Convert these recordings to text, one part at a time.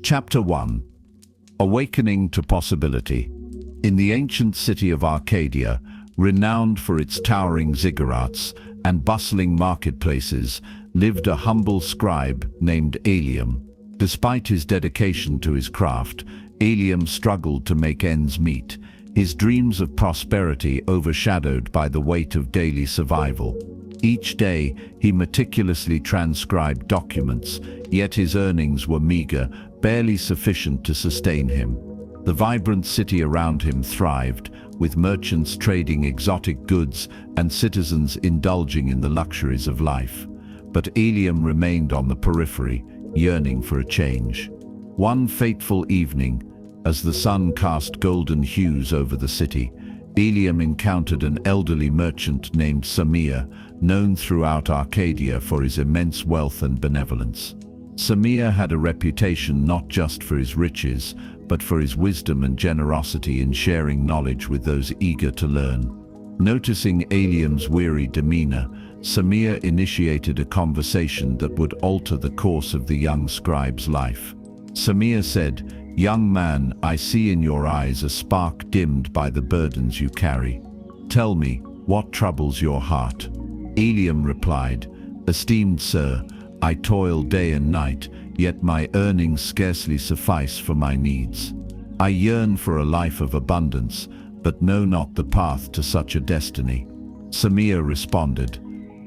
Chapter 1. Awakening to Possibility. In the ancient city of Arcadia, renowned for its towering ziggurats and bustling marketplaces, lived a humble scribe named Eliam. Despite his dedication to his craft, Eliam struggled to make ends meet, his dreams of prosperity overshadowed by the weight of daily survival. Each day, he meticulously transcribed documents, yet his earnings were meager, barely sufficient to sustain him. The vibrant city around him thrived, with merchants trading exotic goods and citizens indulging in the luxuries of life. But Eliam remained on the periphery, yearning for a change. One fateful evening, as the sun cast golden hues over the city, Eliam encountered an elderly merchant named Samir, known throughout Arcadia for his immense wealth and benevolence. Samir had a reputation not just for his riches, but for his wisdom and generosity in sharing knowledge with those eager to learn. Noticing Eliam's weary demeanor, Samir initiated a conversation that would alter the course of the young scribe's life. Samir said, "Young man, I see in your eyes a spark dimmed by the burdens you carry. Tell me, what troubles your heart?" Eliam replied, "Esteemed sir, I toil day and night, yet my earnings scarcely suffice for my needs. I yearn for a life of abundance, but know not the path to such a destiny." Samir responded,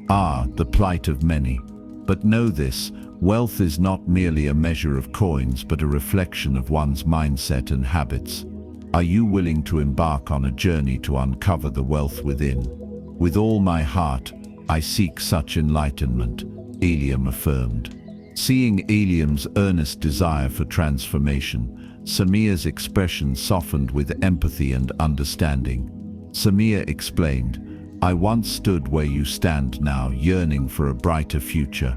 "Ah, the plight of many. But know this, wealth is not merely a measure of coins, but a reflection of one's mindset and habits. Are you willing to embark on a journey to uncover the wealth within?" "With all my heart, I seek such enlightenment," Eliam affirmed. Seeing Eliam's earnest desire for transformation, Samir's expression softened with empathy and understanding. Samir explained, "I once stood where you stand now, yearning for a brighter future.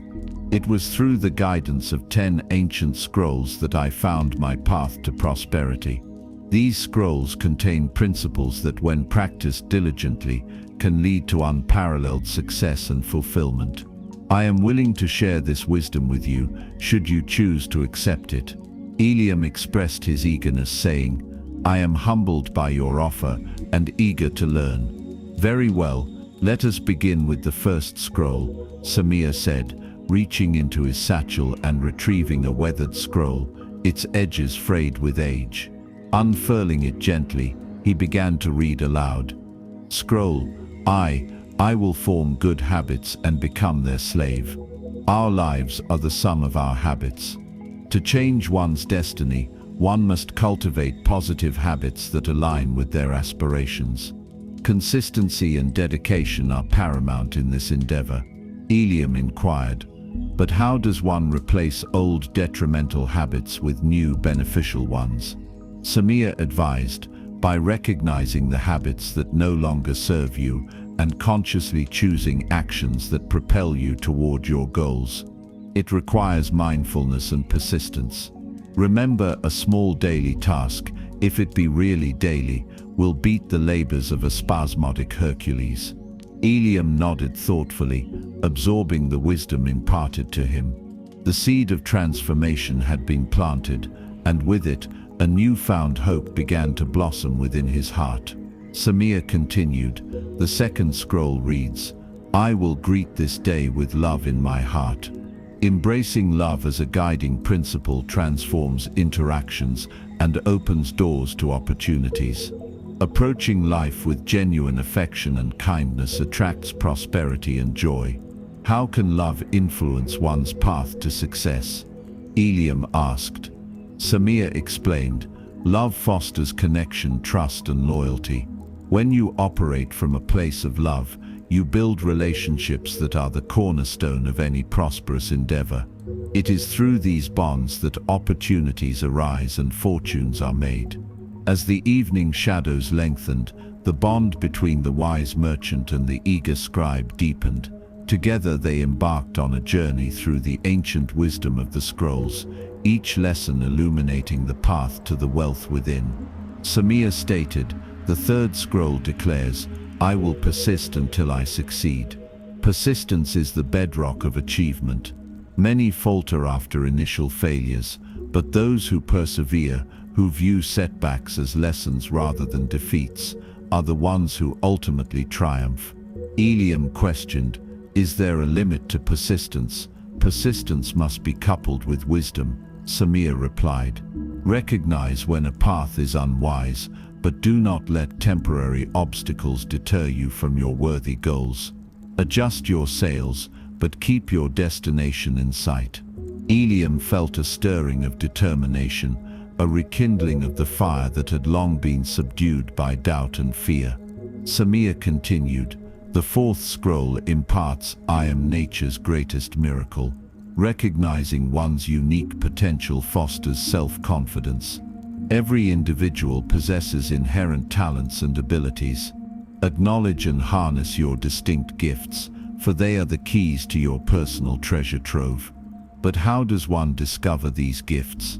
It was through the guidance of 10 ancient scrolls that I found my path to prosperity. These scrolls contain principles that, when practiced diligently, can lead to unparalleled success and fulfillment. I am willing to share this wisdom with you, should you choose to accept it." Eliam expressed his eagerness, saying, "I am humbled by your offer and eager to learn." "Very well, let us begin with the first scroll," Samir said, reaching into his satchel and retrieving a weathered scroll, its edges frayed with age. Unfurling it gently, he began to read aloud. "Scroll, I will form good habits and become their slave. Our lives are the sum of our habits. To change one's destiny, one must cultivate positive habits that align with their aspirations. Consistency and dedication are paramount in this endeavor." Eliam inquired, "But how does one replace old detrimental habits with new beneficial ones?" Samir advised, "By recognizing the habits that no longer serve you and consciously choosing actions that propel you toward your goals. It requires mindfulness and persistence. Remember, a small daily task, if it be really daily, will beat the labors of a spasmodic Hercules." Eliam nodded thoughtfully, absorbing the wisdom imparted to him. The seed of transformation had been planted, and with it, a newfound hope began to blossom within his heart. Samir continued, "The second scroll reads, I will greet this day with love in my heart." Embracing love as a guiding principle transforms interactions and opens doors to opportunities. Approaching life with genuine affection and kindness attracts prosperity and joy. How can love influence one's path to success? Eliam asked. Samir explained, "Love fosters connection, trust, and loyalty. When you operate from a place of love, you build relationships that are the cornerstone of any prosperous endeavor. It is through these bonds that opportunities arise and fortunes are made." As the evening shadows lengthened, the bond between the wise merchant and the eager scribe deepened. Together they embarked on a journey through the ancient wisdom of the scrolls, each lesson illuminating the path to the wealth within. Samir stated, "The third scroll declares, I will persist until I succeed." Persistence is the bedrock of achievement. Many falter after initial failures, but those who persevere, who view setbacks as lessons rather than defeats, are the ones who ultimately triumph. Eliam questioned, "Is there a limit to persistence? Persistence must be coupled with wisdom." Samir replied, "Recognize when a path is unwise, but do not let temporary obstacles deter you from your worthy goals. Adjust your sails, but keep your destination in sight." Eliam felt a stirring of determination, a rekindling of the fire that had long been subdued by doubt and fear. Samir continued, "The fourth scroll imparts, 'I am nature's greatest miracle.' Recognizing one's unique potential fosters self-confidence. Every individual possesses inherent talents and abilities. Acknowledge and harness your distinct gifts, for they are the keys to your personal treasure trove." But how does one discover these gifts?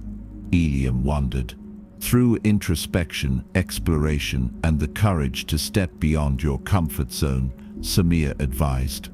Eliam wondered. Through introspection, exploration, and the courage to step beyond your comfort zone, Samir advised.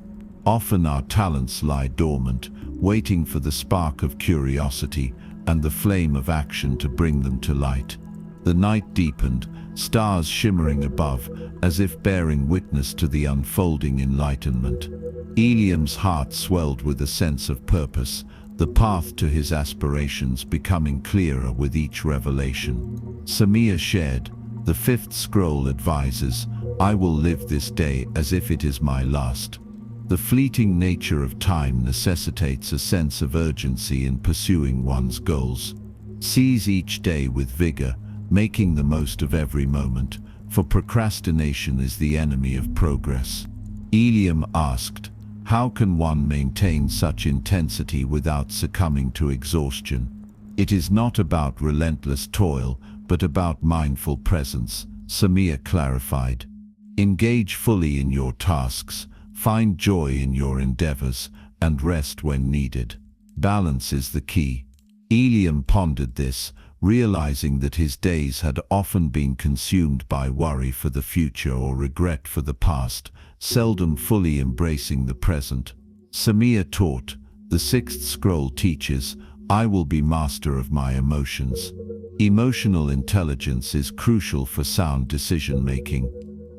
Often our talents lie dormant, waiting for the spark of curiosity and the flame of action to bring them to light. The night deepened, stars shimmering above, as if bearing witness to the unfolding enlightenment. Eliam's heart swelled with a sense of purpose, the path to his aspirations becoming clearer with each revelation. Samir shared, "The fifth scroll advises, 'I will live this day as if it is my last.' The fleeting nature of time necessitates a sense of urgency in pursuing one's goals. Seize each day with vigor, making the most of every moment, for procrastination is the enemy of progress." Eliam asked, "How can one maintain such intensity without succumbing to exhaustion?" "It is not about relentless toil, but about mindful presence," Samir clarified. "Engage fully in your tasks, find joy in your endeavors, and rest when needed. Balance is the key." Eliam pondered this, realizing that his days had often been consumed by worry for the future or regret for the past, seldom fully embracing the present. Samir taught, "The sixth scroll teaches, 'I will be master of my emotions.' Emotional intelligence is crucial for sound decision-making.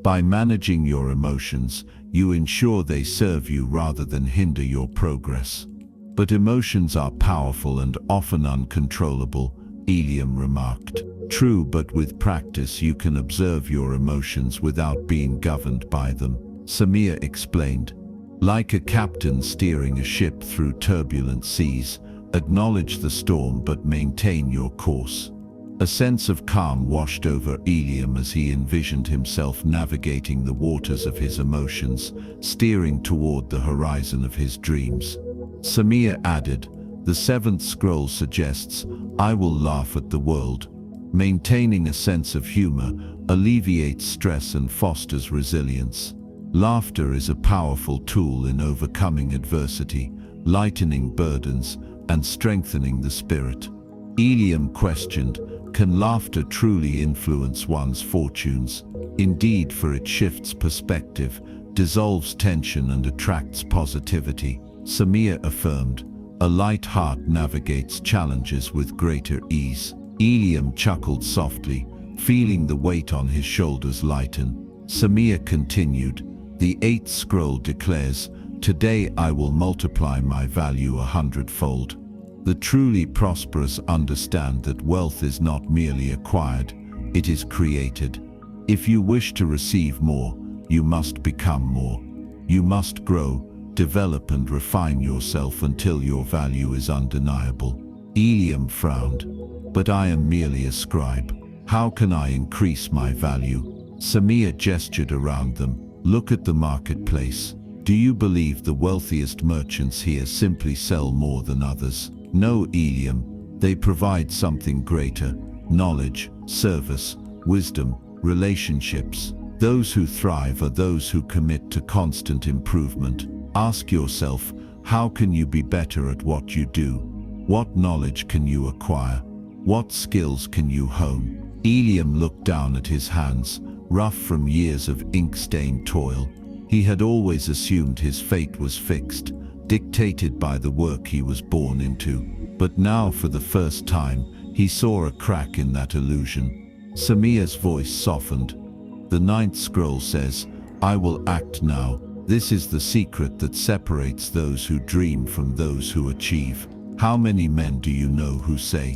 By managing your emotions, you ensure they serve you rather than hinder your progress." "But emotions are powerful and often uncontrollable," Eliam remarked. "True, but with practice you can observe your emotions without being governed by them," Samir explained. "Like a captain steering a ship through turbulent seas, acknowledge the storm but maintain your course." A sense of calm washed over Eliam as he envisioned himself navigating the waters of his emotions, steering toward the horizon of his dreams. Samir added, "The seventh scroll suggests, 'I will laugh at the world.' Maintaining a sense of humor alleviates stress and fosters resilience. Laughter is a powerful tool in overcoming adversity, lightening burdens, and strengthening the spirit." Eliam questioned, "Can laughter truly influence one's fortunes?" "Indeed, for it shifts perspective, dissolves tension and attracts positivity," Samir affirmed. "A light heart navigates challenges with greater ease." Eliam chuckled softly, feeling the weight on his shoulders lighten. Samir continued, "The eighth scroll declares, 'Today I will multiply my value 100-fold. The truly prosperous understand that wealth is not merely acquired, it is created. If you wish to receive more, you must become more. You must grow, develop and refine yourself until your value is undeniable." Eliam frowned. "But I am merely a scribe. How can I increase my value?" Samir gestured around them. "Look at the marketplace. Do you believe the wealthiest merchants here simply sell more than others? No, Eliam, they provide something greater: knowledge, service, wisdom, relationships. Those who thrive are those who commit to constant improvement. Ask yourself, how can you be better at what you do? What knowledge can you acquire? What skills can you hone?" Eliam looked down at his hands, rough from years of ink-stained toil. He had always assumed his fate was fixed, dictated by the work he was born into. But now, for the first time, he saw a crack in that illusion. Samia's voice softened. The ninth scroll says, "I will act now. This is the secret that separates those who dream from those who achieve." How many men do you know who say,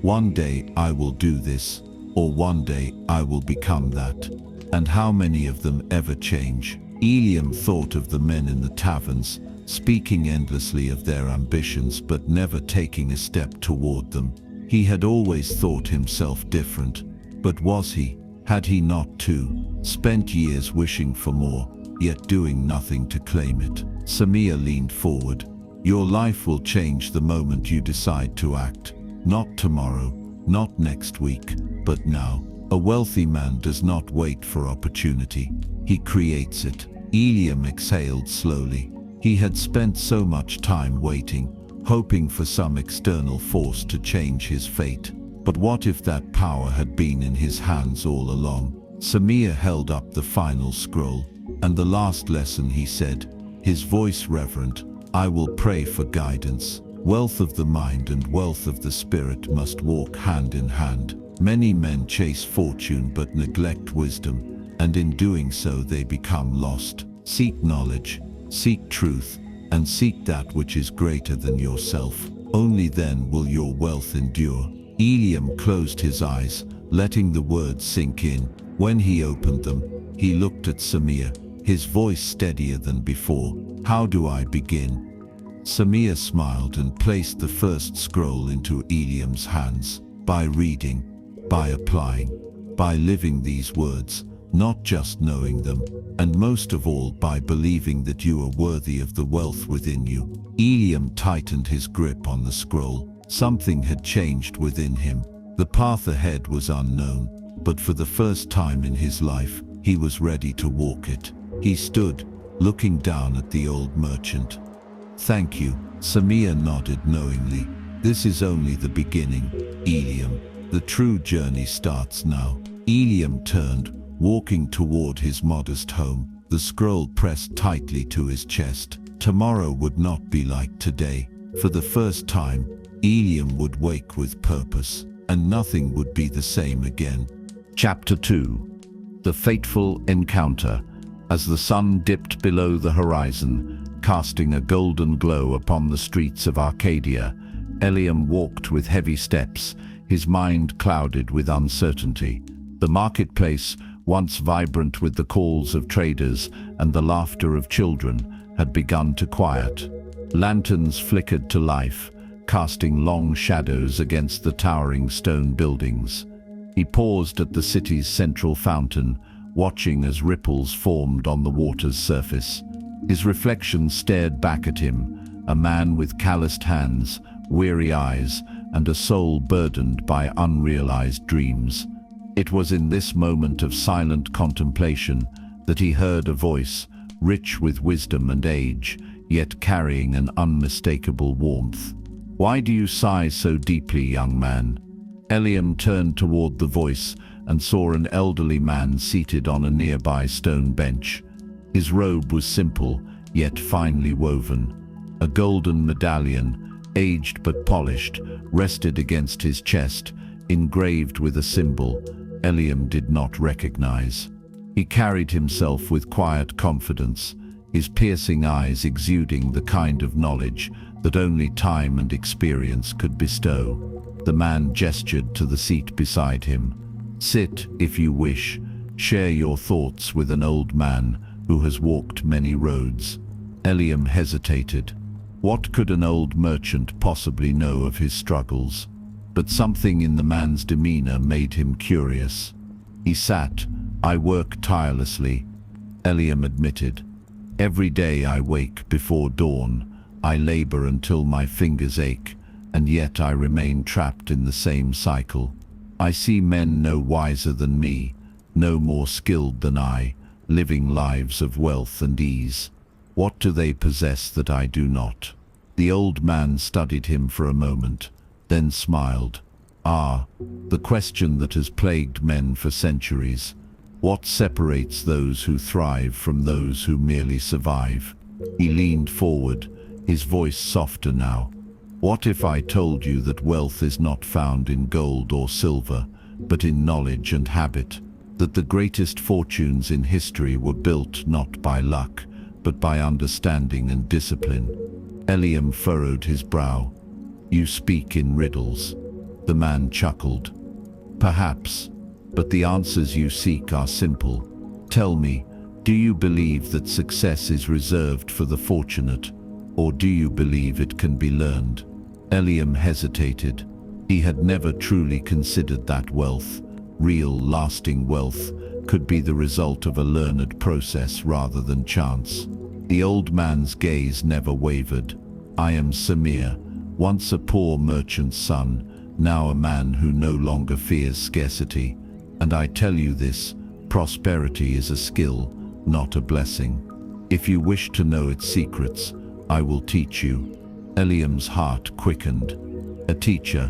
"One day I will do this," or "One day I will become that"? And how many of them ever change? Eliam thought of the men in the taverns, speaking endlessly of their ambitions but never taking a step toward them. He had always thought himself different. But was he? Had he not too spent years wishing for more, yet doing nothing to claim it? Samia leaned forward. Your life will change the moment you decide to act. Not tomorrow, not next week, but now. A wealthy man does not wait for opportunity. He creates it. Eliam exhaled slowly. He had spent so much time waiting, hoping for some external force to change his fate. But what if that power had been in his hands all along? Samia held up the final scroll. And the last lesson, he said, his voice reverent, "I will pray for guidance. Wealth of the mind and wealth of the spirit must walk hand in hand. Many men chase fortune but neglect wisdom, and in doing so they become lost. Seek knowledge, seek truth, and seek that which is greater than yourself. Only then will your wealth endure." Eliam closed his eyes, letting the words sink in. When he opened them, he looked at Samia, his voice steadier than before. "How do I begin?" Samia smiled and placed the first scroll into Eliam's hands. "By reading, by applying, by living these words, not just knowing them, and most of all by believing that you are worthy of the wealth within you." Eliam tightened his grip on the scroll. Something had changed within him. The path ahead was unknown, but for the first time in his life, he was ready to walk it. He stood, looking down at the old merchant. "Thank you." Samia nodded knowingly. "This is only the beginning, Eliam. The true journey starts now." Eliam turned, walking toward his modest home, the scroll pressed tightly to his chest. Tomorrow would not be like today. For the first time, Eliam would wake with purpose, and nothing would be the same again. Chapter 2. The Fateful Encounter. As the sun dipped below the horizon, casting a golden glow upon the streets of Arcadia, Eliam walked with heavy steps, his mind clouded with uncertainty. The marketplace, once vibrant with the calls of traders and the laughter of children, had begun to quiet. Lanterns flickered to life, casting long shadows against the towering stone buildings. He paused at the city's central fountain, watching as ripples formed on the water's surface. His reflection stared back at him, a man with calloused hands, weary eyes, and a soul burdened by unrealized dreams. It was in this moment of silent contemplation that he heard a voice, rich with wisdom and age, yet carrying an unmistakable warmth. "Why do you sigh so deeply, young man?" Eliam turned toward the voice and saw an elderly man seated on a nearby stone bench. His robe was simple, yet finely woven. A golden medallion, aged but polished, rested against his chest, engraved with a symbol Eliam did not recognize. He carried himself with quiet confidence, his piercing eyes exuding the kind of knowledge that only time and experience could bestow. The man gestured to the seat beside him. "Sit, if you wish. Share your thoughts with an old man who has walked many roads." Eliam hesitated. What could an old merchant possibly know of his struggles? But something in the man's demeanor made him curious. He sat. "I work tirelessly," Eliam admitted. "Every day I wake before dawn. I labor until my fingers ache, and yet I remain trapped in the same cycle. I see men no wiser than me, no more skilled than I, living lives of wealth and ease. What do they possess that I do not?" The old man studied him for a moment, then smiled. "Ah, the question that has plagued men for centuries. What separates those who thrive from those who merely survive?" He leaned forward, his voice softer now. What if I told you that wealth is not found in gold or silver, but in knowledge and habit? That the greatest fortunes in history were built not by luck, but by understanding and discipline. Eliam furrowed his brow. You speak in riddles. The man chuckled. Perhaps, but the answers you seek are simple. Tell me, do you believe that success is reserved for the fortunate, or do you believe it can be learned? Eliam hesitated. He had never truly considered that wealth, real, lasting wealth, could be the result of a learned process rather than chance. The old man's gaze never wavered. I am Samir, once a poor merchant's son, now a man who no longer fears scarcity. And I tell you this, prosperity is a skill, not a blessing. If you wish to know its secrets, I will teach you. Eliam's heart quickened. A teacher,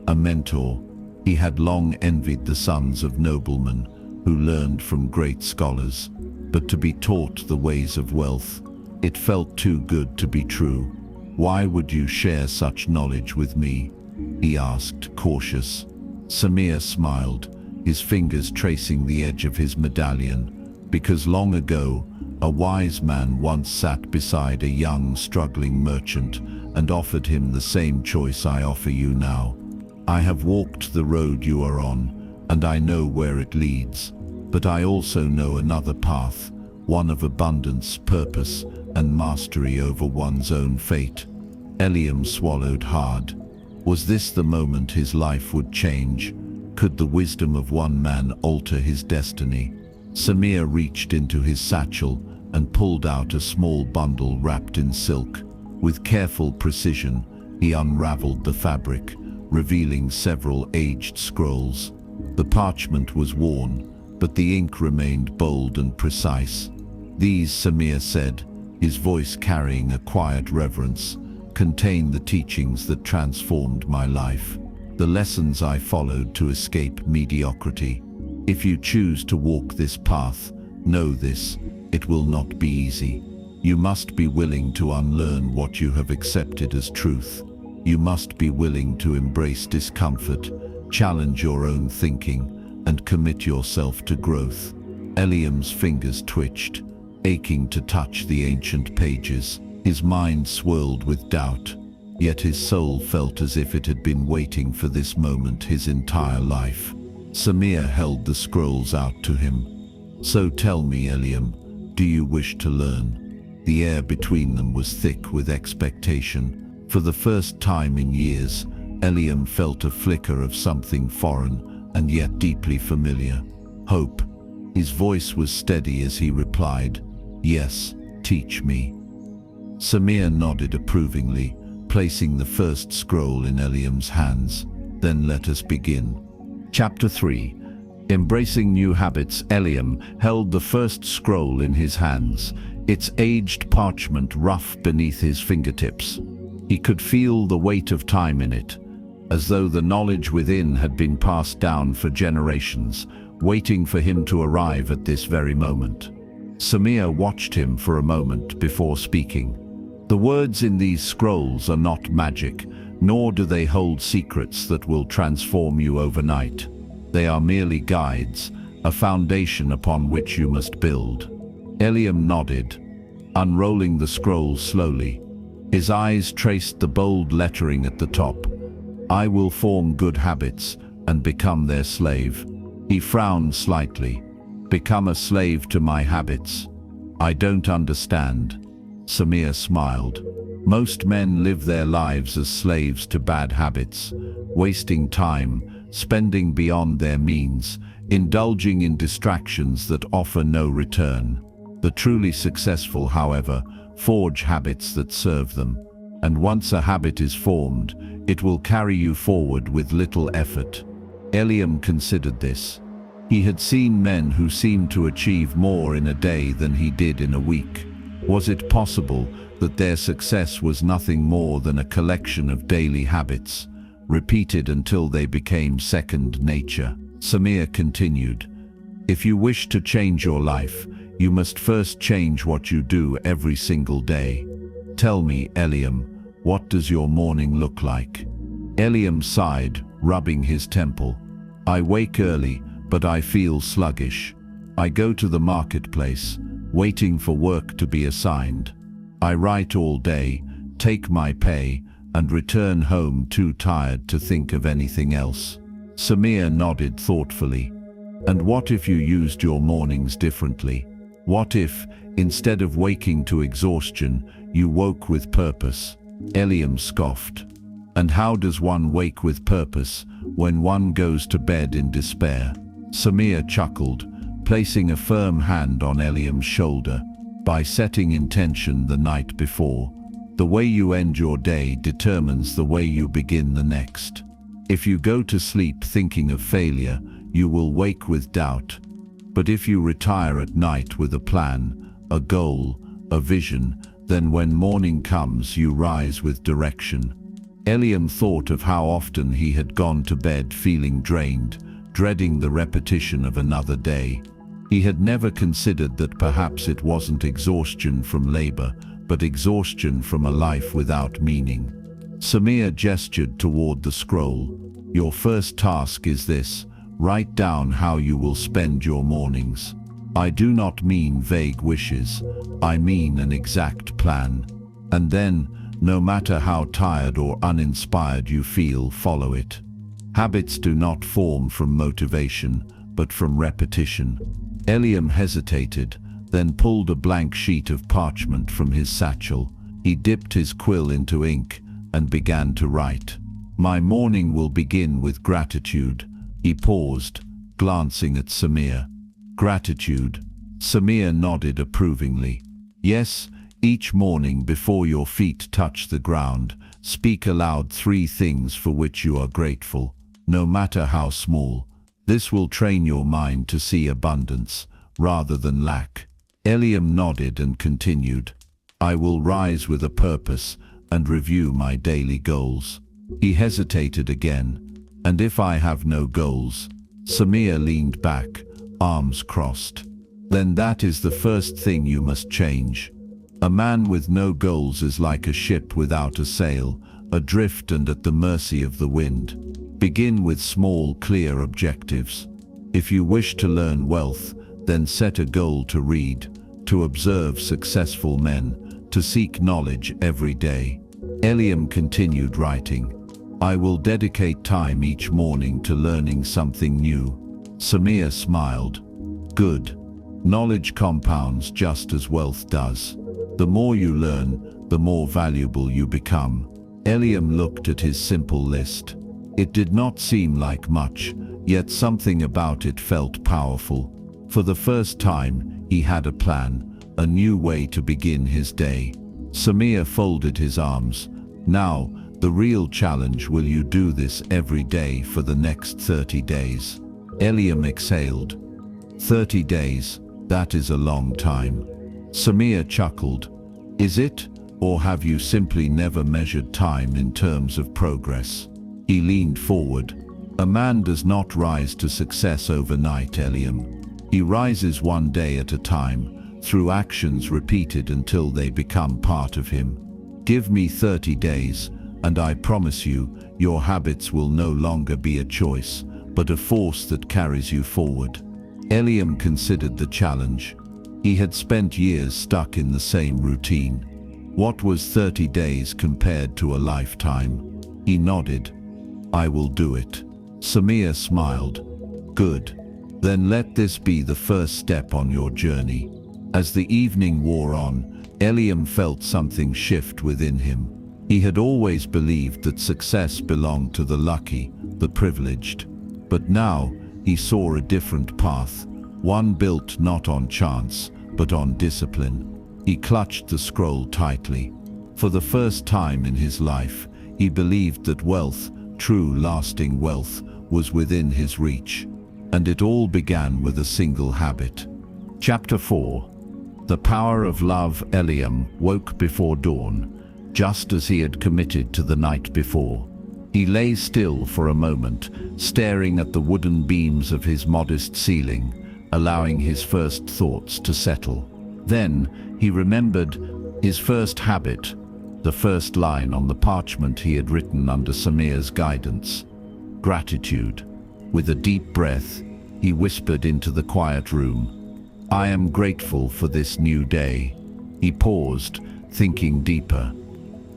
a mentor. He had long envied the sons of noblemen who learned from great scholars, but to be taught the ways of wealth, it felt too good to be true. Why would you share such knowledge with me? He asked, cautious. Samir smiled, his fingers tracing the edge of his medallion, because long ago, a wise man once sat beside a young, struggling merchant and offered him the same choice I offer you now. I have walked the road you are on, and I know where it leads, but I also know another path, one of abundance, purpose, and mastery over one's own fate. Eliam swallowed hard. Was this the moment his life would change? Could the wisdom of one man alter his destiny? Samir reached into his satchel and pulled out a small bundle wrapped in silk. With careful precision, he unraveled the fabric, revealing several aged scrolls. The parchment was worn, but the ink remained bold and precise. These, Samir said, his voice carrying a quiet reverence, contain the teachings that transformed my life, the lessons I followed to escape mediocrity. If you choose to walk this path, know this, it will not be easy. You must be willing to unlearn what you have accepted as truth. You must be willing to embrace discomfort, challenge your own thinking, and commit yourself to growth. Eliam's fingers twitched, aching to touch the ancient pages. His mind swirled with doubt, yet his soul felt as if it had been waiting for this moment his entire life. Samir held the scrolls out to him. So tell me, Eliam, do you wish to learn? The air between them was thick with expectation. For the first time in years, Eliam felt a flicker of something foreign and yet deeply familiar. Hope. His voice was steady as he replied, "Yes, teach me." Samir nodded approvingly, placing the first scroll in Eliam's hands. Then let us begin. Chapter 3. Embracing New Habits. Eliam held the first scroll in his hands, its aged parchment rough beneath his fingertips. He could feel the weight of time in it, as though the knowledge within had been passed down for generations, waiting for him to arrive at this very moment. Samir watched him for a moment before speaking. The words in these scrolls are not magic, nor do they hold secrets that will transform you overnight. They are merely guides, a foundation upon which you must build. Eliam nodded, unrolling the scrolls slowly. His eyes traced the bold lettering at the top. I will form good habits and become their slave. He frowned slightly. Become a slave to my habits? I don't understand. Samir smiled. Most men live their lives as slaves to bad habits, wasting time, spending beyond their means, indulging in distractions that offer no return. The truly successful, however, forge habits that serve them. And once a habit is formed, it will carry you forward with little effort. Eliam considered this. He had seen men who seemed to achieve more in a day than he did in a week. Was it possible that their success was nothing more than a collection of daily habits, repeated until they became second nature? Samir continued, if you wish to change your life, you must first change what you do every single day. Tell me, Eliam, what does your morning look like? Eliam sighed, rubbing his temple. I wake early, but I feel sluggish. I go to the marketplace, waiting for work to be assigned. I write all day, take my pay, and return home too tired to think of anything else. Samir nodded thoughtfully. And what if you used your mornings differently? What if, instead of waking to exhaustion, you woke with purpose? Eliam scoffed. And how does one wake with purpose when one goes to bed in despair? Samir chuckled, placing a firm hand on Eliam's shoulder. By setting intention the night before. The way you end your day determines the way you begin the next. If you go to sleep thinking of failure, you will wake with doubt. But if you retire at night with a plan, a goal, a vision, then when morning comes you rise with direction. Eliam thought of how often he had gone to bed feeling drained, dreading the repetition of another day. He had never considered that perhaps it wasn't exhaustion from labor, but exhaustion from a life without meaning. Samir gestured toward the scroll. Your first task is this: write down how you will spend your mornings. I do not mean vague wishes, I mean an exact plan. And then, no matter how tired or uninspired you feel, follow it. Habits do not form from motivation, but from repetition. Eliam hesitated, then pulled a blank sheet of parchment from his satchel. He dipped his quill into ink and began to write. My morning will begin with gratitude. He paused, glancing at Samir. Gratitude. Samir nodded approvingly. Yes, each morning before your feet touch the ground, speak aloud 3 things for which you are grateful, no matter how small. This will train your mind to see abundance rather than lack. Eliam nodded and continued. I will rise with a purpose and review my daily goals. He hesitated again. And if I have no goals? Samir leaned back, arms crossed. Then that is the first thing you must change. A man with no goals is like a ship without a sail, adrift and at the mercy of the wind. Begin with small, clear objectives. If you wish to learn wealth, then set a goal to read, to observe successful men, to seek knowledge every day. Eliam continued writing. I will dedicate time each morning to learning something new. Samir smiled. Good. Knowledge compounds just as wealth does. The more you learn, the more valuable you become. Eliam looked at his simple list. It did not seem like much, yet something about it felt powerful. For the first time, he had a plan, a new way to begin his day. Samir folded his arms. Now, the real challenge: will you do this every day for the next 30 days? Eliam exhaled. 30 days, that is a long time. Samir chuckled. Is it? Or have you simply never measured time in terms of progress? He leaned forward. A man does not rise to success overnight, Eliam. He rises one day at a time, through actions repeated until they become part of him. Give me 30 days, and I promise you, your habits will no longer be a choice, but a force that carries you forward. Eliam considered the challenge. He had spent years stuck in the same routine. What was 30 days compared to a lifetime? He nodded. I will do it. Samir smiled. Good. Then let this be the first step on your journey. As the evening wore on, Eliam felt something shift within him. He had always believed that success belonged to the lucky, the privileged. But now, he saw a different path, one built not on chance, but on discipline. He clutched the scroll tightly. For the first time in his life, he believed that wealth, true lasting wealth, was within his reach. And it all began with a single habit. Chapter 4. The Power of Love. Eliam woke before dawn, just as he had committed to the night before. He lay still for a moment, staring at the wooden beams of his modest ceiling, allowing his first thoughts to settle. Then he remembered his first habit, The first line on the parchment he had written under Samir's guidance. Gratitude. With a deep breath, he whispered into the quiet room. I am grateful for this new day. He paused, thinking deeper.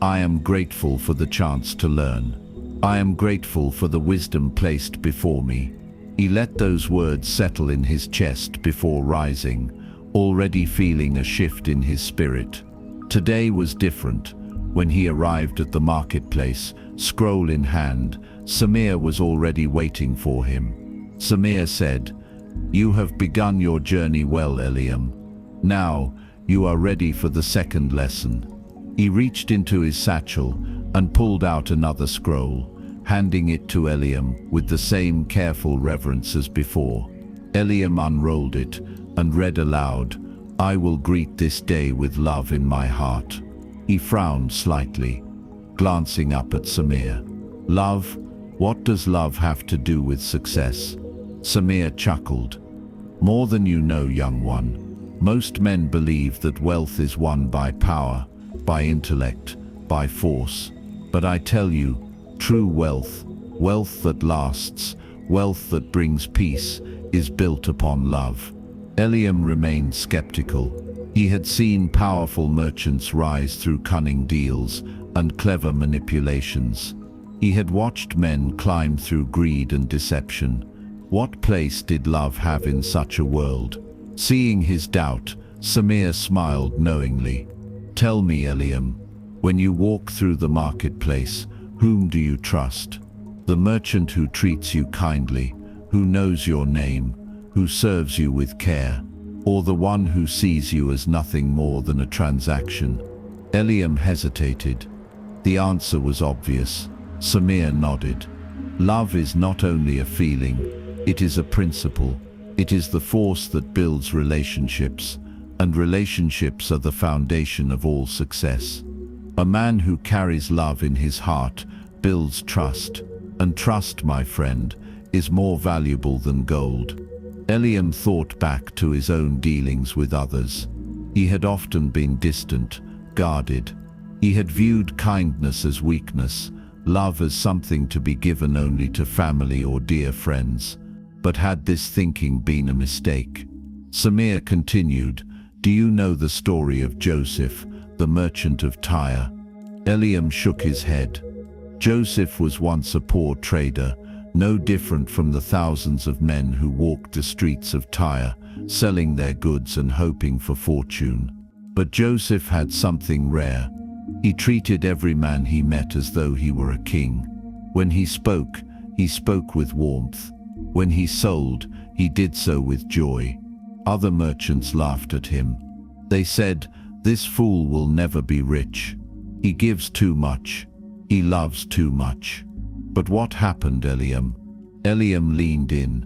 I am grateful for the chance to learn. I am grateful for the wisdom placed before me. He let those words settle in his chest before rising, already feeling a shift in his spirit. Today was different. When he arrived at the marketplace, scroll in hand, Samir was already waiting for him. Samir said, "You have begun your journey well, Eliam. Now, you are ready for the second lesson." He reached into his satchel and pulled out another scroll, handing it to Eliam with the same careful reverence as before. Eliam unrolled it and read aloud, "I will greet this day with love in my heart." He frowned slightly, glancing up at Samir. "Love? What does love have to do with success?" Samir chuckled. "More than you know, young one. Most men believe that wealth is won by power, by intellect, by force. But I tell you, true wealth, wealth that lasts, wealth that brings peace, is built upon love." Eliam remained skeptical. He had seen powerful merchants rise through cunning deals and clever manipulations. He had watched men climb through greed and deception. What place did love have in such a world? Seeing his doubt, Samir smiled knowingly. "Tell me, Eliam, when you walk through the marketplace, whom do you trust? The merchant who treats you kindly, who knows your name, who serves you with care, or the one who sees you as nothing more than a transaction?" Eliam hesitated. The answer was obvious. Samir nodded. Love is not only a feeling, it is a principle. It is the force that builds relationships, and relationships are the foundation of all success. A man who carries love in his heart builds trust, and trust, my friend, is more valuable than gold. Eliam thought back to his own dealings with others. He had often been distant, guarded. He had viewed kindness as weakness, love as something to be given only to family or dear friends. But had this thinking been a mistake? Samir continued, "Do you know the story of Joseph, the merchant of Tyre?" Eliam shook his head. Joseph was once a poor trader, no different from the thousands of men who walked the streets of Tyre, selling their goods and hoping for fortune. But Joseph had something rare. He treated every man he met as though he were a king. When he spoke with warmth. When he sold, he did so with joy. Other merchants laughed at him. They said, "This fool will never be rich. He gives too much. He loves too much." But what happened, Eliam? Eliam leaned in.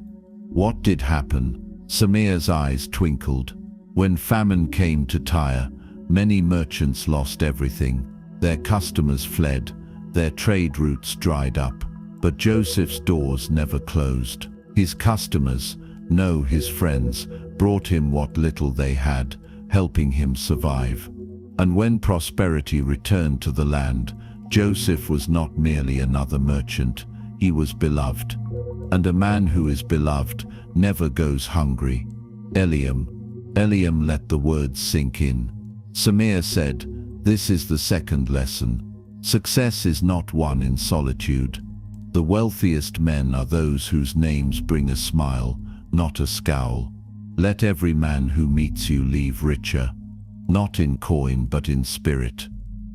What did happen? Samir's eyes twinkled. When famine came to Tyre, many merchants lost everything. Their customers fled, their trade routes dried up. But Joseph's doors never closed. His customers, no, his friends, brought him what little they had, helping him survive. And when prosperity returned to the land, Joseph was not merely another merchant, he was beloved. And a man who is beloved never goes hungry. Eliam let the words sink in. Samir said, "This is the second lesson. Success is not won in solitude. The wealthiest men are those whose names bring a smile, not a scowl. Let every man who meets you leave richer, not in coin but in spirit."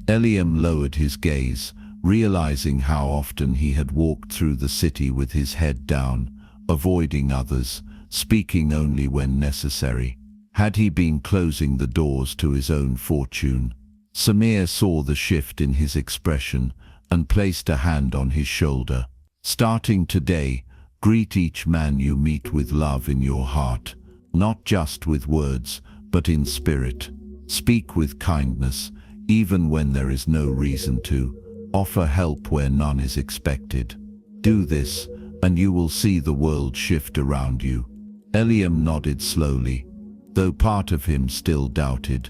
Eliam lowered his gaze, realizing how often he had walked through the city with his head down, avoiding others, speaking only when necessary. Had he been closing the doors to his own fortune? Samir saw the shift in his expression and placed a hand on his shoulder. "Starting today, greet each man you meet with love in your heart, not just with words, but in spirit. Speak with kindness, even when there is no reason to. Offer help where none is expected. Do this, and you will see the world shift around you." Eliam nodded slowly, though part of him still doubted.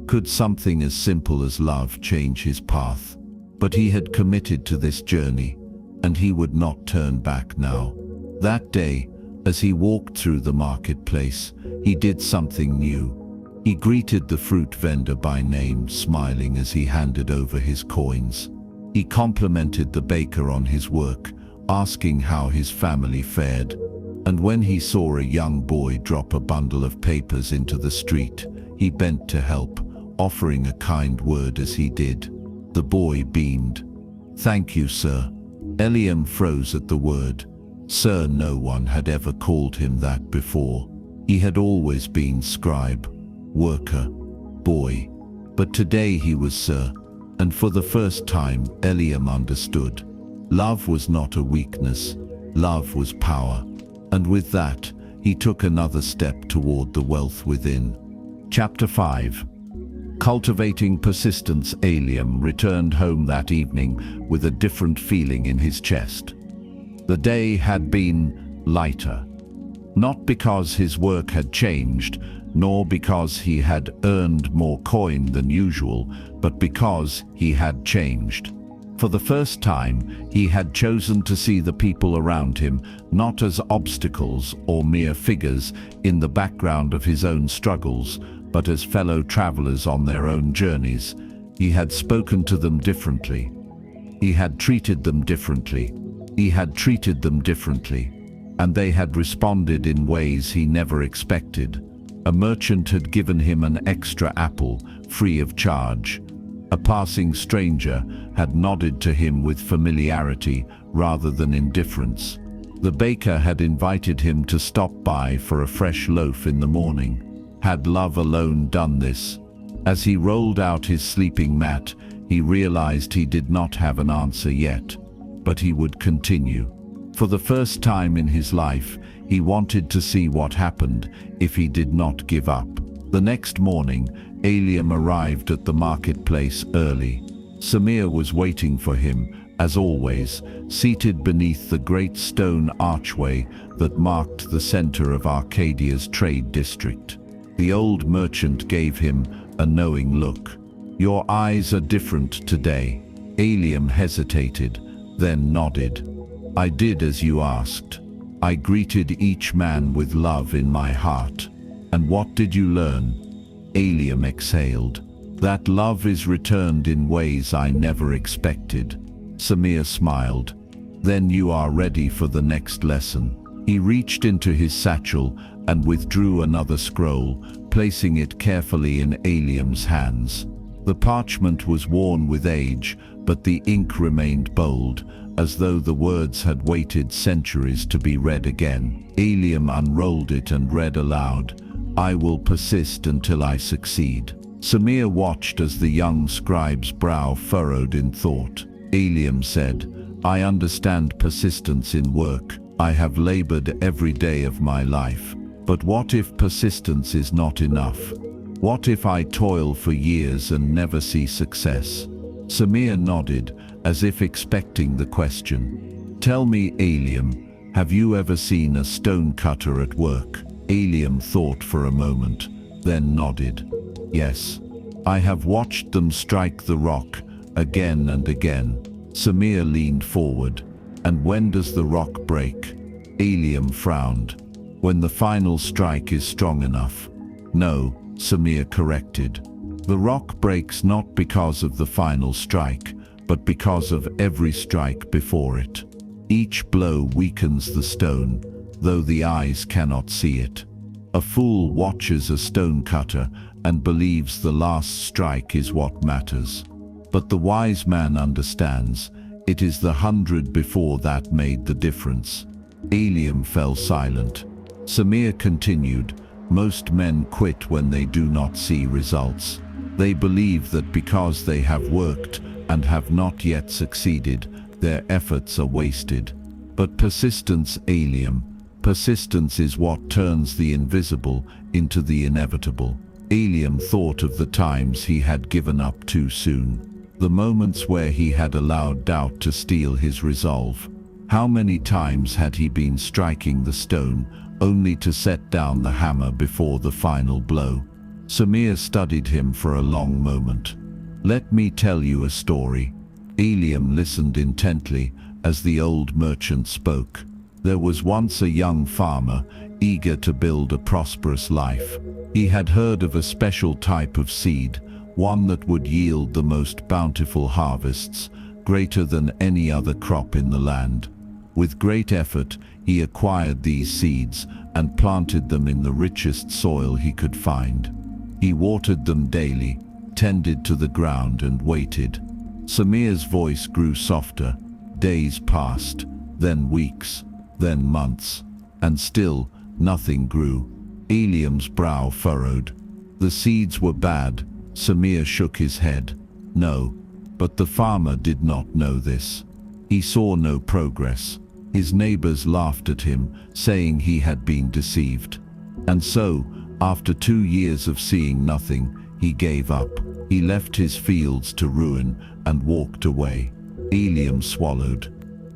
Could something as simple as love change his path? But he had committed to this journey, and he would not turn back now. That day, as he walked through the marketplace, he did something new. He greeted the fruit vendor by name, smiling as he handed over his coins. He complimented the baker on his work, asking how his family fared. And when he saw a young boy drop a bundle of papers into the street, he bent to help, offering a kind word as he did. The boy beamed. "Thank you, sir." Eliam froze at the word. Sir, no one had ever called him that before. He had always been scribe, worker, boy. But today he was sir, and for the first time Eliam understood. Love was not a weakness, love was power. And with that, he took another step toward the wealth within. Chapter 5. Cultivating persistence. Eliam returned home that evening with a different feeling in his chest. The day had been lighter. Not because his work had changed, nor because he had earned more coin than usual, but because he had changed. For the first time, he had chosen to see the people around him not as obstacles or mere figures in the background of his own struggles, but as fellow travelers on their own journeys. He had spoken to them differently. He had treated them differently. He had treated them differently, and they had responded in ways he never expected. A merchant had given him an extra apple, free of charge. A passing stranger had nodded to him with familiarity rather than indifference. The baker had invited him to stop by for a fresh loaf in the morning. Had love alone done this? As he rolled out his sleeping mat, he realized he did not have an answer yet, but he would continue. For the first time in his life, he wanted to see what happened if he did not give up. The next morning, Eliam arrived at the marketplace early. Samir was waiting for him, as always, seated beneath the great stone archway that marked the center of Arcadia's trade district. The old merchant gave him a knowing look. "Your eyes are different today." Eliam hesitated, then nodded. "I did as you asked. I greeted each man with love in my heart." "And what did you learn?" Eliam exhaled. "That love is returned in ways I never expected." Samir smiled. "Then you are ready for the next lesson." He reached into his satchel and withdrew another scroll, placing it carefully in Eliam's hands. The parchment was worn with age, but the ink remained bold, as though the words had waited centuries to be read again. Eliam unrolled it and read aloud, "I will persist until I succeed." Samir watched as the young scribe's brow furrowed in thought. Eliam said, "I understand persistence in work. I have labored every day of my life. But what if persistence is not enough? What if I toil for years and never see success?" Samir nodded, as if expecting the question. "Tell me, Eliam, have you ever seen a stone cutter at work?" Eliam thought for a moment, then nodded. "Yes. I have watched them strike the rock again and again." Samir leaned forward. "And when does the rock break?" Eliam frowned. "When the final strike is strong enough." "No," Samir corrected. "The rock breaks not because of the final strike, but because of every strike before it. Each blow weakens the stone, though the eyes cannot see it. A fool watches a stone cutter and believes the last strike is what matters. But the wise man understands it is the 100 before that made the difference." Eliam fell silent. Samir continued, "Most men quit when they do not see results. They believe that because they have worked and have not yet succeeded, their efforts are wasted. But persistence, Eliam, persistence is what turns the invisible into the inevitable." Eliam thought of the times he had given up too soon, the moments where he had allowed doubt to steal his resolve. How many times had he been striking the stone only to set down the hammer before the final blow? Samir studied him for a long moment. "Let me tell you a story." Eliam listened intently as the old merchant spoke. There was once a young farmer, eager to build a prosperous life. He had heard of a special type of seed, one that would yield the most bountiful harvests, greater than any other crop in the land. With great effort, he acquired these seeds and planted them in the richest soil he could find. He watered them daily, tended to the ground and waited. Samir's voice grew softer. Days passed, then weeks, then months, and still nothing grew. Eliam's brow furrowed. The seeds were bad. Samir shook his head. No, but the farmer did not know this. He saw no progress. His neighbors laughed at him, saying he had been deceived. And so, after 2 years of seeing nothing, he gave up. He left his fields to ruin and walked away. Eliam swallowed.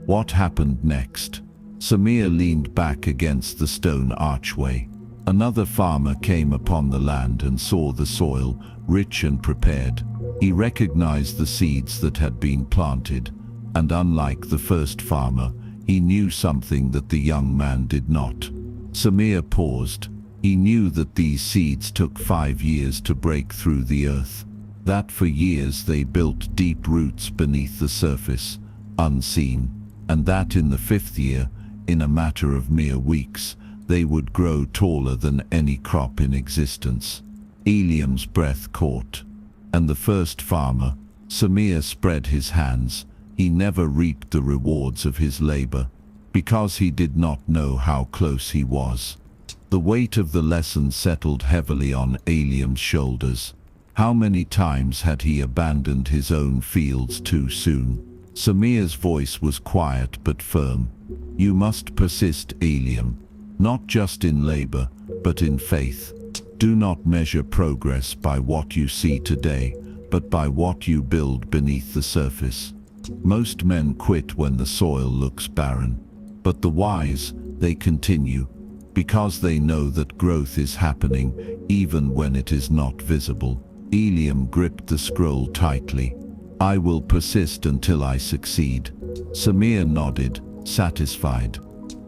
What happened next? Samir leaned back against the stone archway. Another farmer came upon the land and saw the soil, rich and prepared. He recognized the seeds that had been planted, and unlike the first farmer, he knew something that the young man did not. Samir paused. He knew that these seeds took 5 years to break through the earth, that for years they built deep roots beneath the surface, unseen, and that in the 5th year, in a matter of mere weeks, they would grow taller than any crop in existence. Eliam's breath caught. And the first farmer, Samir, spread his hands. He never reaped the rewards of his labor, because he did not know how close he was. The weight of the lesson settled heavily on Eliam's shoulders. How many times had he abandoned his own fields too soon? Samir's voice was quiet but firm. You must persist, Eliam, not just in labor, but in faith. Do not measure progress by what you see today, but by what you build beneath the surface. Most men quit when the soil looks barren, but the wise, they continue, because they know that growth is happening even when it is not visible. Eliam gripped the scroll tightly. I will persist until I succeed. Samir nodded, satisfied.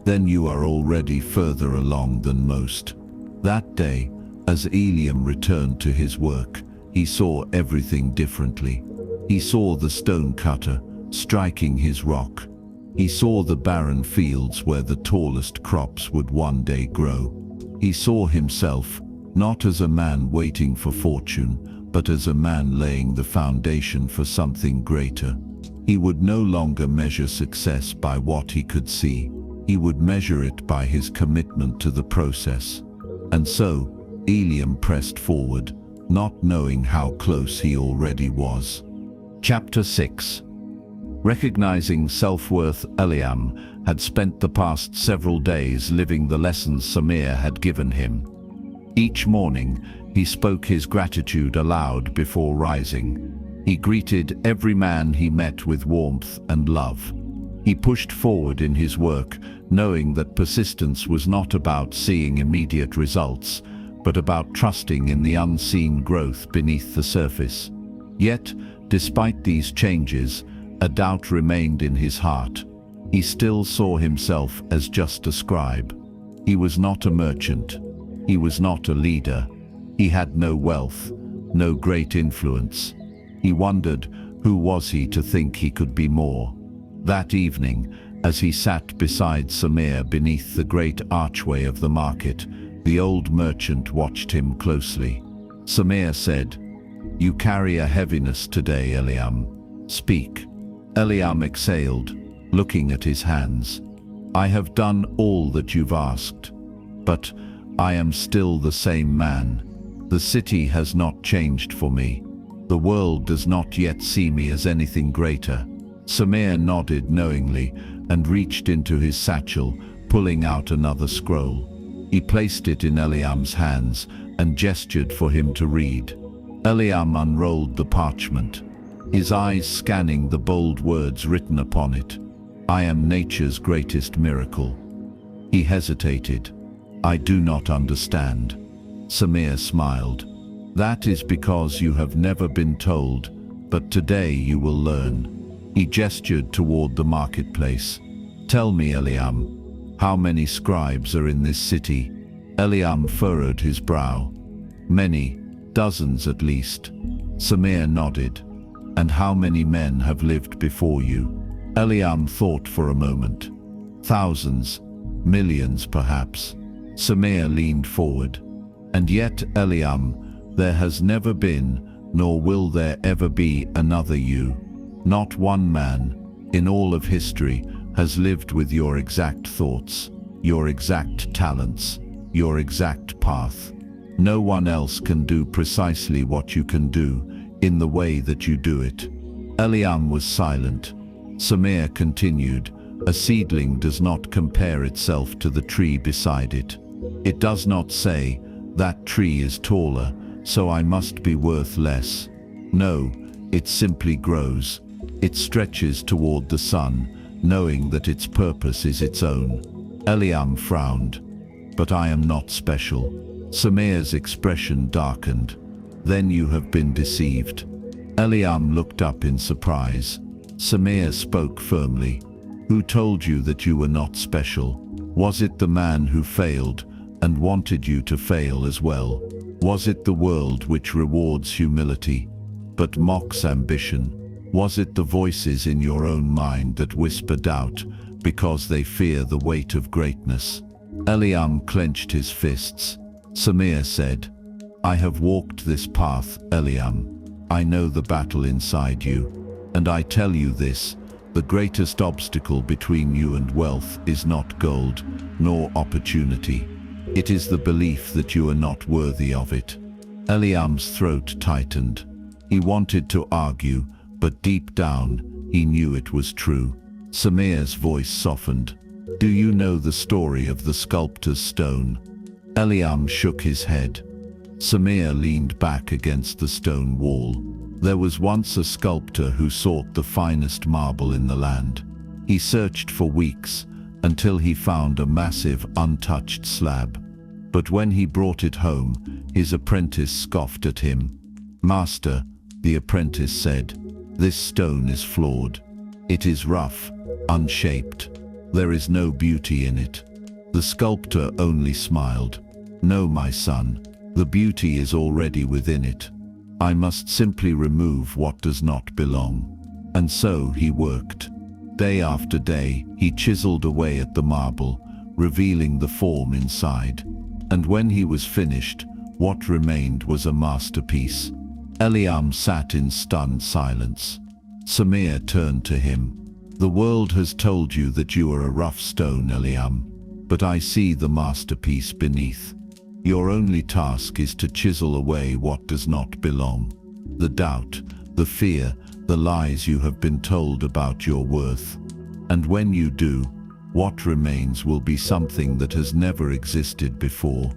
Then you are already further along than most. That day, as Eliam returned to his work, he saw everything differently. He saw the stone cutter striking his rock. He saw the barren fields where the tallest crops would one day grow. He saw himself, not as a man waiting for fortune, but as a man laying the foundation for something greater. He would no longer measure success by what he could see. He would measure it by his commitment to the process. And so, Eliam pressed forward, not knowing how close he already was. Chapter 6. Recognizing self-worth, Eliam had spent the past several days living the lessons Samir had given him. Each morning, he spoke his gratitude aloud before rising. He greeted every man he met with warmth and love. He pushed forward in his work, knowing that persistence was not about seeing immediate results, but about trusting in the unseen growth beneath the surface. Yet, despite these changes, a doubt remained in his heart. He still saw himself as just a scribe. He was not a merchant. He was not a leader. He had no wealth, no great influence. He wondered, who was he to think he could be more? That evening, as he sat beside Samir beneath the great archway of the market, the old merchant watched him closely. Samir said, You carry a heaviness today, Eliam. Speak. Eliam exhaled, looking at his hands. I have done all that you've asked, but I am still the same man. The city has not changed for me. The world does not yet see me as anything greater. Samir nodded knowingly and reached into his satchel, pulling out another scroll. He placed it in Eliam's hands and gestured for him to read. Eliam unrolled the parchment, his eyes scanning the bold words written upon it. I am nature's greatest miracle. He hesitated. I do not understand. Samir smiled. That is because you have never been told, but today you will learn. He gestured toward the marketplace. Tell me, Eliam, how many scribes are in this city? Eliam furrowed his brow. Many, dozens at least. Samir nodded. And how many men have lived before you? Eliam thought for a moment. Thousands, millions perhaps. Samir leaned forward. And yet, Eliam, there has never been, nor will there ever be another you. Not one man, in all of history, has lived with your exact thoughts, your exact talents, your exact path. No one else can do precisely what you can do, in the way that you do it. Eliam was silent. Samir continued, a seedling does not compare itself to the tree beside it. It does not say, that tree is taller, so I must be worth less. No, it simply grows. It stretches toward the sun, knowing that its purpose is its own. Eliam frowned. But I am not special. Samir's expression darkened. Then you have been deceived. Eliam looked up in surprise. Samir spoke firmly. Who told you that you were not special? Was it the man who failed and wanted you to fail as well? Was it the world which rewards humility, but mocks ambition? Was it the voices in your own mind that whisper doubt because they fear the weight of greatness? Eliam clenched his fists. Samir said, I have walked this path, Eliam. I know the battle inside you. And I tell you this, the greatest obstacle between you and wealth is not gold, nor opportunity. It is the belief that you are not worthy of it. Eliam's throat tightened. He wanted to argue, but deep down, he knew it was true. Samir's voice softened. Do you know the story of the sculptor's stone? Eliam shook his head. Samir leaned back against the stone wall. There was once a sculptor who sought the finest marble in the land. He searched for weeks, until he found a massive, untouched slab. But when he brought it home, his apprentice scoffed at him. Master, the apprentice said, this stone is flawed. It is rough, unshaped. There is no beauty in it. The sculptor only smiled. No, my son, the beauty is already within it. I must simply remove what does not belong. And so he worked. Day after day, he chiseled away at the marble, revealing the form inside. And when he was finished, what remained was a masterpiece. Eliam sat in stunned silence. Samir turned to him. The world has told you that you are a rough stone, Eliam, but I see the masterpiece beneath. Your only task is to chisel away what does not belong. The doubt, the fear, the lies you have been told about your worth. And when you do, what remains will be something that has never existed before.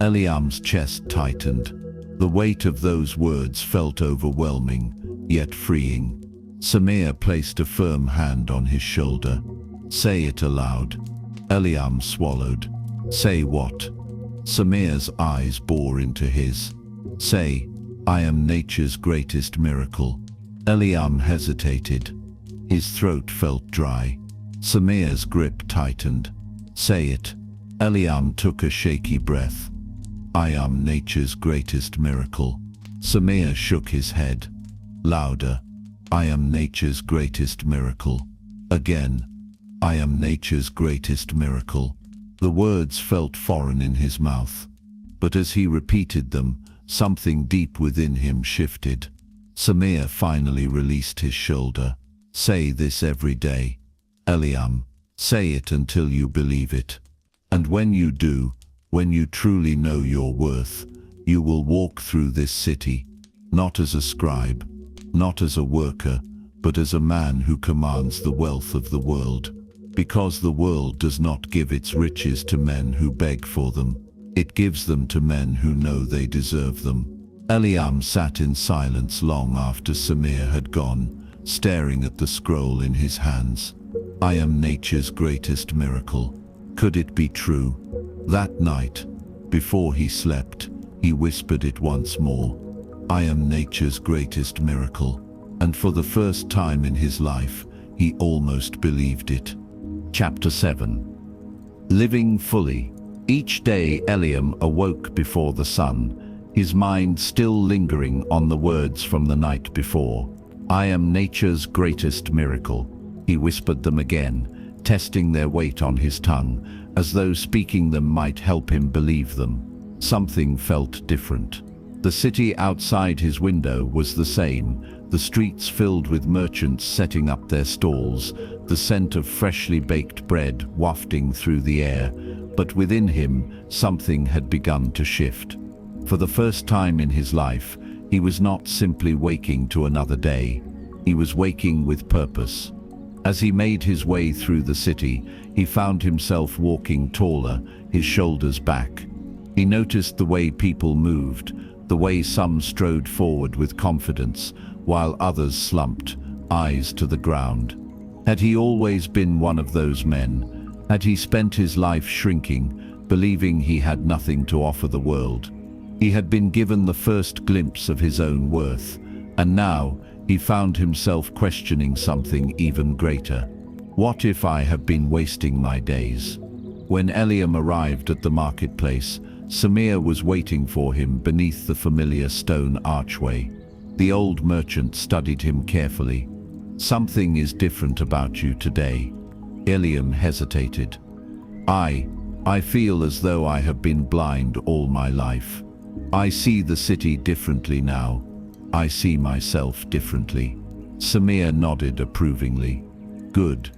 Eliam's chest tightened. The weight of those words felt overwhelming, yet freeing. Samir placed a firm hand on his shoulder. Say it aloud. Eliam swallowed. Say what? Samir's eyes bore into his. Say, I am nature's greatest miracle. Eliam hesitated. His throat felt dry. Samir's grip tightened. Say it. Eliam took a shaky breath. I am nature's greatest miracle. Samir shook his head. Louder. I am nature's greatest miracle. Again. I am nature's greatest miracle. The words felt foreign in his mouth. But as he repeated them, something deep within him shifted. Samir finally released his shoulder. Say this every day. Eliam, say it until you believe it. And when you do, when you truly know your worth, you will walk through this city, not as a scribe, not as a worker, but as a man who commands the wealth of the world. Because the world does not give its riches to men who beg for them. It gives them to men who know they deserve them. Eliam sat in silence long after Samir had gone, staring at the scroll in his hands. I am nature's greatest miracle. Could it be true? That night, before he slept, He whispered it once more. I am nature's greatest miracle. And for the first time in his life, he almost believed it. Chapter 7. Living fully. Each day Eliam awoke before the sun, his mind still lingering on the words from the night before. I am nature's greatest miracle. He whispered them again, testing their weight on his tongue, as though speaking them might help him believe them. Something felt different. The city outside his window was the same, the streets filled with merchants setting up their stalls, the scent of freshly baked bread wafting through the air, but within him something had begun to shift. For the first time in his life, he was not simply waking to another day, he was waking with purpose. As he made his way through the city, he found himself walking taller, his shoulders back. He noticed the way people moved, the way some strode forward with confidence, while others slumped, eyes to the ground. Had he always been one of those men? Had he spent his life shrinking, believing he had nothing to offer the world? He had been given the first glimpse of his own worth, and now he found himself questioning something even greater. What if I have been wasting my days? When Eliam arrived at the marketplace, Samir was waiting for him beneath the familiar stone archway. The old merchant studied him carefully. Something is different about you today. Eliam hesitated. I feel as though I have been blind all my life. I see the city differently now. I see myself differently. Samir nodded approvingly. Good.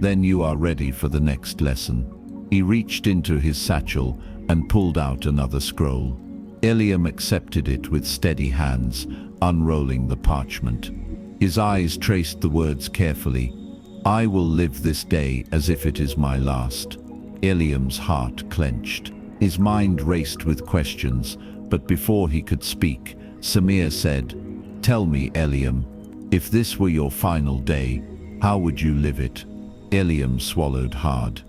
Then you are ready for the next lesson. He reached into his satchel and pulled out another scroll. Eliam accepted it with steady hands, unrolling the parchment. His eyes traced the words carefully. I will live this day as if it is my last. Eliam's heart clenched. His mind raced with questions, but before he could speak, Samir said, Tell me, Eliam, if this were your final day, how would you live it? Eliam swallowed hard.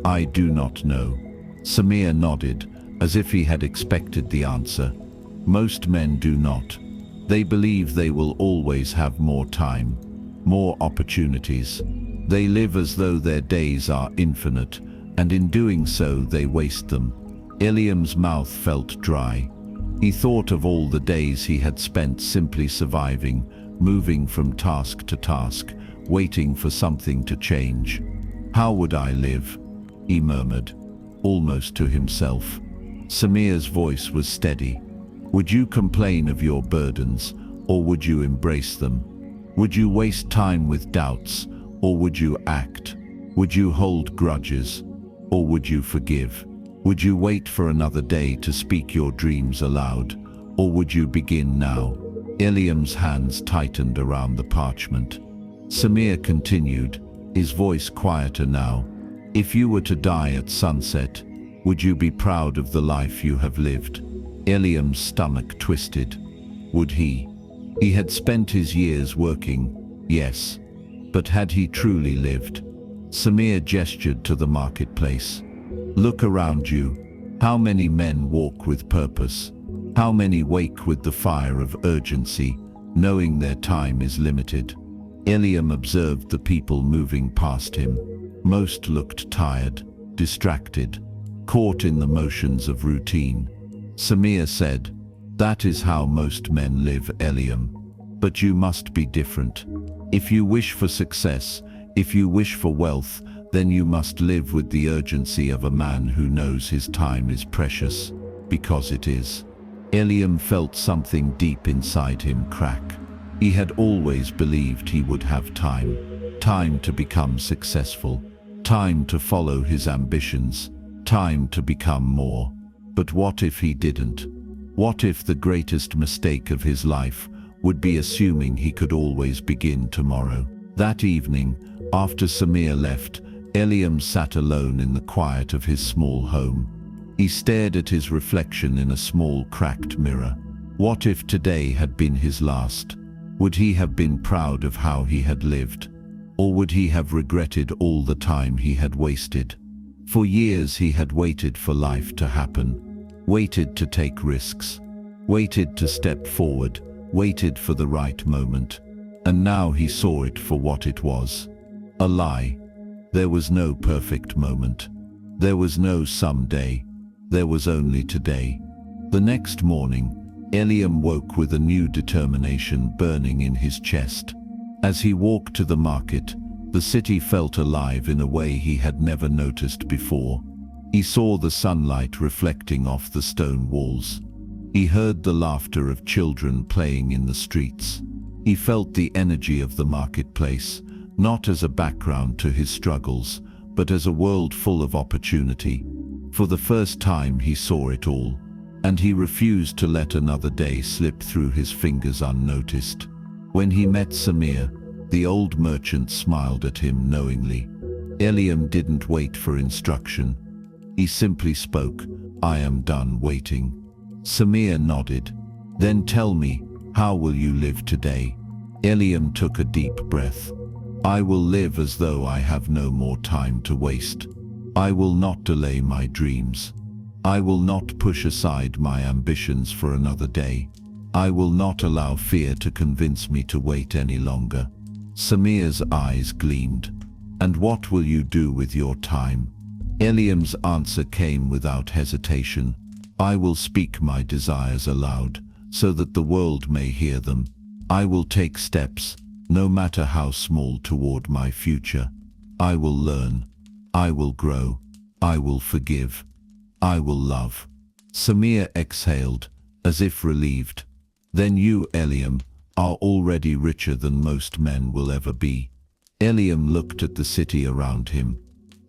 I do not know. Samir nodded, as if he had expected the answer. Most men do not. They believe they will always have more time, more opportunities. They live as though their days are infinite, and in doing so they waste them. Eliam's mouth felt dry. He thought of all the days he had spent simply surviving, moving from task to task, waiting for something to change. How would I live? He murmured, almost to himself. Samir's voice was steady. Would you complain of your burdens, or would you embrace them? Would you waste time with doubts, or would you act? Would you hold grudges, or would you forgive? Would you wait for another day to speak your dreams aloud, or would you begin now? Eliam's hands tightened around the parchment. Samir continued, his voice quieter now. If you were to die at sunset, would you be proud of the life you have lived? Eliam's stomach twisted. Would he? He had spent his years working, yes, but had he truly lived? Samir gestured to the marketplace. Look around you. How many men walk with purpose? How many wake with the fire of urgency, knowing their time is limited? Eliam observed the people moving past him. Most looked tired, distracted, caught in the motions of routine. Samir said, That is how most men live, Eliam. But you must be different. If you wish for success, if you wish for wealth, then you must live with the urgency of a man who knows his time is precious, because it is. Eliam felt something deep inside him crack. He had always believed he would have time to become successful, time to follow his ambitions, time to become more. But what if he didn't? What if the greatest mistake of his life would be assuming he could always begin tomorrow? That evening, after Samir left, Eliam sat alone in the quiet of his small home. He stared at his reflection in a small cracked mirror. What if today had been his last? Would he have been proud of how he had lived? Or would he have regretted all the time he had wasted? For years he had waited for life to happen. waited to take risks, waited to step forward, waited for the right moment. And now he saw it for what it was. A lie. There was no perfect moment. There was no someday. There was only today. The next morning, Eliam woke with a new determination burning in his chest. As he walked to the market, the city felt alive in a way he had never noticed before. He saw the sunlight reflecting off the stone walls. He heard the laughter of children playing in the streets. He felt the energy of the marketplace, not as a background to his struggles, but as a world full of opportunity. For the first time he saw it all, and he refused to let another day slip through his fingers unnoticed. When he met Samir, the old merchant smiled at him knowingly. Eliam didn't wait for instruction. He simply spoke, "I am done waiting." Samir nodded. "Then tell me, how will you live today?" Eliam took a deep breath. "I will live as though I have no more time to waste. I will not delay my dreams. I will not push aside my ambitions for another day. I will not allow fear to convince me to wait any longer." Samir's eyes gleamed. "And what will you do with your time?" Eliam's answer came without hesitation. "I will speak my desires aloud, so that the world may hear them. I will take steps, no matter how small, toward my future. I will learn. I will grow. I will forgive. I will love." Samir exhaled, as if relieved. "Then you, Eliam, are already richer than most men will ever be." Eliam looked at the city around him.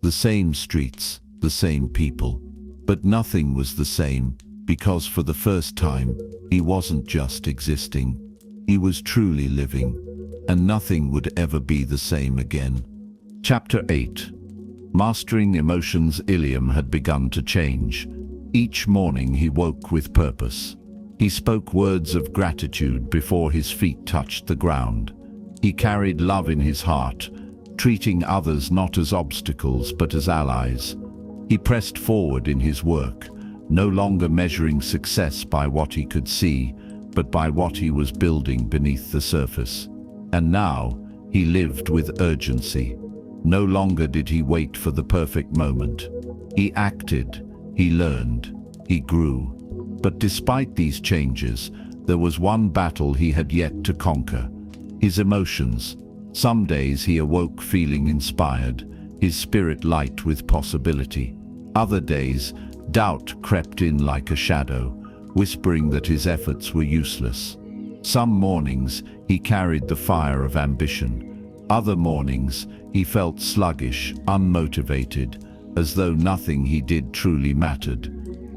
The same streets, the same people. But nothing was the same, because for the first time, he wasn't just existing. He was truly living, and nothing would ever be the same again. Chapter 8. Mastering emotions. Eliam had begun to change. Each morning he woke with purpose. He spoke words of gratitude before his feet touched the ground. He carried love in his heart, treating others not as obstacles but as allies. He pressed forward in his work, no longer measuring success by what he could see, but by what he was building beneath the surface. And now he lived with urgency. No longer did he wait for the perfect moment. He acted, he learned, he grew. But despite these changes, there was one battle he had yet to conquer: his emotions. Some days he awoke feeling inspired, his spirit light with possibility. Other days, doubt crept in like a shadow, whispering that his efforts were useless. Some mornings he carried the fire of ambition. Other mornings he felt sluggish, unmotivated, as though nothing he did truly mattered.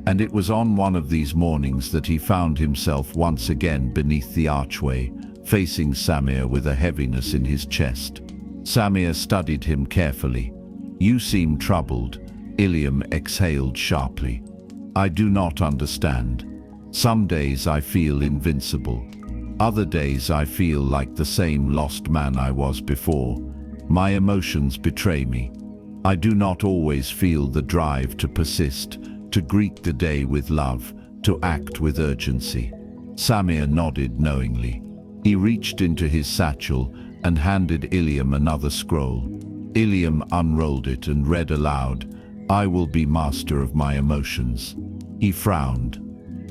And it was on one of these mornings that he found himself once again beneath the archway, facing Samir with a heaviness in his chest. Samir studied him carefully. "You seem troubled," Eliam exhaled sharply. "I do not understand. Some days I feel invincible. Other days I feel like the same lost man I was before. My emotions betray me. I do not always feel the drive to persist, to greet the day with love, to act with urgency." Samir nodded knowingly. He reached into his satchel and handed Eliam another scroll. Eliam unrolled it and read aloud, "I will be master of my emotions." He frowned.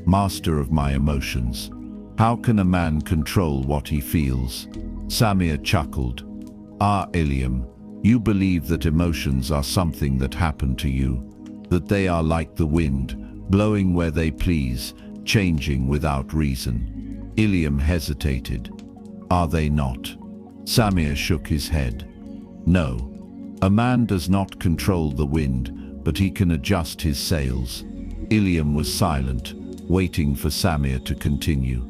Master of my emotions. How can a man control what he feels? Samir chuckled. "Ah, Eliam, you believe that emotions are something that happen to you, that they are like the wind, blowing where they please, changing without reason." Eliam hesitated. "Are they not?" Samir shook his head. "No. A man does not control the wind, but he can adjust his sails." Eliam was silent, waiting for Samir to continue.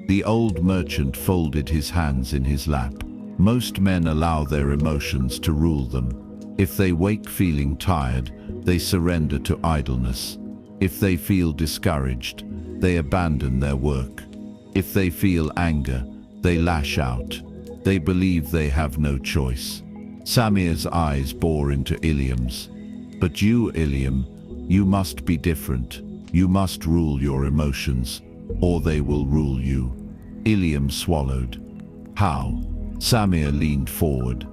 The old merchant folded his hands in his lap. Most men allow their emotions to rule them. If they wake feeling tired, they surrender to idleness. If they feel discouraged, they abandon their work. If they feel anger, they lash out. They believe they have no choice. Samir's eyes bore into Eliam's. "But you, Eliam, you must be different. You must rule your emotions, or they will rule you. Eliam swallowed. How? Samir leaned forward.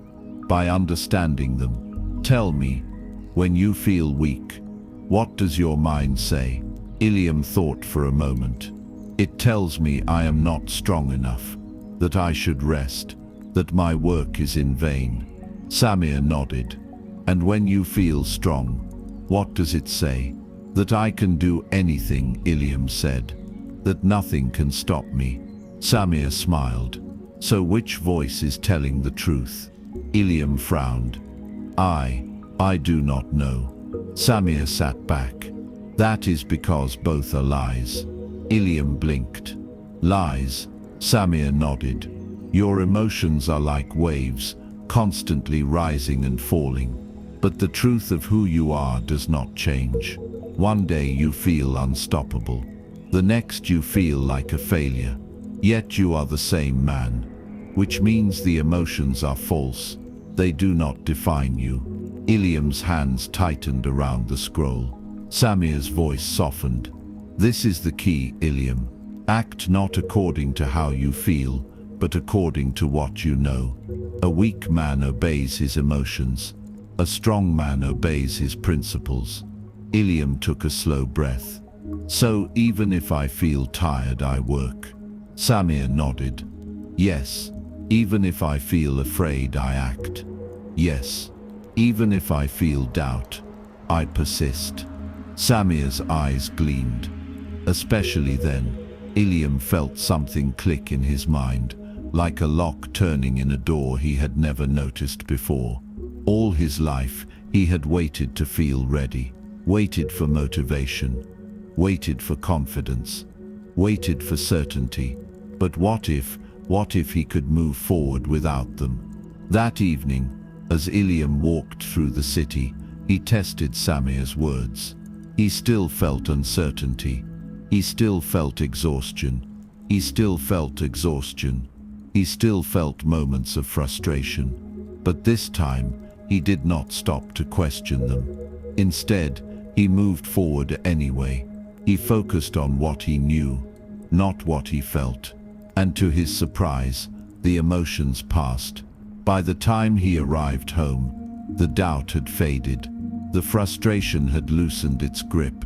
By understanding them. Tell me, when you feel weak, what does your mind say? Eliam thought for a moment. It tells me I am not strong enough, that I should rest, that my work is in vain. Samir nodded. And when you feel strong, what does it say? That I can do anything, Eliam said. That nothing can stop me. Samir smiled. So which voice is telling the truth? Eliam frowned. I do not know. Samir sat back. That is because both are lies. Eliam blinked. Lies? Samir nodded. Your emotions are like waves, constantly rising and falling. But the truth of who you are does not change. One day you feel unstoppable. The next you feel like a failure. Yet you are the same man. Which means the emotions are false. They do not define you. Eliam's hands tightened around the scroll. Samir's voice softened. This is the key, Eliam. Act not according to how you feel, but according to what you know. A weak man obeys his emotions. A strong man obeys his principles. Eliam took a slow breath. So even if I feel tired, I work. Samir nodded. Yes. Even if I feel afraid, I act. Yes. Even if I feel doubt, I persist. Samir's eyes gleamed. Especially then, Eliam felt something click in his mind, like a lock turning in a door he had never noticed before. All his life, he had waited to feel ready, waited for motivation, waited for confidence, waited for certainty. But what if he could move forward without them? That evening, as Eliam walked through the city, he tested Samir's words. He still felt uncertainty. He still felt exhaustion. He still felt exhaustion. He still felt moments of frustration. But this time, he did not stop to question them. Instead, he moved forward anyway. He focused on what he knew, not what he felt. And to his surprise, the emotions passed. By the time he arrived home, the doubt had faded. The frustration had loosened its grip.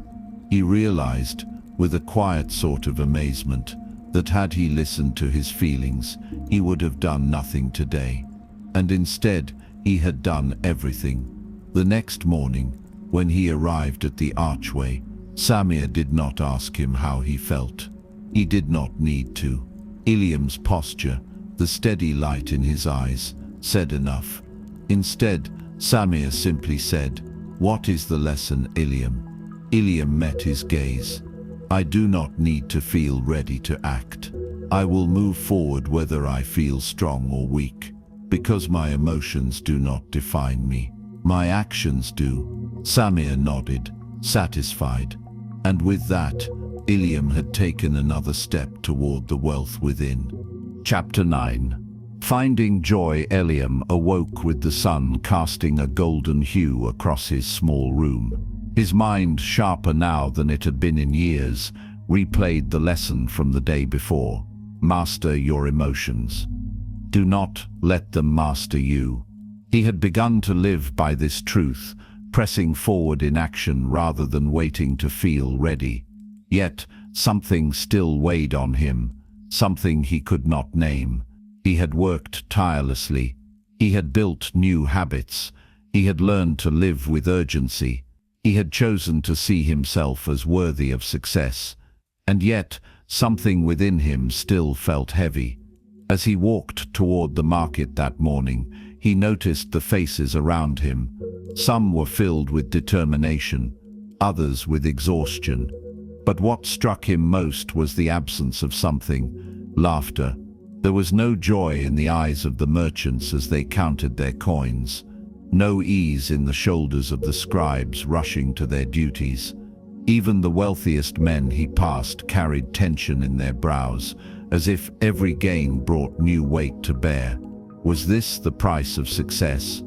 He realized, with a quiet sort of amazement, that had he listened to his feelings, he would have done nothing today. And instead, he had done everything. The next morning, when he arrived at the archway, Samir did not ask him how he felt. He did not need to. Eliam's posture, the steady light in his eyes, said enough. Instead, Samir simply said, "What is the lesson, Eliam?" Eliam met his gaze. "I do not need to feel ready to act. I will move forward whether I feel strong or weak, because my emotions do not define me. My actions do." Samir nodded, satisfied. And with that, Eliam had taken another step toward the wealth within. Chapter 9. Finding joy. Eliam awoke with the sun casting a golden hue across his small room. His mind, sharper now than it had been in years, replayed the lesson from the day before. Master your emotions. Do not let them master you. He had begun to live by this truth, pressing forward in action rather than waiting to feel ready. Yet, something still weighed on him, something he could not name. He had worked tirelessly. He had built new habits. He had learned to live with urgency. He had chosen to see himself as worthy of success. And yet, something within him still felt heavy. As he walked toward the market that morning, he noticed the faces around him. Some were filled with determination, others with exhaustion. But what struck him most was the absence of something: laughter. There was no joy in the eyes of the merchants as they counted their coins, no ease in the shoulders of the scribes rushing to their duties. Even the wealthiest men he passed carried tension in their brows, as if every gain brought new weight to bear. Was this the price of success?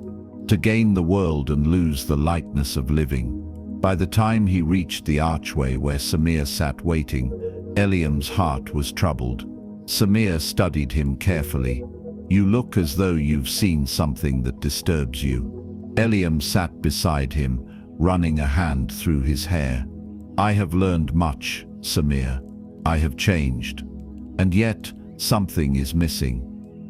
To gain the world and lose the lightness of living? By the time he reached the archway where Samir sat waiting, Eliam's heart was troubled. Samir studied him carefully. "You look as though you've seen something that disturbs you." Eliam sat beside him, running a hand through his hair. "I have learned much, Samir. I have changed. And yet, something is missing.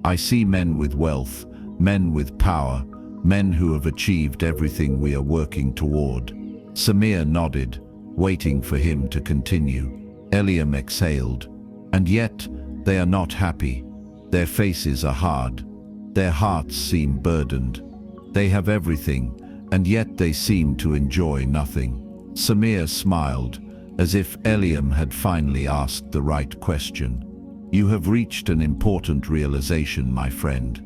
I see men with wealth, men with power, men who have achieved everything we are working toward." Samir nodded, waiting for him to continue. Eliam exhaled. "And yet, they are not happy. Their faces are hard. Their hearts seem burdened. They have everything, and yet they seem to enjoy nothing." Samir smiled, as if Eliam had finally asked the right question. "You have reached an important realization, my friend,"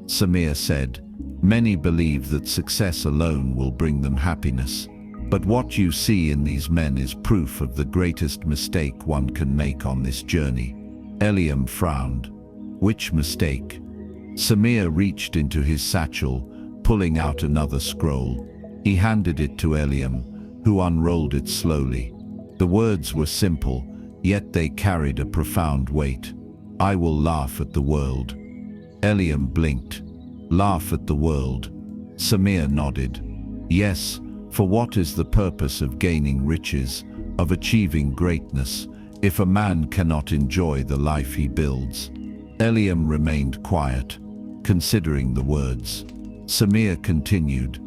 Samir said. "Many believe that success alone will bring them happiness. But what you see in these men is proof of the greatest mistake one can make on this journey." Eliam frowned. "Which mistake?" Samir reached into his satchel, pulling out another scroll. He handed it to Eliam, who unrolled it slowly. The words were simple, yet they carried a profound weight. "I will laugh at the world." Eliam blinked. "Laugh at the world?" Samir nodded. "Yes, for what is the purpose of gaining riches, of achieving greatness, if a man cannot enjoy the life he builds?" Eliam remained quiet, considering the words. Samir continued.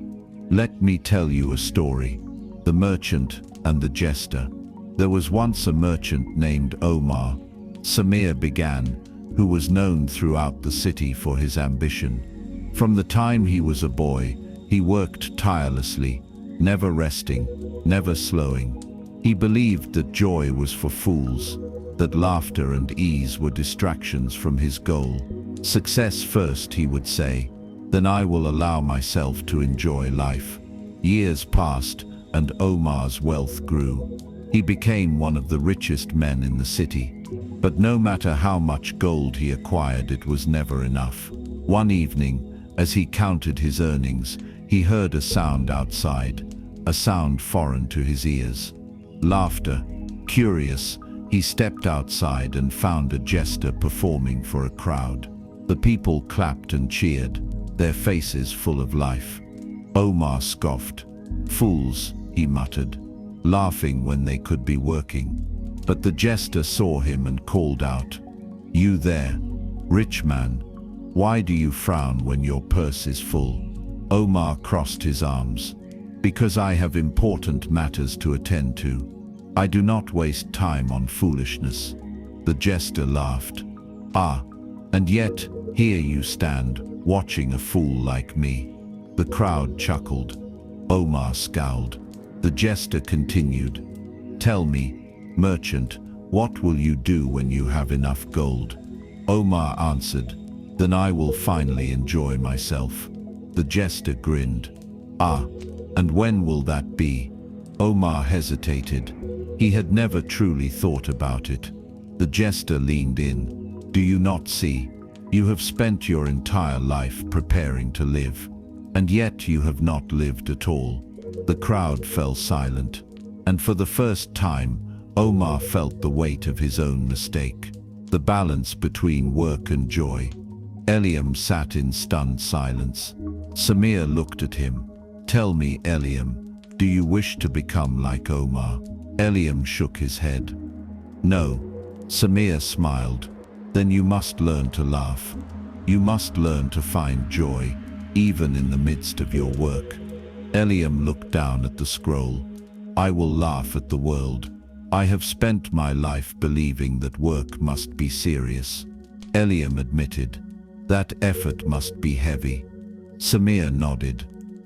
"Let me tell you a story. The merchant and the jester. There was once a merchant named Omar," Samir began, "who was known throughout the city for his ambition. From the time he was a boy, he worked tirelessly, never resting, never slowing. He believed that joy was for fools, that laughter and ease were distractions from his goal. Success first, he would say, then I will allow myself to enjoy life." Years passed, and Omar's wealth grew. He became one of the richest men in the city. But no matter how much gold he acquired, it was never enough. One evening, as he counted his earnings, he heard a sound outside, a sound foreign to his ears. Laughter. Curious, he stepped outside and found a jester performing for a crowd. The people clapped and cheered, their faces full of life. Omar scoffed. "Fools," he muttered, laughing when they could be working. But the jester saw him and called out, "You there, rich man, why do you frown when your purse is full?" Omar crossed his arms. "Because I have important matters to attend to. I do not waste time on foolishness." The jester laughed. "Ah, and yet, here you stand, watching a fool like me." The crowd chuckled. Omar scowled. The jester continued, "Tell me, merchant, what will you do when you have enough gold?" Omar answered, "Then I will finally enjoy myself." The jester grinned. "Ah, and when will that be?" Omar hesitated. He had never truly thought about it. The jester leaned in. "Do you not see? You have spent your entire life preparing to live, and yet you have not lived at all." The crowd fell silent, and for the first time, Omar felt the weight of his own mistake, the balance between work and joy. Eliam sat in stunned silence. Samir looked at him. "Tell me, Eliam, do you wish to become like Omar?" Eliam shook his head. "No." Samir smiled. "Then you must learn to laugh. You must learn to find joy, even in the midst of your work." Eliam looked down at the scroll. "I will laugh at the world. I have spent my life believing that work must be serious." Eliam admitted, "That effort must be heavy." Samir nodded.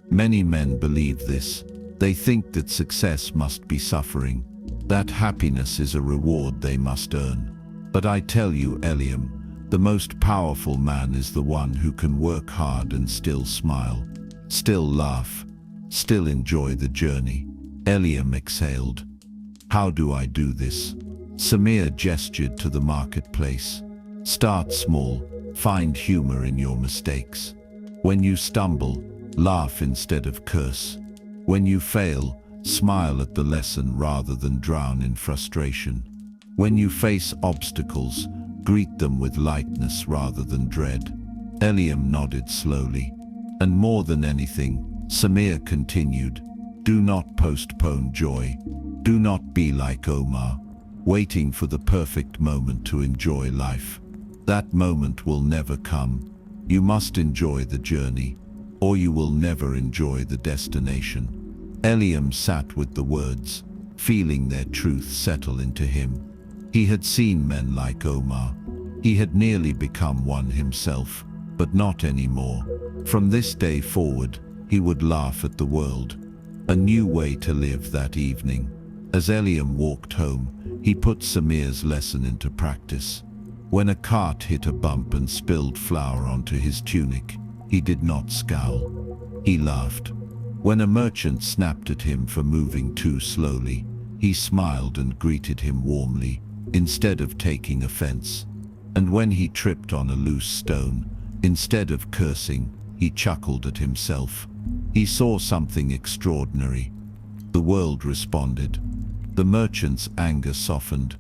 "Many men believe this. They think that success must be suffering, that happiness is a reward they must earn. But I tell you, Eliam, the most powerful man is the one who can work hard and still smile, still laugh, still enjoy the journey." Eliam exhaled. "How do I do this?" Samir gestured to the marketplace. "Start small, find humor in your mistakes. When you stumble, laugh instead of curse. When you fail, Smile at the lesson rather than drown in frustration. When you face obstacles, greet them with lightness rather than dread. Eliam nodded slowly. And more than anything, Samir continued, do not postpone joy. Do not be like Omar, waiting for the perfect moment to enjoy life. That moment will never come. You must enjoy the journey, or you will never enjoy the destination. Eliam sat with the words, feeling their truth settle into him. He had seen men like Omar. He had nearly become one himself, but not anymore. From this day forward, he would laugh at the world. A new way to live that evening. As Eliam walked home, he put Samir's lesson into practice. When a cart hit a bump and spilled flour onto his tunic, he did not scowl. He laughed. When a merchant snapped at him for moving too slowly, he smiled and greeted him warmly, instead of taking offense. And when he tripped on a loose stone, instead of cursing, he chuckled at himself. He saw something extraordinary. The world responded. The merchant's anger softened.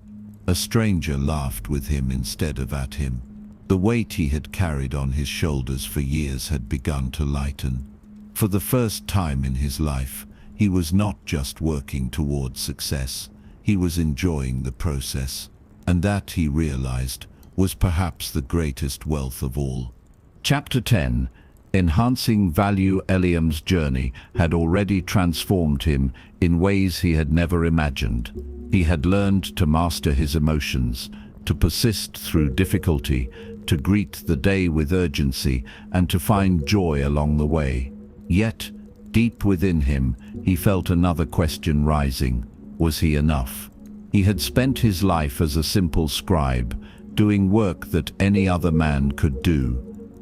A stranger laughed with him instead of at him. The weight he had carried on his shoulders for years had begun to lighten. For the first time in his life, he was not just working towards success, he was enjoying the process. And that, he realized, was perhaps the greatest wealth of all. Chapter 10. Enhancing value. Eliam's journey had already transformed him in ways he had never imagined. He had learned to master his emotions, to persist through difficulty, to greet the day with urgency, and to find joy along the way. Yet, deep within him, he felt another question rising. Was he enough? He had spent his life as a simple scribe, doing work that any other man could do.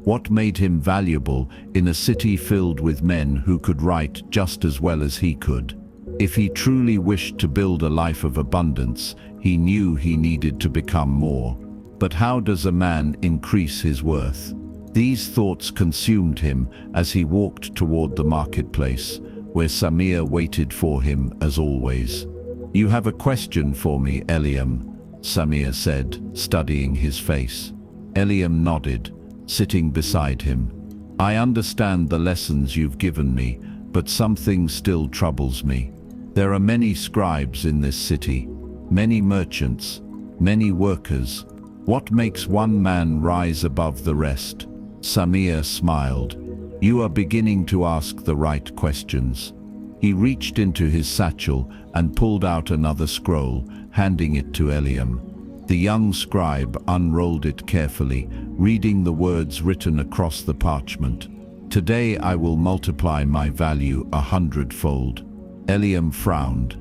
What made him valuable in a city filled with men who could write just as well as he could? If he truly wished to build a life of abundance, he knew he needed to become more. But how does a man increase his worth? These thoughts consumed him as he walked toward the marketplace, where Samir waited for him as always. You have a question for me, Eliam, Samir said, studying his face. Eliam nodded, sitting beside him. I understand the lessons you've given me, but something still troubles me. There are many scribes in this city, many merchants, many workers. What makes one man rise above the rest? Samir smiled. You are beginning to ask the right questions. He reached into his satchel and pulled out another scroll, handing it to Eliam. The young scribe unrolled it carefully, reading the words written across the parchment. Today I will multiply my value 100-fold. Eliam frowned.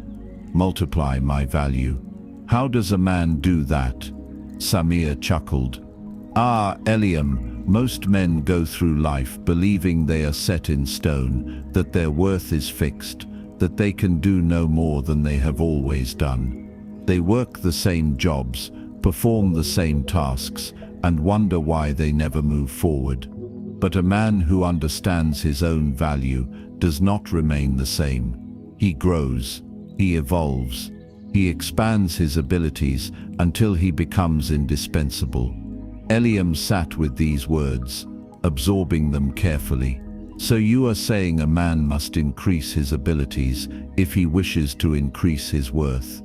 Multiply my value. How does a man do that? Samir chuckled. Ah, Eliam, most men go through life believing they are set in stone, that their worth is fixed, that they can do no more than they have always done. They work the same jobs, perform the same tasks, and wonder why they never move forward. But a man who understands his own value does not remain the same. He grows, he evolves, he expands his abilities until he becomes indispensable. Eliam sat with these words, absorbing them carefully. So you are saying a man must increase his abilities if he wishes to increase his worth?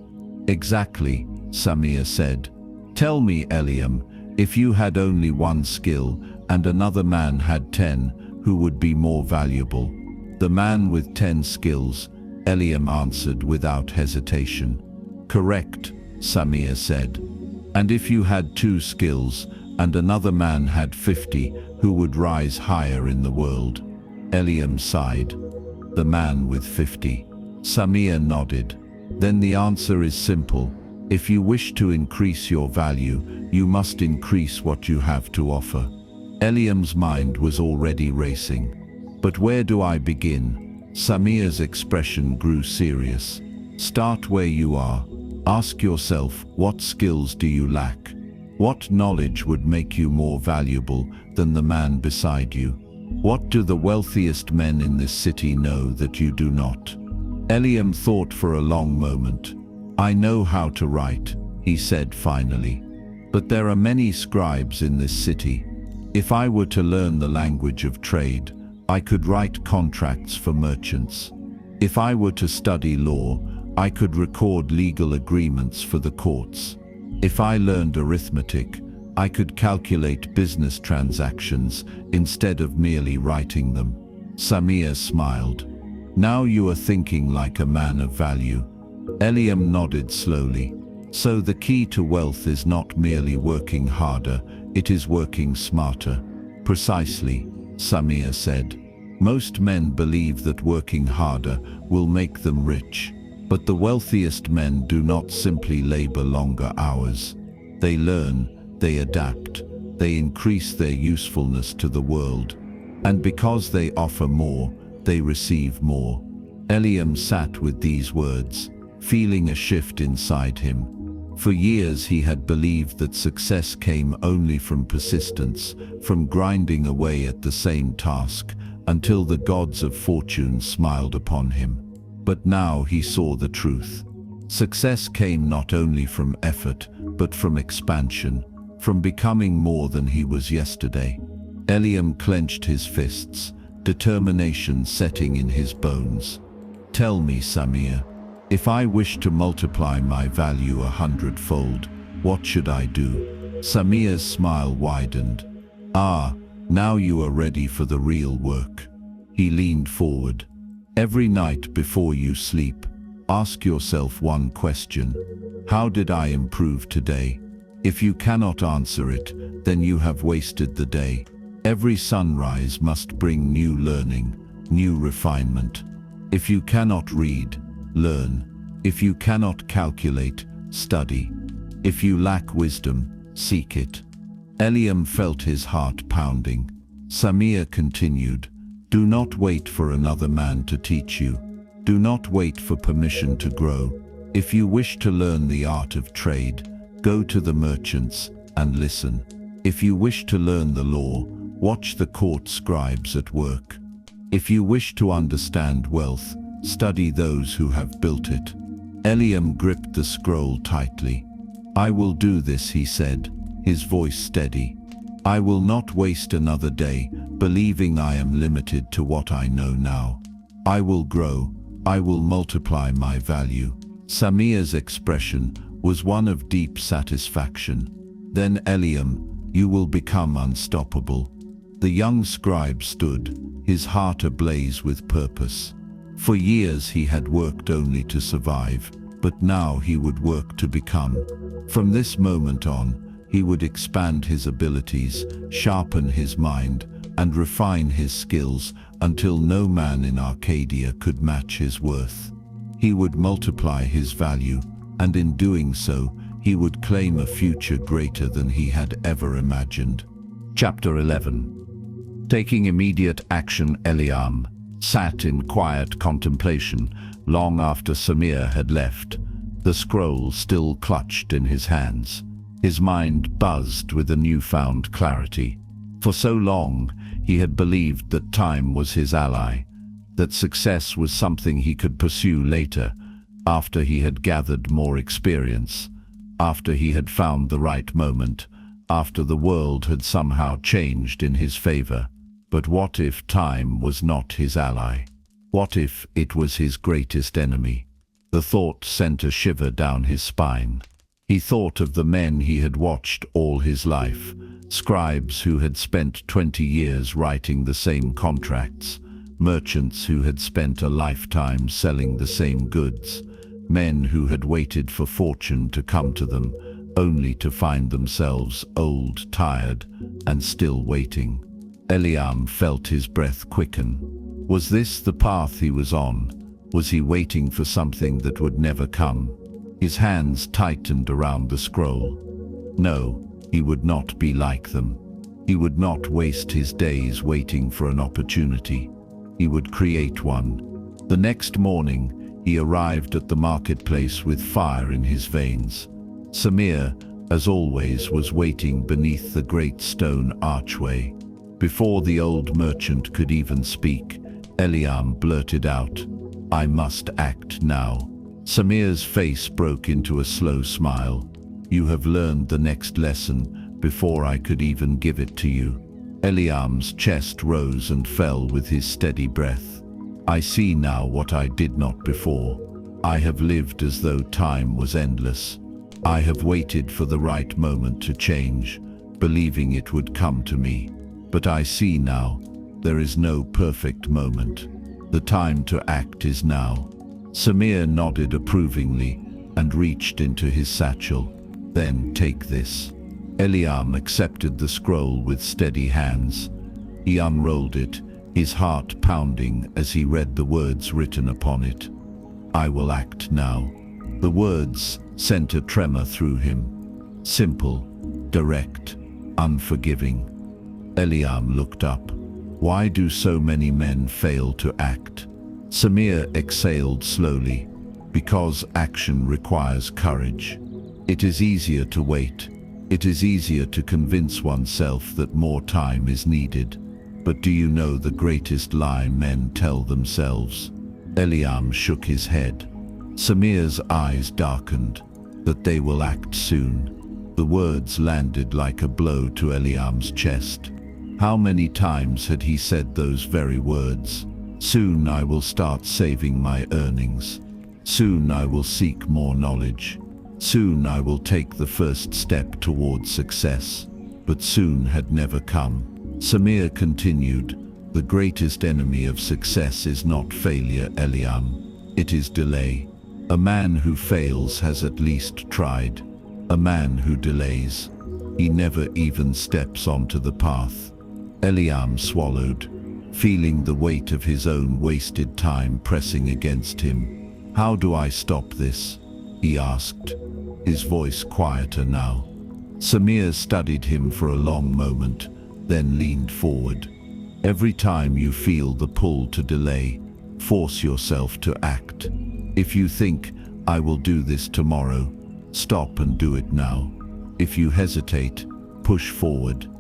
Exactly, Samir said. Tell me, Eliam, if you had only one skill and another man had 10, who would be more valuable? The man with 10 skills, Eliam answered without hesitation. Correct, Samir said. And if you had 2 skills and another man had 50, who would rise higher in the world? Eliam sighed. The man with 50. Samir nodded. Then the answer is simple. If you wish to increase your value, you must increase what you have to offer. Eliam's mind was already racing. But where do I begin? Samir's expression grew serious. Start where you are. Ask yourself, what skills do you lack? What knowledge would make you more valuable than the man beside you? What do the wealthiest men in this city know that you do not? Eliam thought for a long moment. "I know how to write," he said finally. "But there are many scribes in this city. If I were to learn the language of trade, I could write contracts for merchants. If I were to study law, I could record legal agreements for the courts. If I learned arithmetic, I could calculate business transactions instead of merely writing them." Samir smiled. "Now you are thinking like a man of value." Eliam nodded slowly. "So the key to wealth is not merely working harder, it is working smarter." "Precisely," Samir said. "Most men believe that working harder will make them rich. But the wealthiest men do not simply labor longer hours. They learn, they adapt, they increase their usefulness to the world. And because they offer more, they receive more." Eliam sat with these words, feeling a shift inside him. For years he had believed that success came only from persistence, from grinding away at the same task, until the gods of fortune smiled upon him. But now he saw the truth. Success came not only from effort, but from expansion, from becoming more than he was yesterday. Eliam clenched his fists, determination setting in his bones. "Tell me, Samir, if I wish to multiply my value 100-fold, what should I do?" Samir's smile widened. "Ah, now you are ready for the real work." He leaned forward. "Every night before you sleep, ask yourself one question. How did I improve today? If you cannot answer it, then you have wasted the day. Every sunrise must bring new learning, new refinement. If you cannot read, learn. If you cannot calculate, study. If you lack wisdom, seek it." Eliam felt his heart pounding. Samir continued, "Do not wait for another man to teach you. Do not wait for permission to grow. If you wish to learn the art of trade, go to the merchants and listen. If you wish to learn the law, watch the court scribes at work. If you wish to understand wealth, study those who have built it." Eliam gripped the scroll tightly. "I will do this," he said, his voice steady. "I will not waste another day believing I am limited to what I know now. I will grow, I will multiply my value." Samir's expression was one of deep satisfaction. "Then Eliam, you will become unstoppable." The young scribe stood, his heart ablaze with purpose. For years he had worked only to survive, but now he would work to become. From this moment on, he would expand his abilities, sharpen his mind, and refine his skills until no man in Arcadia could match his worth. He would multiply his value, and in doing so, he would claim a future greater than he had ever imagined. Chapter 11. Taking immediate action, Eliam sat in quiet contemplation long after Samir had left, the scroll still clutched in his hands. His mind buzzed with a newfound clarity. For so long, he had believed that time was his ally, that success was something he could pursue later, after he had gathered more experience, after he had found the right moment, after the world had somehow changed in his favor. But what if time was not his ally? What if it was his greatest enemy? The thought sent a shiver down his spine. He thought of the men he had watched all his life, scribes who had spent 20 years writing the same contracts, merchants who had spent a lifetime selling the same goods, men who had waited for fortune to come to them, only to find themselves old, tired, and still waiting. Eliam felt his breath quicken. Was this the path he was on? Was he waiting for something that would never come? His hands tightened around the scroll. No, he would not be like them. He would not waste his days waiting for an opportunity. He would create one. The next morning, he arrived at the marketplace with fire in his veins. Samir, as always, was waiting beneath the great stone archway. Before the old merchant could even speak, Eliam blurted out, I must act now. Samir's face broke into a slow smile. You have learned the next lesson before I could even give it to you. Eliam's chest rose and fell with his steady breath. I see now what I did not before. I have lived as though time was endless. I have waited for the right moment to change, believing it would come to me. But I see now, there is no perfect moment. The time to act is now. Samir nodded approvingly and reached into his satchel. Then take this. Eliam accepted the scroll with steady hands. He unrolled it, his heart pounding as he read the words written upon it. I will act now. The words sent a tremor through him. Simple, direct, unforgiving. Eliam looked up. Why do so many men fail to act? Samir exhaled slowly. Because action requires courage. It is easier to wait. It is easier to convince oneself that more time is needed. But do you know the greatest lie men tell themselves? Eliam shook his head. Samir's eyes darkened. That they will act soon. The words landed like a blow to Eliam's chest. How many times had he said those very words? Soon I will start saving my earnings. Soon I will seek more knowledge. Soon I will take the first step towards success. But soon had never come. Samir continued, the greatest enemy of success is not failure, Eliam. It is delay. A man who fails has at least tried. A man who delays, he never even steps onto the path. Eliam swallowed, feeling the weight of his own wasted time pressing against him. How do I stop this? He asked, his voice quieter now. Samir studied him for a long moment, then leaned forward. Every time you feel the pull to delay, force yourself to act. If you think, I will do this tomorrow, stop and do it now. If you hesitate, push forward.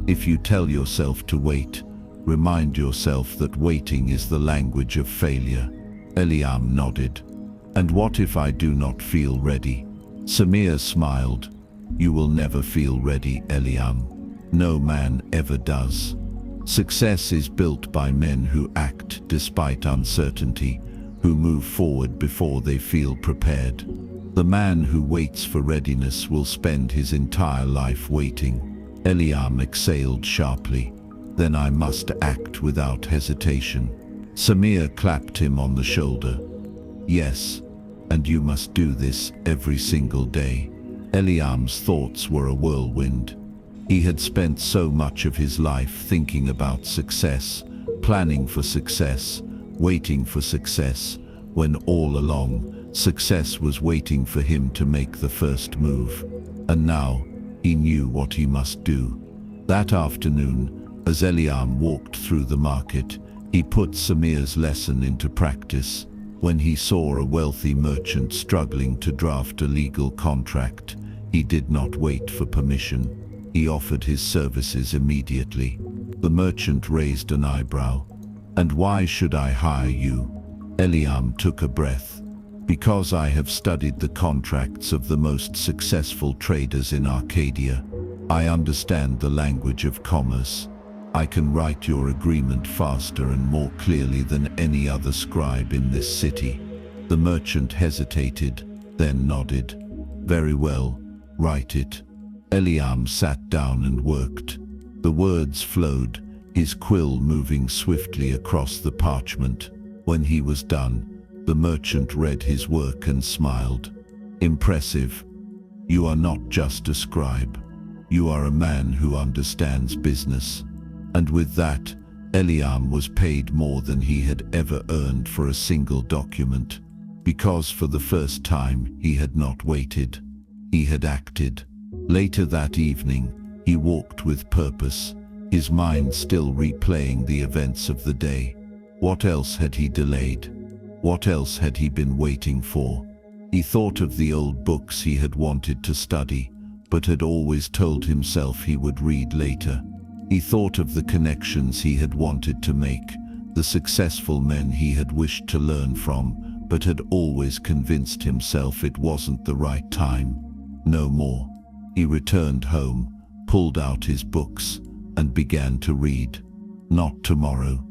If you tell yourself to wait, remind yourself that waiting is the language of failure. Eliam nodded. And what if I do not feel ready? Samir smiled. You will never feel ready, Eliam. No man ever does. Success is built by men who act despite uncertainty, who move forward before they feel prepared. The man who waits for readiness will spend his entire life waiting. Eliam exhaled sharply. Then I must act without hesitation. Samir clapped him on the shoulder. Yes, and you must do this every single day. Eliam's thoughts were a whirlwind. He had spent so much of his life thinking about success, planning for success, waiting for success, when all along, success was waiting for him to make the first move. And now, he knew what he must do. That afternoon, as Eliam walked through the market, he put Samir's lesson into practice. When he saw a wealthy merchant struggling to draft a legal contract, he did not wait for permission. He offered his services immediately. The merchant raised an eyebrow. And why should I hire you? Eliam took a breath. Because I have studied the contracts of the most successful traders in Arcadia. I understand the language of commerce. I can write your agreement faster and more clearly than any other scribe in this city. The merchant hesitated, then nodded. Very well, write it. Eliam sat down and worked. The words flowed, his quill moving swiftly across the parchment. When he was done, the merchant read his work and smiled. Impressive. You are not just a scribe. You are a man who understands business. And with that, Eliam was paid more than he had ever earned for a single document. Because for the first time, he had not waited. He had acted. Later that evening, he walked with purpose, his mind still replaying the events of the day. What else had he delayed? What else had he been waiting for? He thought of the old books he had wanted to study, but had always told himself he would read later. He thought of the connections he had wanted to make, the successful men he had wished to learn from, but had always convinced himself it wasn't the right time. No more. He returned home, pulled out his books, and began to read. Not tomorrow.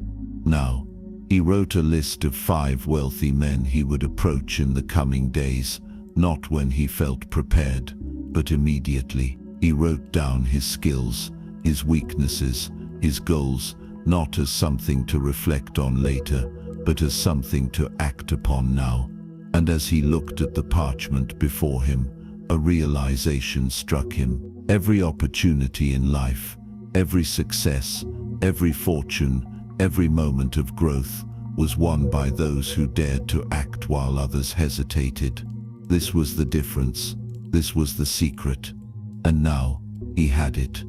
Now. He wrote a list of 5 wealthy men he would approach in the coming days, not when he felt prepared, but immediately. He wrote down his skills, his weaknesses, his goals, not as something to reflect on later, but as something to act upon now. And as he looked at the parchment before him, a realization struck him. Every opportunity in life, every success, every fortune, every moment of growth was won by those who dared to act while others hesitated. This was the difference. This was the secret. And now, he had it.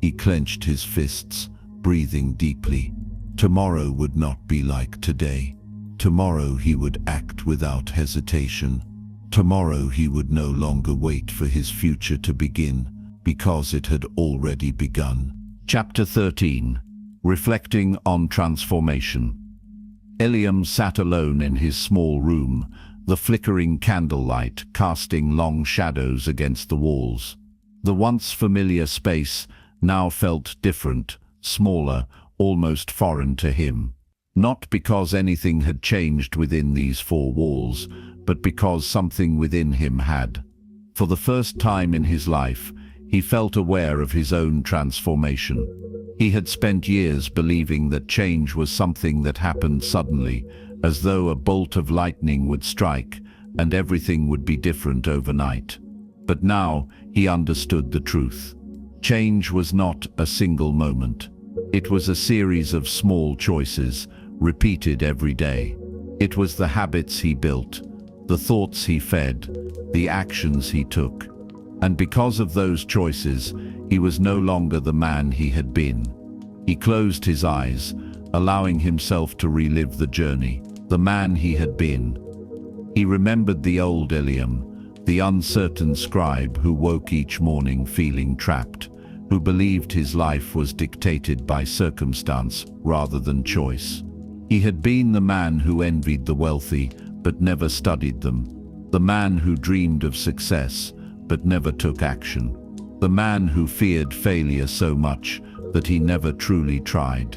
He clenched his fists, breathing deeply. Tomorrow would not be like today. Tomorrow he would act without hesitation. Tomorrow he would no longer wait for his future to begin, because it had already begun. Chapter 13. Reflecting on transformation. Eliam sat alone in his small room, the flickering candlelight casting long shadows against the walls. The once familiar space now felt different, smaller, almost foreign to him. Not because anything had changed within these 4 walls, but because something within him had. For the first time in his life, he felt aware of his own transformation. He had spent years believing that change was something that happened suddenly, as though a bolt of lightning would strike, and everything would be different overnight. But now he understood the truth. Change was not a single moment. It was a series of small choices, repeated every day. It was the habits he built, the thoughts he fed, the actions he took. And because of those choices, he was no longer the man he had been. He closed his eyes, allowing himself to relive the journey, the man he had been. He remembered the old Eliam, the uncertain scribe who woke each morning feeling trapped, who believed his life was dictated by circumstance rather than choice. He had been the man who envied the wealthy but never studied them, the man who dreamed of success but never took action, the man who feared failure so much that he never truly tried.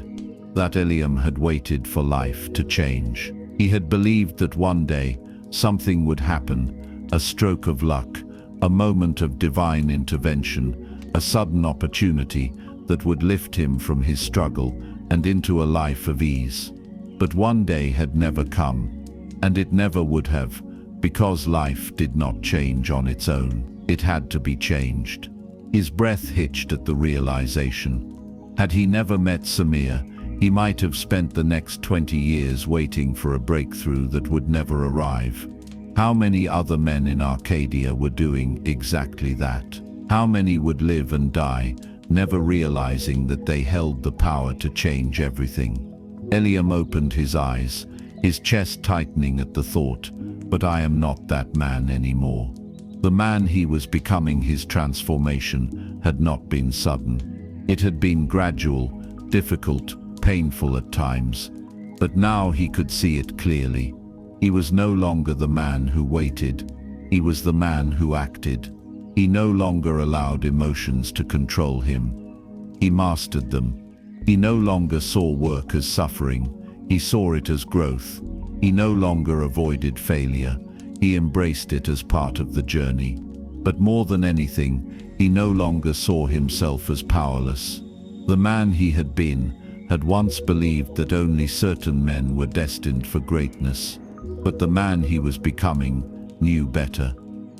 That Eliam had waited for life to change. He had believed that one day something would happen, a stroke of luck, a moment of divine intervention, a sudden opportunity that would lift him from his struggle and into a life of ease. But one day had never come, and it never would have, because life did not change on its own. It had to be changed. His breath hitched at the realization. Had he never met Samir, he might have spent the next 20 years waiting for a breakthrough that would never arrive. How many other men in Arcadia were doing exactly that? How many would live and die, never realizing that they held the power to change everything? Eliam opened his eyes, his chest tightening at the thought, but I am not that man anymore. The man he was becoming, his transformation, had not been sudden. It had been gradual, difficult, painful at times, but now he could see it clearly. He was no longer the man who waited. He was the man who acted. He no longer allowed emotions to control him. He mastered them. He no longer saw work as suffering. He saw it as growth. He no longer avoided failure. He embraced it as part of the journey. But more than anything, he no longer saw himself as powerless. The man he had been had once believed that only certain men were destined for greatness. But the man he was becoming knew better.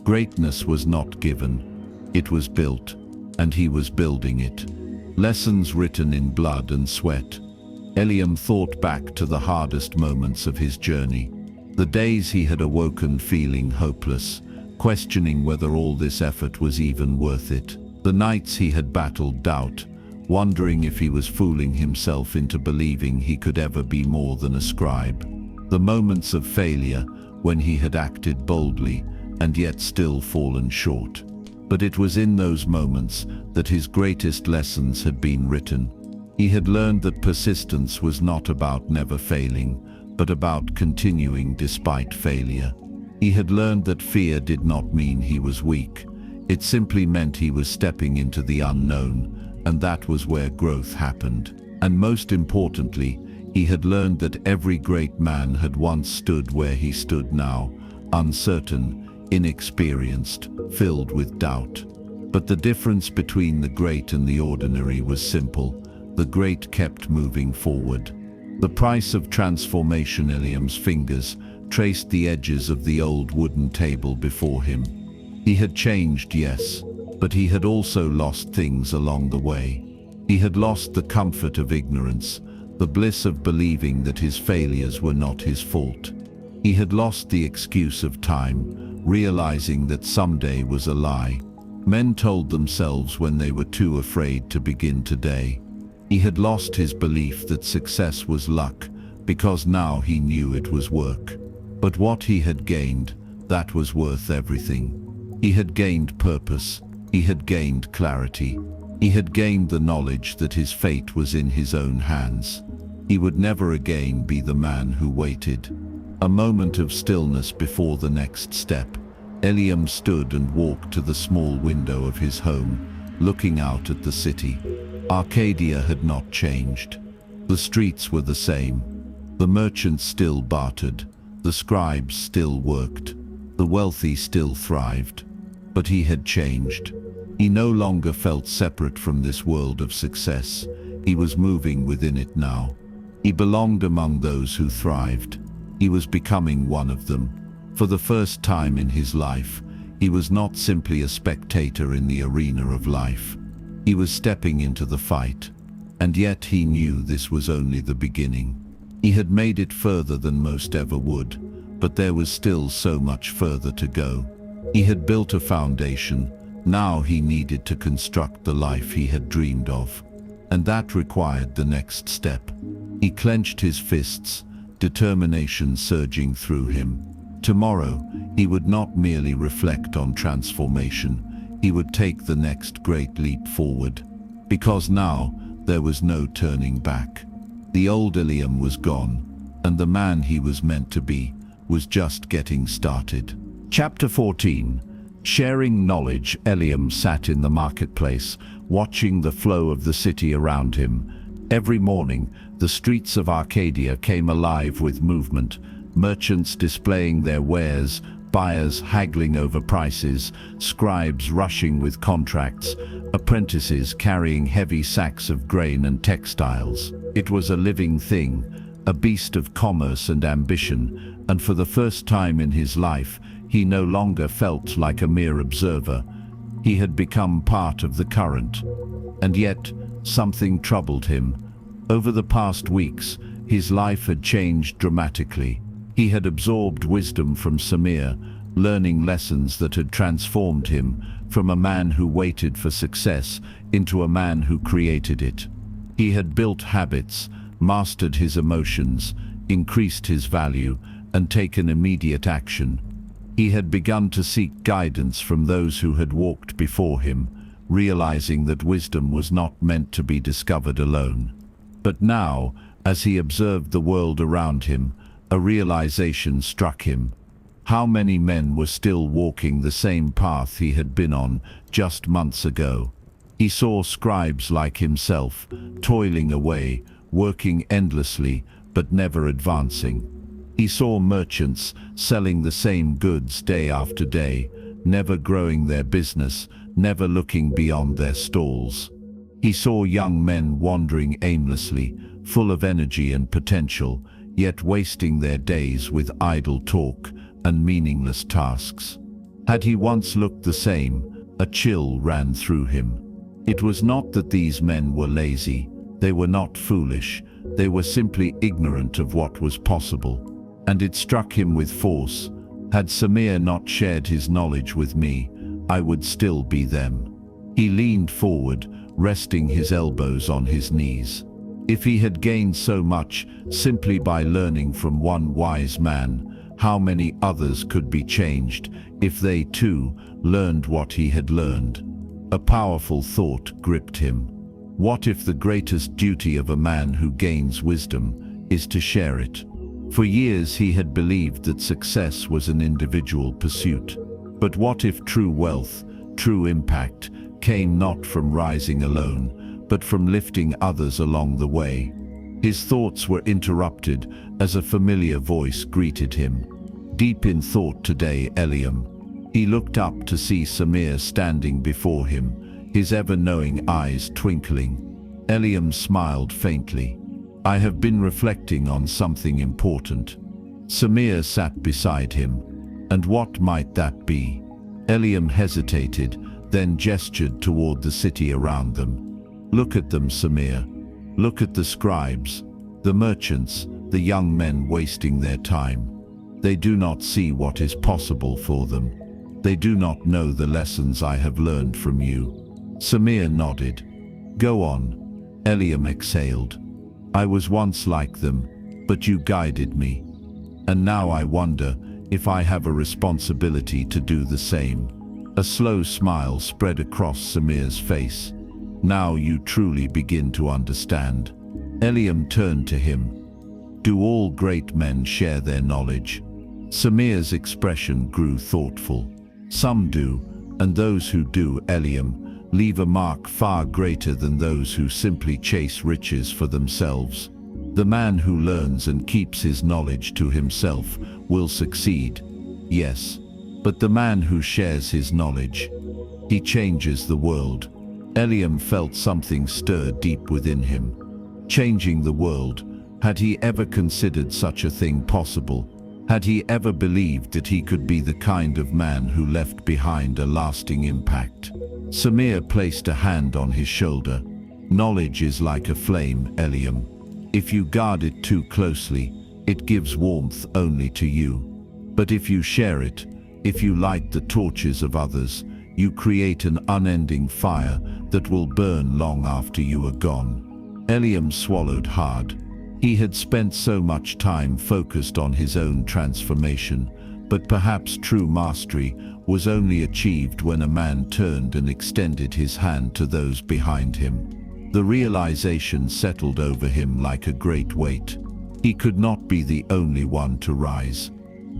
Greatness was not given. It was built, and he was building it. Lessons written in blood and sweat. Eliam thought back to the hardest moments of his journey. The days he had awoken feeling hopeless, questioning whether all this effort was even worth it. The nights he had battled doubt, wondering if he was fooling himself into believing he could ever be more than a scribe. The moments of failure when he had acted boldly and yet still fallen short. But it was in those moments that his greatest lessons had been written. He had learned that persistence was not about never failing, but about continuing despite failure. He had learned that fear did not mean he was weak. It simply meant he was stepping into the unknown, and that was where growth happened. And most importantly, he had learned that every great man had once stood where he stood now, uncertain, inexperienced, filled with doubt. But the difference between the great and the ordinary was simple. The great kept moving forward. The price of transformation. Eliam's fingers traced the edges of the old wooden table before him. He had changed, yes, but he had also lost things along the way. He had lost the comfort of ignorance, the bliss of believing that his failures were not his fault. He had lost the excuse of time, realizing that someday was a lie. Men told themselves when they were too afraid to begin today. He had lost his belief that success was luck, because now he knew it was work. But what he had gained, that was worth everything. He had gained purpose. He had gained clarity. He had gained the knowledge that his fate was in his own hands. He would never again be the man who waited. A moment of stillness before the next step. Eliam stood and walked to the small window of his home, looking out at the city. Arcadia had not changed. The streets were the same. The merchants still bartered. The scribes still worked. The wealthy still thrived. But he had changed. He no longer felt separate from this world of success. He was moving within it now. He belonged among those who thrived. He was becoming one of them. For the first time in his life, he was not simply a spectator in the arena of life. He was stepping into the fight, and yet he knew this was only the beginning. He had made it further than most ever would, but there was still so much further to go. He had built a foundation. Now he needed to construct the life he had dreamed of, and that required the next step. He clenched his fists, determination surging through him. Tomorrow, he would not merely reflect on transformation. He would take the next great leap forward, because now there was no turning back. The old Eliam was gone, and the man he was meant to be was just getting started. Chapter 14. Sharing knowledge. Eliam sat in the marketplace, watching the flow of the city around him. Every morning, the streets of Arcadia came alive with movement, merchants displaying their wares, buyers haggling over prices, scribes rushing with contracts, apprentices carrying heavy sacks of grain and textiles. It was a living thing, a beast of commerce and ambition, and for the first time in his life, he no longer felt like a mere observer. He had become part of the current. And yet, something troubled him. Over the past weeks, his life had changed dramatically. He had absorbed wisdom from Samir, learning lessons that had transformed him from a man who waited for success into a man who created it. He had built habits, mastered his emotions, increased his value, and taken immediate action. He had begun to seek guidance from those who had walked before him, realizing that wisdom was not meant to be discovered alone. But now, as he observed the world around him, a realization struck him. How many men were still walking the same path he had been on just months ago? He saw scribes like himself, toiling away, working endlessly, but never advancing. He saw merchants selling the same goods day after day, never growing their business, never looking beyond their stalls. He saw young men wandering aimlessly, full of energy and potential, yet wasting their days with idle talk and meaningless tasks. Had he once looked the same, a chill ran through him. It was not that these men were lazy, they were not foolish, they were simply ignorant of what was possible. And it struck him with force. Had Samir not shared his knowledge with me, I would still be them. He leaned forward, resting his elbows on his knees. If he had gained so much simply by learning from one wise man, how many others could be changed if they too learned what he had learned? A powerful thought gripped him. What if the greatest duty of a man who gains wisdom is to share it? For years he had believed that success was an individual pursuit. But what if true wealth, true impact, came not from rising alone, but from lifting others along the way? His thoughts were interrupted as a familiar voice greeted him. Deep in thought today, Eliam. He looked up to see Samir standing before him, his ever-knowing eyes twinkling. Eliam smiled faintly. "I have been reflecting on something important." Samir sat beside him. "And what might that be?" Eliam hesitated, then gestured toward the city around them. "Look at them, Samir. Look at the scribes, the merchants, the young men wasting their time. They do not see what is possible for them. They do not know the lessons I have learned from you." Samir nodded. "Go on." Eliam exhaled. "I was once like them, but you guided me. And now I wonder if I have a responsibility to do the same." A slow smile spread across Samir's face. "Now you truly begin to understand." Eliam turned to him. "Do all great men share their knowledge?" Samir's expression grew thoughtful. "Some do, and those who do, Eliam, leave a mark far greater than those who simply chase riches for themselves. The man who learns and keeps his knowledge to himself will succeed, yes, but the man who shares his knowledge, he changes the world." Eliam felt something stir deep within him. Changing the world, had he ever considered such a thing possible? Had he ever believed that he could be the kind of man who left behind a lasting impact? Samir placed a hand on his shoulder. "Knowledge is like a flame, Eliam. If you guard it too closely, it gives warmth only to you. But if you share it, if you light the torches of others, you create an unending fire that will burn long after you are gone." Eliam swallowed hard. He had spent so much time focused on his own transformation, but perhaps true mastery was only achieved when a man turned and extended his hand to those behind him. The realization settled over him like a great weight. He could not be the only one to rise.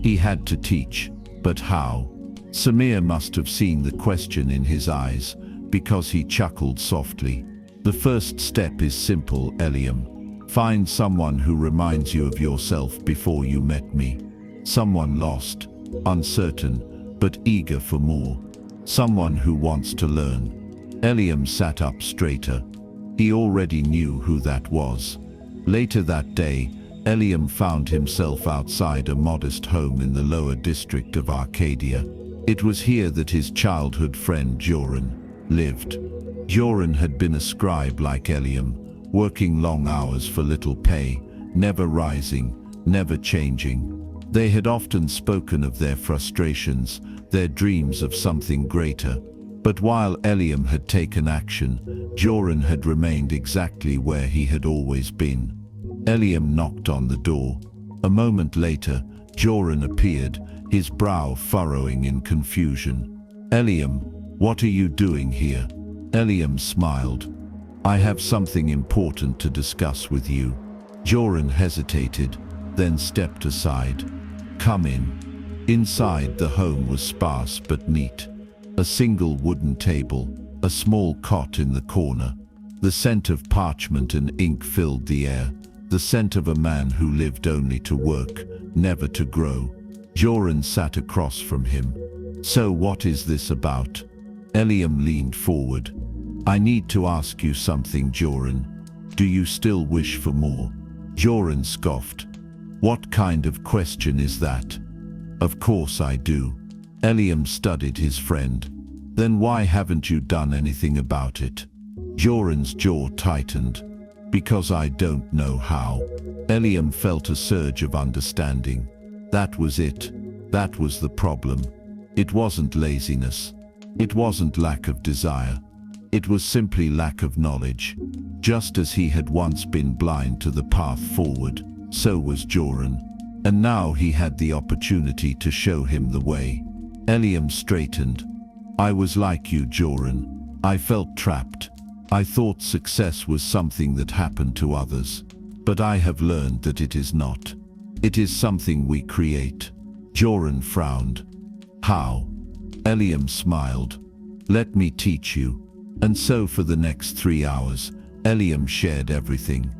He had to teach, but how? Samir must have seen the question in his eyes, because he chuckled softly. "The first step is simple, Eliam. Find someone who reminds you of yourself before you met me. Someone lost, uncertain, but eager for more. Someone who wants to learn." Eliam sat up straighter. He already knew who that was. Later that day, Eliam found himself outside a modest home in the lower district of Arcadia. It was here that his childhood friend Joran lived. Joran had been a scribe like Eliam, working long hours for little pay, never rising, never changing. They had often spoken of their frustrations, their dreams of something greater. But while Eliam had taken action, Joran had remained exactly where he had always been. Eliam knocked on the door. A moment later, Joran appeared, his brow furrowing in confusion. "Eliam, what are you doing here?" Eliam smiled. "I have something important to discuss with you." Joran hesitated, then stepped aside. "Come in." Inside, the home was sparse but neat. A single wooden table, a small cot in the corner. The scent of parchment and ink filled the air, the scent of a man who lived only to work, never to grow. Joran sat across from him. "So what is this about?" Eliam leaned forward. "I need to ask you something, Joran. Do you still wish for more?" Joran scoffed. "What kind of question is that?" "Of course I do." Eliam studied his friend. "Then why haven't you done anything about it?" Joran's jaw tightened. "Because I don't know how." Eliam felt a surge of understanding. That was it. That was the problem. It wasn't laziness. It wasn't lack of desire. It was simply lack of knowledge. Just as he had once been blind to the path forward, so was Joran. And now he had the opportunity to show him the way. Eliam straightened. "I was like you, Joran. I felt trapped. I thought success was something that happened to others, but I have learned that it is not. It is something we create. Joran frowned. How? Eliam smiled. Let me teach you. And so for the next 3 hours, Eliam shared everything.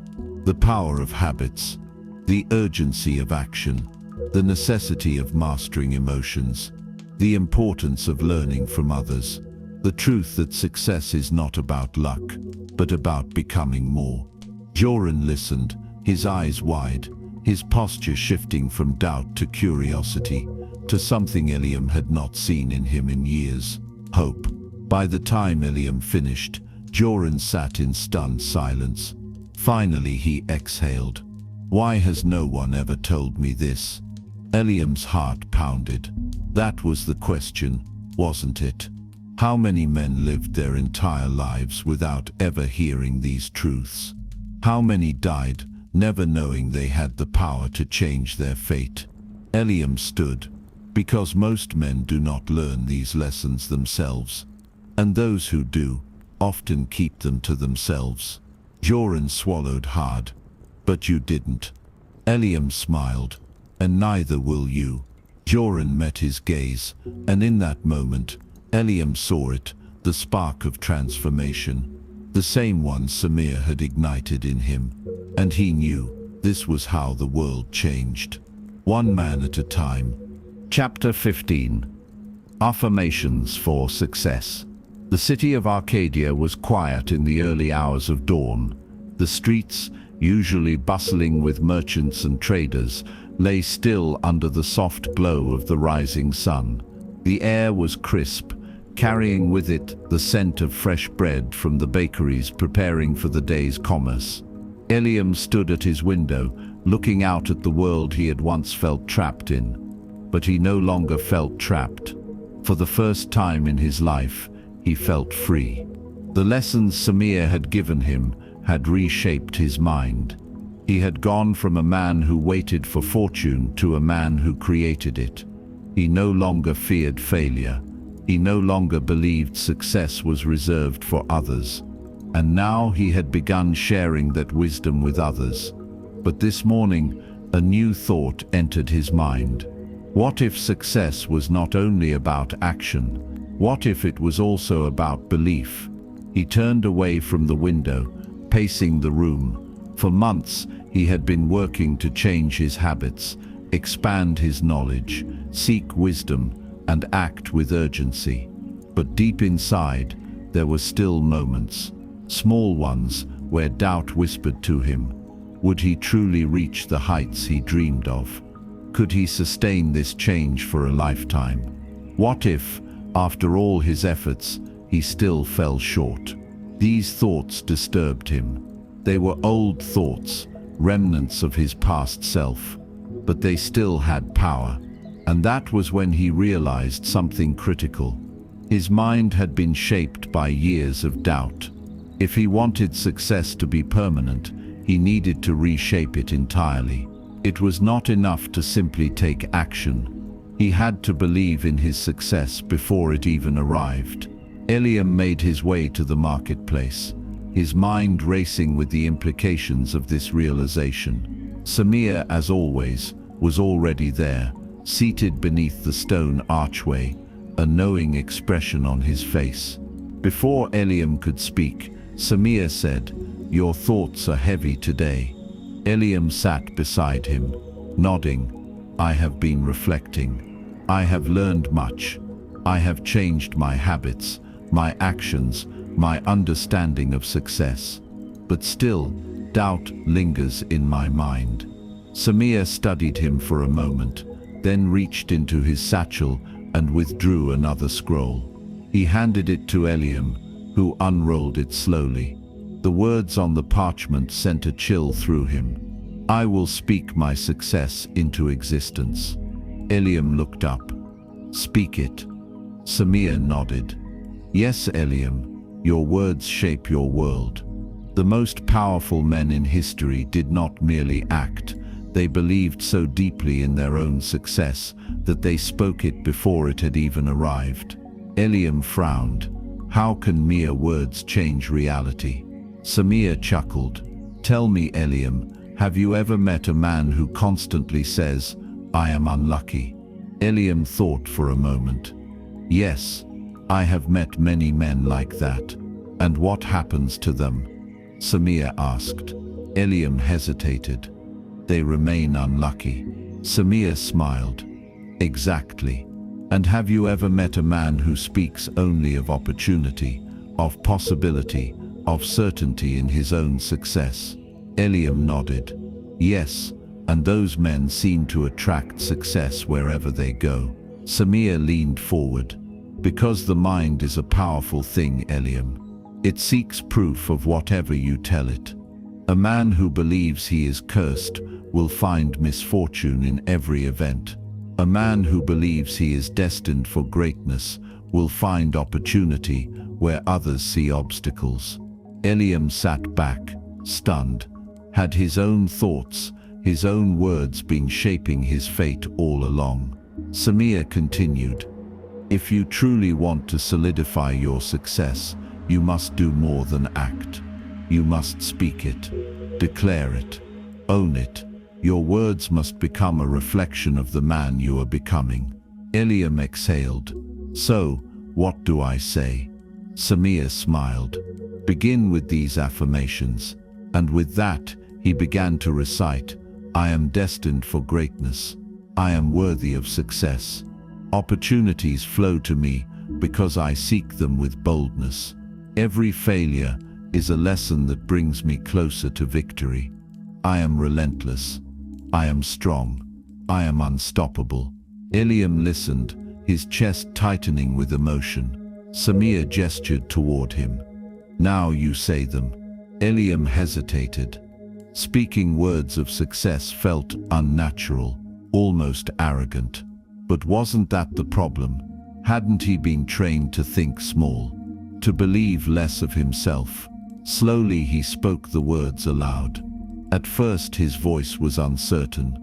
The power of habits, the urgency of action, the necessity of mastering emotions, the importance of learning from others, the truth that success is not about luck, but about becoming more. Joran listened, his eyes wide, his posture shifting from doubt to curiosity, to something Eliam had not seen in him in years: hope. By the time Eliam finished, Joran sat in stunned silence. Finally he exhaled. Why has no one ever told me this? Eliam's heart pounded. That was the question, wasn't it? How many men lived their entire lives without ever hearing these truths? How many died, never knowing they had the power to change their fate? Eliam stood, because most men do not learn these lessons themselves, and those who do often keep them to themselves. Joran swallowed hard. But you didn't. Eliam smiled. And neither will you. Joran met his gaze, and in that moment, Eliam saw it, the spark of transformation, the same one Samir had ignited in him. And he knew this was how the world changed. One man at a time. Chapter 15. Affirmations for Success. The city of Arcadia was quiet in the early hours of dawn. The streets, usually bustling with merchants and traders, lay still under the soft glow of the rising sun. The air was crisp, carrying with it the scent of fresh bread from the bakeries preparing for the day's commerce. Eliam stood at his window, looking out at the world he had once felt trapped in. But he no longer felt trapped. For the first time in his life, he felt free. The lessons Samir had given him had reshaped his mind. He had gone from a man who waited for fortune to a man who created it. He no longer feared failure. He no longer believed success was reserved for others. And now he had begun sharing that wisdom with others. But this morning, a new thought entered his mind. What if success was not only about action? What if it was also about belief? He turned away from the window, pacing the room. For months, he had been working to change his habits, expand his knowledge, seek wisdom, and act with urgency. But deep inside, there were still moments, small ones, where doubt whispered to him. Would he truly reach the heights he dreamed of? Could he sustain this change for a lifetime? What if, after all his efforts, he still fell short? These thoughts disturbed him. They were old thoughts, remnants of his past self, but they still had power. And that was when he realized something critical. His mind had been shaped by years of doubt. If he wanted success to be permanent, he needed to reshape it entirely. It was not enough to simply take action. He had to believe in his success before it even arrived. Eliam made his way to the marketplace, his mind racing with the implications of this realization. Samir, as always, was already there, seated beneath the stone archway, a knowing expression on his face. Before Eliam could speak, Samir said, "Your thoughts are heavy today." Eliam sat beside him, nodding. "I have been reflecting. I have learned much. I have changed my habits, my actions, my understanding of success. But still, doubt lingers in my mind." Samir studied him for a moment, then reached into his satchel and withdrew another scroll. He handed it to Eliam, who unrolled it slowly. The words on the parchment sent a chill through him. "I will speak my success into existence." Eliam looked up. "Speak it." Samir nodded. "Yes, Eliam, your words shape your world. The most powerful men in history did not merely act. They believed so deeply in their own success that they spoke it before it had even arrived." Eliam frowned. How can mere words change reality? Samir chuckled. Tell me, Eliam, have you ever met a man who constantly says, "I am unlucky"? Eliam thought for a moment. Yes, I have met many men like that. And what happens to them? Samir asked. Eliam hesitated. They remain unlucky. Samir smiled. Exactly. And have you ever met a man who speaks only of opportunity, of possibility, of certainty in his own success? Eliam nodded. Yes, and those men seem to attract success wherever they go. Samir leaned forward. Because the mind is a powerful thing, Eliam. It seeks proof of whatever you tell it. A man who believes he is cursed will find misfortune in every event. A man who believes he is destined for greatness will find opportunity where others see obstacles. Eliam sat back, stunned. Had his own thoughts, his own words been shaping his fate all along? Samir continued. If you truly want to solidify your success, you must do more than act. You must speak it, declare it, own it. Your words must become a reflection of the man you are becoming. Eliam exhaled. So, what do I say? Samir smiled. Begin with these affirmations. And with that, he began to recite, I am destined for greatness. I am worthy of success. Opportunities flow to me because I seek them with boldness. Every failure is a lesson that brings me closer to victory. I am relentless. I am strong. I am unstoppable. Eliam listened, his chest tightening with emotion. Samir gestured toward him. Now you say them. Eliam hesitated. Speaking words of success felt unnatural, almost arrogant. But wasn't that the problem? Hadn't he been trained to think small, to believe less of himself? Slowly he spoke the words aloud. At first his voice was uncertain,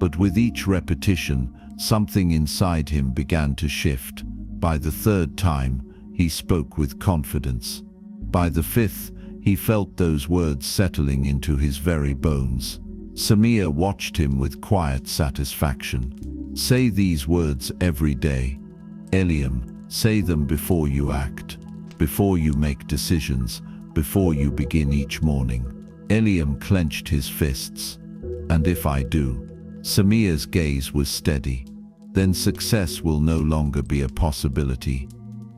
but with each repetition, something inside him began to shift. By the third time, he spoke with confidence. By the fifth, he felt those words settling into his very bones. Samir watched him with quiet satisfaction. Say these words every day. Eliam, say them before you act, before you make decisions, before you begin each morning. Eliam clenched his fists. And if I do? Samir's gaze was steady. Then success will no longer be a possibility.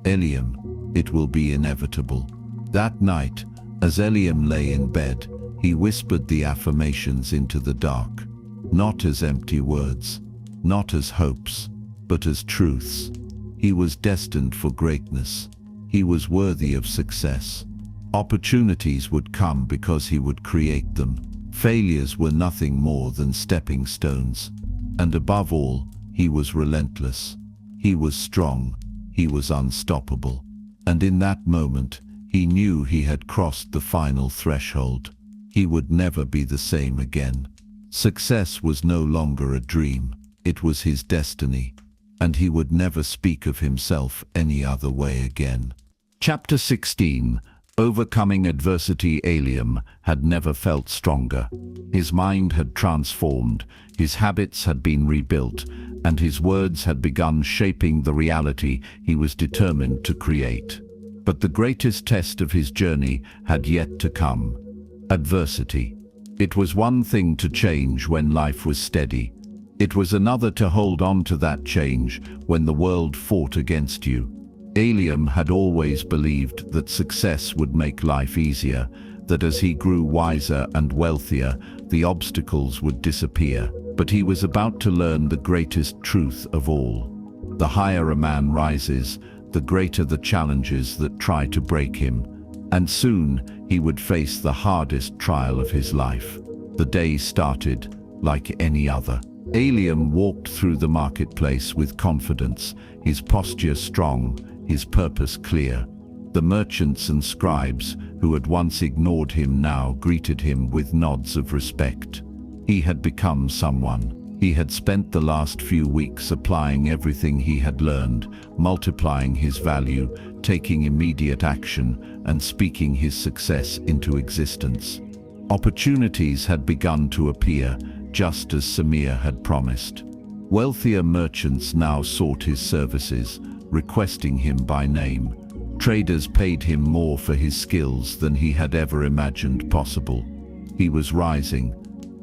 Eliam, it will be inevitable. That night, as Eliam lay in bed, he whispered the affirmations into the dark. Not as empty words, not as hopes, but as truths. He was destined for greatness. He was worthy of success. Opportunities would come because he would create them. Failures were nothing more than stepping stones. And above all, he was relentless. He was strong. He was unstoppable. And in that moment, he knew he had crossed the final threshold. He would never be the same again. Success was no longer a dream. It was his destiny. And he would never speak of himself any other way again. Chapter 16. Overcoming adversity. Eliam had never felt stronger. His mind had transformed, his habits had been rebuilt, and his words had begun shaping the reality he was determined to create. But the greatest test of his journey had yet to come. Adversity. It was one thing to change when life was steady. It was another to hold on to that change when the world fought against you. Eliam had always believed that success would make life easier, that as he grew wiser and wealthier, the obstacles would disappear. But he was about to learn the greatest truth of all. The higher a man rises, the greater the challenges that try to break him. And soon he would face the hardest trial of his life. The day started like any other. Eliam walked through the marketplace with confidence, his posture strong, his purpose clear. The merchants and scribes, who had once ignored him, now greeted him with nods of respect. He had become someone. He had spent the last few weeks applying everything he had learned, multiplying his value, taking immediate action, and speaking his success into existence. Opportunities had begun to appear, just as Samir had promised. Wealthier merchants now sought his services, requesting him by name. Traders paid him more for his skills than he had ever imagined possible. He was rising,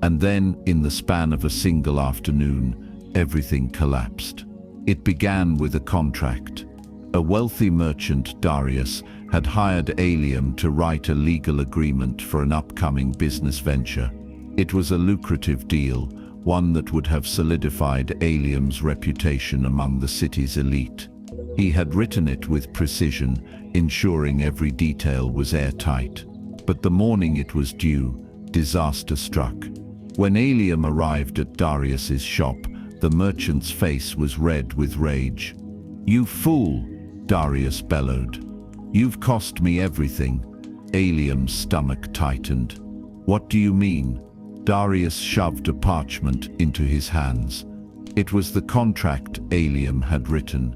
and then, in the span of a single afternoon, everything collapsed. It began with a contract. A wealthy merchant, Darius, had hired Eliam to write a legal agreement for an upcoming business venture. It was a lucrative deal, one that would have solidified Eliam's reputation among the city's elite. He had written it with precision, ensuring every detail was airtight. But the morning it was due, disaster struck. When Eliam arrived at Darius's shop, the merchant's face was red with rage. "You fool!" Darius bellowed. "You've cost me everything." Eliam's stomach tightened. "What do you mean?" Darius shoved a parchment into his hands. It was the contract Eliam had written.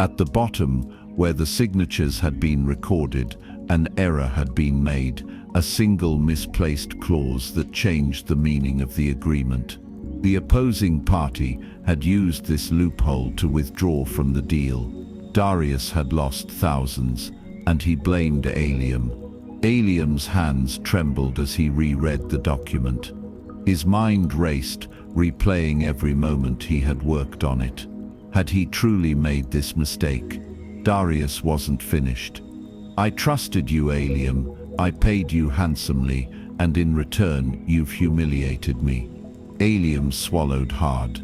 At the bottom, where the signatures had been recorded, an error had been made, a single misplaced clause that changed the meaning of the agreement. The opposing party had used this loophole to withdraw from the deal. Darius had lost thousands, and he blamed Eliam. Eliam's hands trembled as he reread the document. His mind raced, replaying every moment he had worked on it. Had he truly made this mistake? Darius wasn't finished. "I trusted you, Eliam. I paid you handsomely, and in return you've humiliated me." Eliam swallowed hard.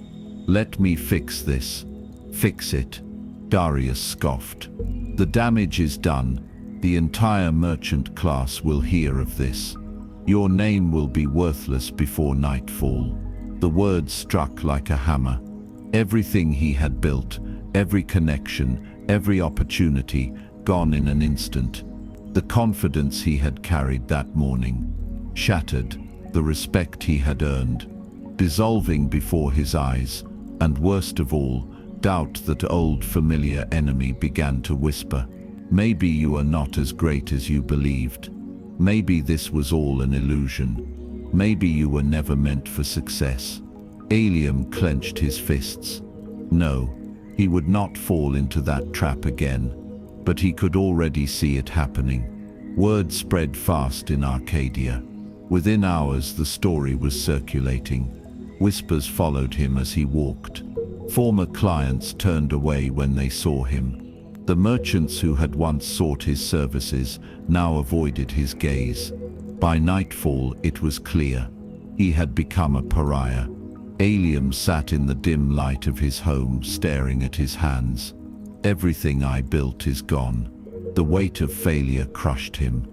"Let me fix this." "Fix it?" Darius scoffed. "The damage is done. The entire merchant class will hear of this. Your name will be worthless before nightfall." The words struck like a hammer. Everything he had built, every connection, every opportunity, gone in an instant. The confidence he had carried that morning, shattered, the respect he had earned, dissolving before his eyes, and worst of all, doubt, that old familiar enemy began to whisper. "Maybe you are not as great as you believed. Maybe this was all an illusion. Maybe you were never meant for success." Eliam clenched his fists. No, he would not fall into that trap again. But he could already see it happening. Word spread fast in Arcadia. Within hours, the story was circulating. Whispers followed him as he walked. Former clients turned away when they saw him. The merchants who had once sought his services now avoided his gaze. By nightfall, it was clear. He had become a pariah. Eliam sat in the dim light of his home, staring at his hands. "Everything I built is gone." The weight of failure crushed him.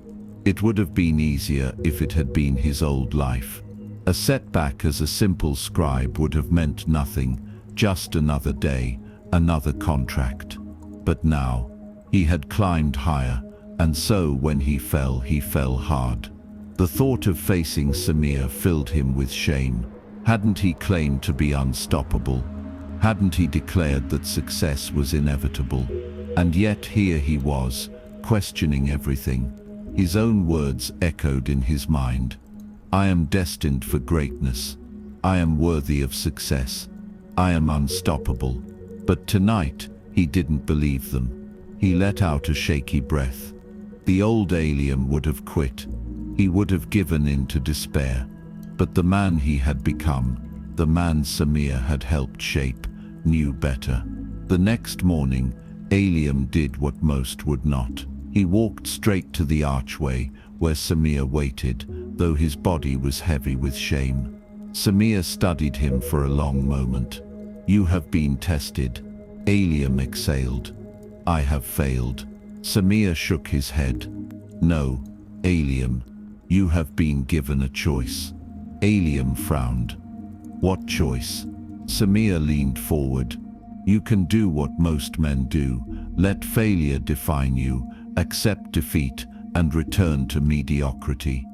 It would have been easier if it had been his old life. A setback as a simple scribe would have meant nothing, just another day, another contract. But now, he had climbed higher, and so when he fell hard. The thought of facing Samir filled him with shame. Hadn't he claimed to be unstoppable? Hadn't he declared that success was inevitable? And yet here he was, questioning everything. His own words echoed in his mind. "I am destined for greatness. I am worthy of success. I am unstoppable." But tonight, he didn't believe them. He let out a shaky breath. The old Eliam would have quit. He would have given in to despair. But the man he had become, the man Samir had helped shape, knew better. The next morning, Eliam did what most would not. He walked straight to the archway where Samir waited, though his body was heavy with shame. Samir studied him for a long moment. "You have been tested." Eliam exhaled. "I have failed." Samir shook his head. "No, Eliam, you have been given a choice." Eliam frowned. "What choice?" Samir leaned forward. "You can do what most men do. Let failure define you, accept defeat, and return to mediocrity.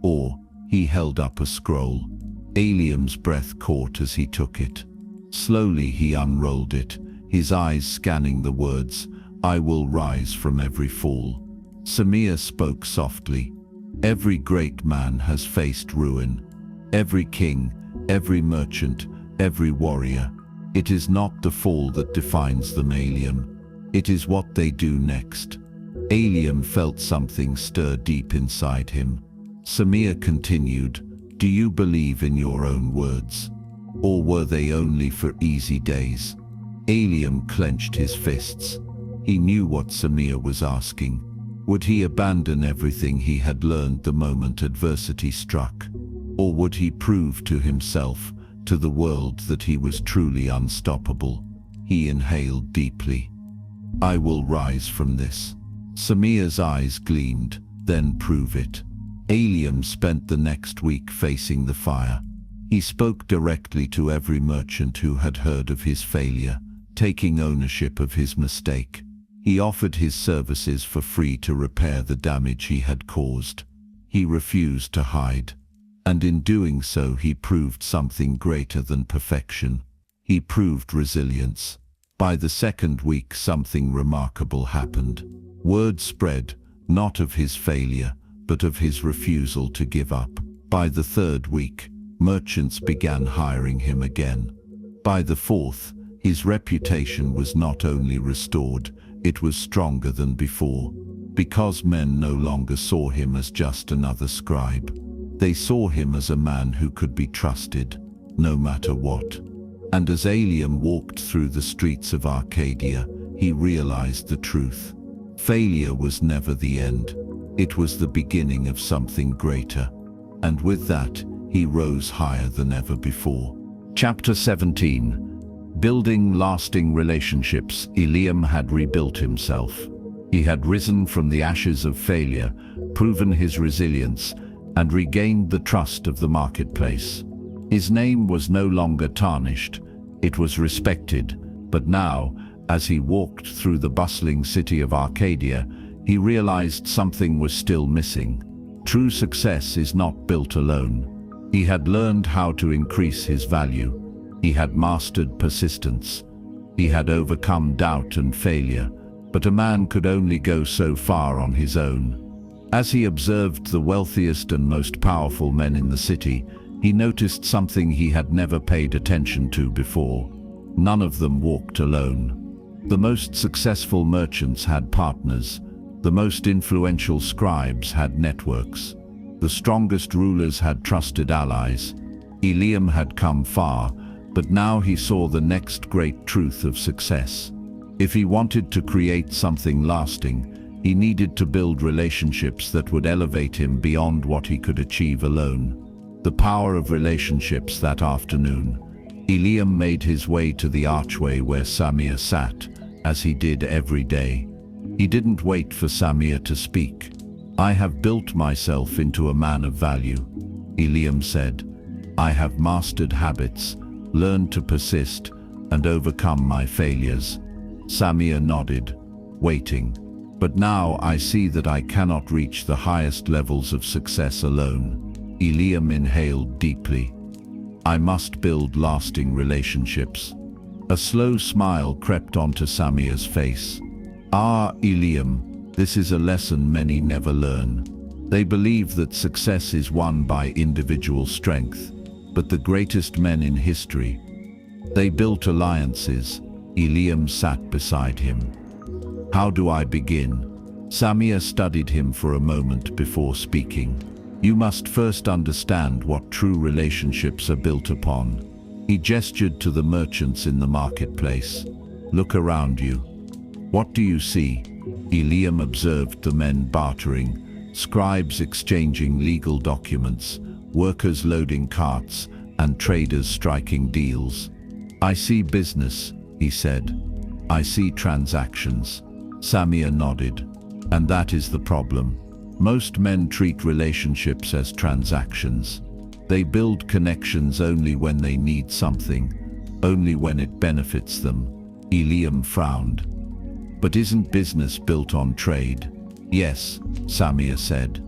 Or," he held up a scroll, Eliam's breath caught as he took it. Slowly he unrolled it, his eyes scanning the words, "I will rise from every fall." Samir spoke softly. "Every great man has faced ruin. Every king, every merchant, every warrior. It is not the fall that defines them, Eliam. It is what they do next." Eliam felt something stir deep inside him. Samir continued, "Do you believe in your own words? Or were they only for easy days?" Eliam clenched his fists. He knew what Samir was asking. Would he abandon everything he had learned the moment adversity struck? Or would he prove to himself, to the world, that he was truly unstoppable? He inhaled deeply. "I will rise from this." Samir's eyes gleamed. "Then prove it." Eliam spent the next week facing the fire. He spoke directly to every merchant who had heard of his failure, taking ownership of his mistake. He offered his services for free to repair the damage he had caused. He refused to hide. And in doing so, he proved something greater than perfection. He proved resilience. By the second week, something remarkable happened. Word spread, not of his failure, but of his refusal to give up. By the third week, merchants began hiring him again. By the fourth, his reputation was not only restored, it was stronger than before, because men no longer saw him as just another scribe. They saw him as a man who could be trusted, no matter what. And as Eliam walked through the streets of Arcadia, he realized the truth. Failure was never the end. It was the beginning of something greater. And with that, he rose higher than ever before. Chapter 17. Building lasting relationships. Eliam had rebuilt himself. He had risen from the ashes of failure, proven his resilience, and regained the trust of the marketplace. His name was no longer tarnished. It was respected. But now, as he walked through the bustling city of Arcadia, he realized something was still missing. True success is not built alone. He had learned how to increase his value. He had mastered persistence. He had overcome doubt and failure. But a man could only go so far on his own. As he observed the wealthiest and most powerful men in the city, he noticed something he had never paid attention to before. None of them walked alone. The most successful merchants had partners. The most influential scribes had networks. The strongest rulers had trusted allies. Eliam had come far, but now he saw the next great truth of success. If he wanted to create something lasting, he needed to build relationships that would elevate him beyond what he could achieve alone. The power of relationships. That afternoon, Eliam made his way to the archway where Samir sat, as he did every day. He didn't wait for Samir to speak. "I have built myself into a man of value," Eliam said. "I have mastered habits, learned to persist, and overcome my failures." Samir nodded, waiting. "But now I see that I cannot reach the highest levels of success alone." Eliam inhaled deeply. "I must build lasting relationships." A slow smile crept onto Samir's face. "Ah, Eliam, this is a lesson many never learn. They believe that success is won by individual strength, but the greatest men in history, they built alliances." Eliam sat beside him. "How do I begin?" Samir studied him for a moment before speaking. "You must first understand what true relationships are built upon." He gestured to the merchants in the marketplace. "Look around you. What do you see?" Eliam observed the men bartering, scribes exchanging legal documents, workers loading carts, and traders striking deals. "I see business," he said. "I see transactions." Samir nodded. "And that is the problem. Most men treat relationships as transactions. They build connections only when they need something, only when it benefits them." Eliam frowned. "But isn't business built on trade?" "Yes," Samir said.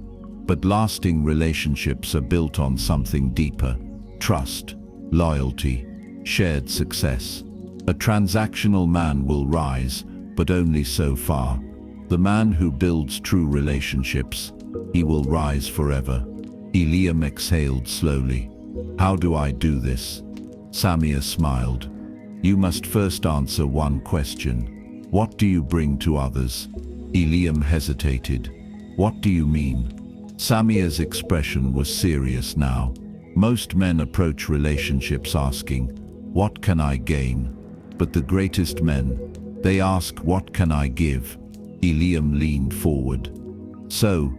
"But lasting relationships are built on something deeper, trust, loyalty, shared success. A transactional man will rise, but only so far. The man who builds true relationships, he will rise forever. Eliam exhaled slowly. How do I do this? Samir smiled. You must first answer one question. What do you bring to others? Eliam hesitated. What do you mean? Samir's expression was serious now. Most men approach relationships asking, what can I gain? But the greatest men, they ask, what can I give? Eliam leaned forward. So,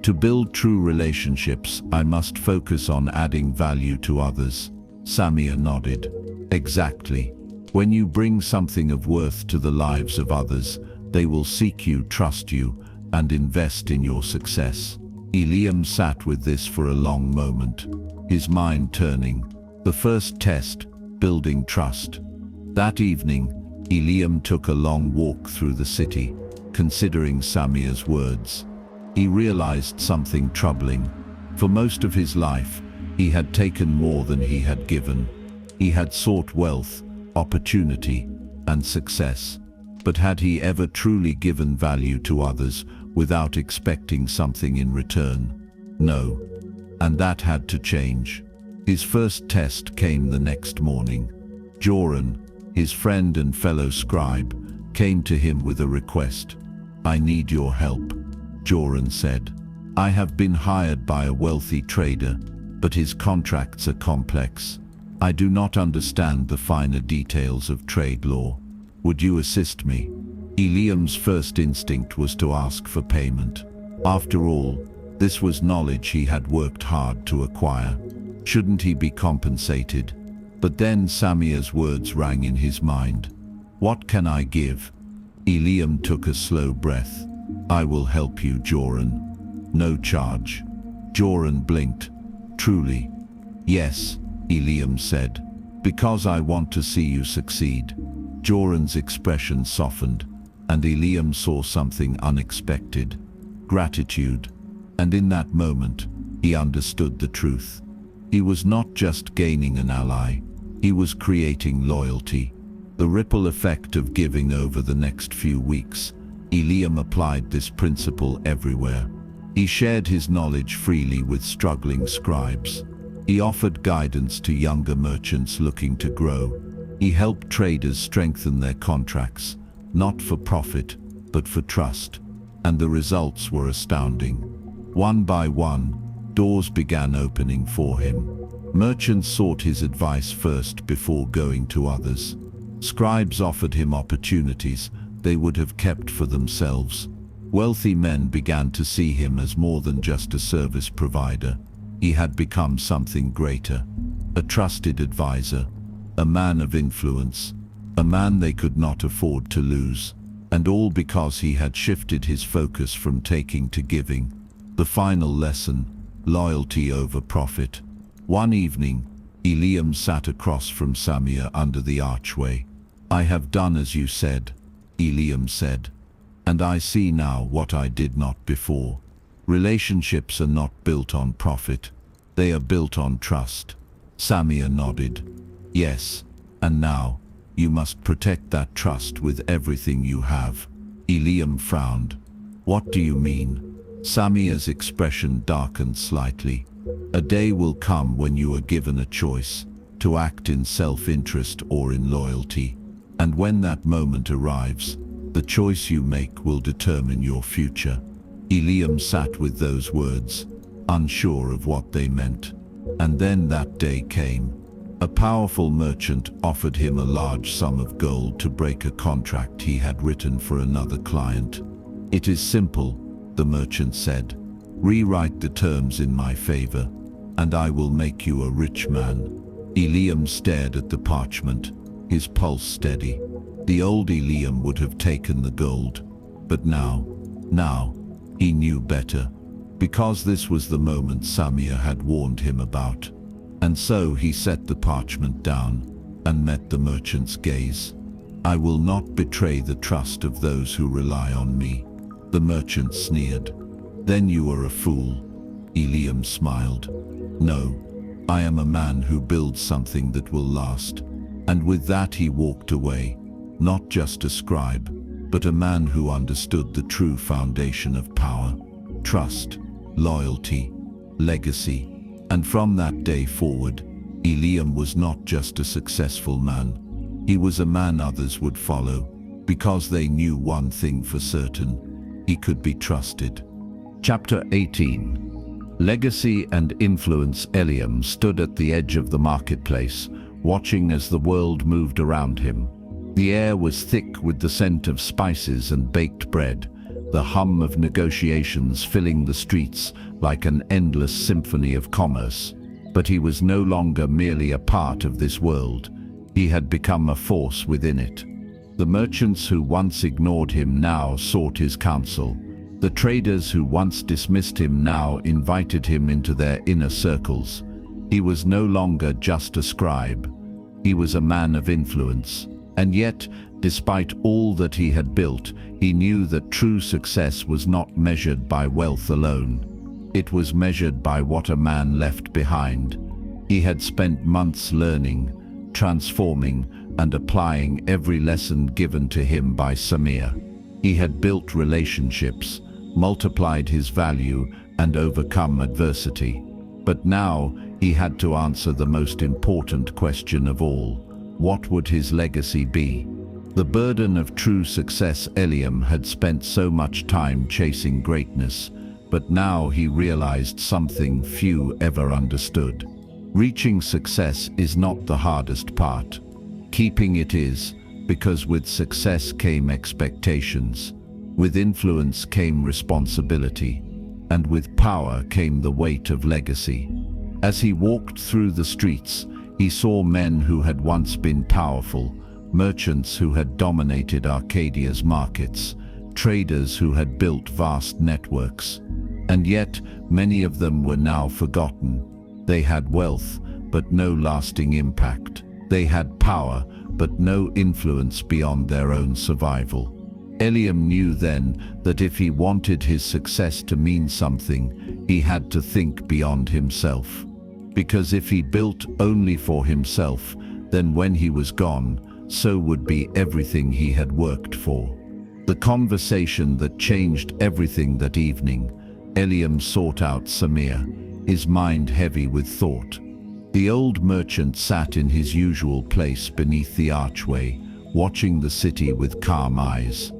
to build true relationships, I must focus on adding value to others. Samir nodded. Exactly. When you bring something of worth to the lives of others, they will seek you, trust you, and invest in your success. Eliam sat with this for a long moment, his mind turning. The first test, building trust. That evening, Eliam took a long walk through the city, considering Samir's words. He realized something troubling. For most of his life, he had taken more than he had given. He had sought wealth, opportunity, and success. But had he ever truly given value to others without expecting something in return? No. And that had to change. His first test came the next morning. Joran, his friend and fellow scribe, came to him with a request. I need your help, Joran said. I have been hired by a wealthy trader, but his contracts are complex. I do not understand the finer details of trade law. Would you assist me? Eliam's first instinct was to ask for payment. After all, this was knowledge he had worked hard to acquire. Shouldn't he be compensated? But then Samir's words rang in his mind. What can I give? Eliam took a slow breath. I will help you, Joran. No charge. Joran blinked. Truly? Yes, Eliam said. Because I want to see you succeed. Joran's expression softened, and Eliam saw something unexpected. Gratitude. And in that moment, he understood the truth. He was not just gaining an ally, he was creating loyalty. The ripple effect of giving over the next few weeks, Eliam applied this principle everywhere. He shared his knowledge freely with struggling scribes. He offered guidance to younger merchants looking to grow. He helped traders strengthen their contracts, not for profit, but for trust. And the results were astounding. One by one, doors began opening for him. Merchants sought his advice first before going to others. Scribes offered him opportunities they would have kept for themselves. Wealthy men began to see him as more than just a service provider. He had become something greater, a trusted advisor, a man of influence, a man they could not afford to lose. And all because he had shifted his focus from taking to giving. The final lesson, loyalty over profit. One evening, Eliam sat across from Samir under the archway. I have done as you said, Eliam said. And I see now what I did not before. Relationships are not built on profit. They are built on trust. Samir nodded. Yes, and now, you must protect that trust with everything you have. Eliam frowned. What do you mean? Samir's expression darkened slightly. A day will come when you are given a choice, to act in self-interest or in loyalty. And when that moment arrives, the choice you make will determine your future. Eliam sat with those words, unsure of what they meant. And then that day came. A powerful merchant offered him a large sum of gold to break a contract he had written for another client. It is simple, the merchant said. Rewrite the terms in my favor, and I will make you a rich man. Eliam stared at the parchment, his pulse steady. The old Eliam would have taken the gold, but now, he knew better, because this was the moment Samir had warned him about. And so he set the parchment down and met the merchant's gaze. I will not betray the trust of those who rely on me. The merchant sneered. Then you are a fool. Eliam smiled. No, I am a man who builds something that will last. And with that he walked away, not just a scribe, but a man who understood the true foundation of power: trust, loyalty, legacy. And from that day forward, Eliam was not just a successful man. He was a man others would follow, because they knew one thing for certain: he could be trusted. Chapter 18. Legacy and influence. Eliam stood at the edge of the marketplace, watching as the world moved around him. The air was thick with the scent of spices and baked bread, the hum of negotiations filling the streets like an endless symphony of commerce. But he was no longer merely a part of this world. He had become a force within it. The merchants who once ignored him now sought his counsel. The traders who once dismissed him now invited him into their inner circles. He was no longer just a scribe. He was a man of influence. And yet, despite all that he had built, he knew that true success was not measured by wealth alone. It was measured by what a man left behind. He had spent months learning, transforming, and applying every lesson given to him by Samir. He had built relationships, multiplied his value, and overcome adversity. But now he had to answer the most important question of all: what would his legacy be? The burden of true success. Eliam had spent so much time chasing greatness, but now he realized something few ever understood. Reaching success is not the hardest part. Keeping it is, because with success came expectations. With influence came responsibility, and with power came the weight of legacy. As he walked through the streets, he saw men who had once been powerful, merchants who had dominated Arcadia's markets, traders who had built vast networks. And yet, many of them were now forgotten. They had wealth, but no lasting impact. They had power, but no influence beyond their own survival. Eliam knew then that if he wanted his success to mean something, he had to think beyond himself. Because if he built only for himself, then when he was gone, so would be everything he had worked for. The conversation that changed everything that evening. Eliam sought out Samir, his mind heavy with thought. The old merchant sat in his usual place beneath the archway, watching the city with calm eyes.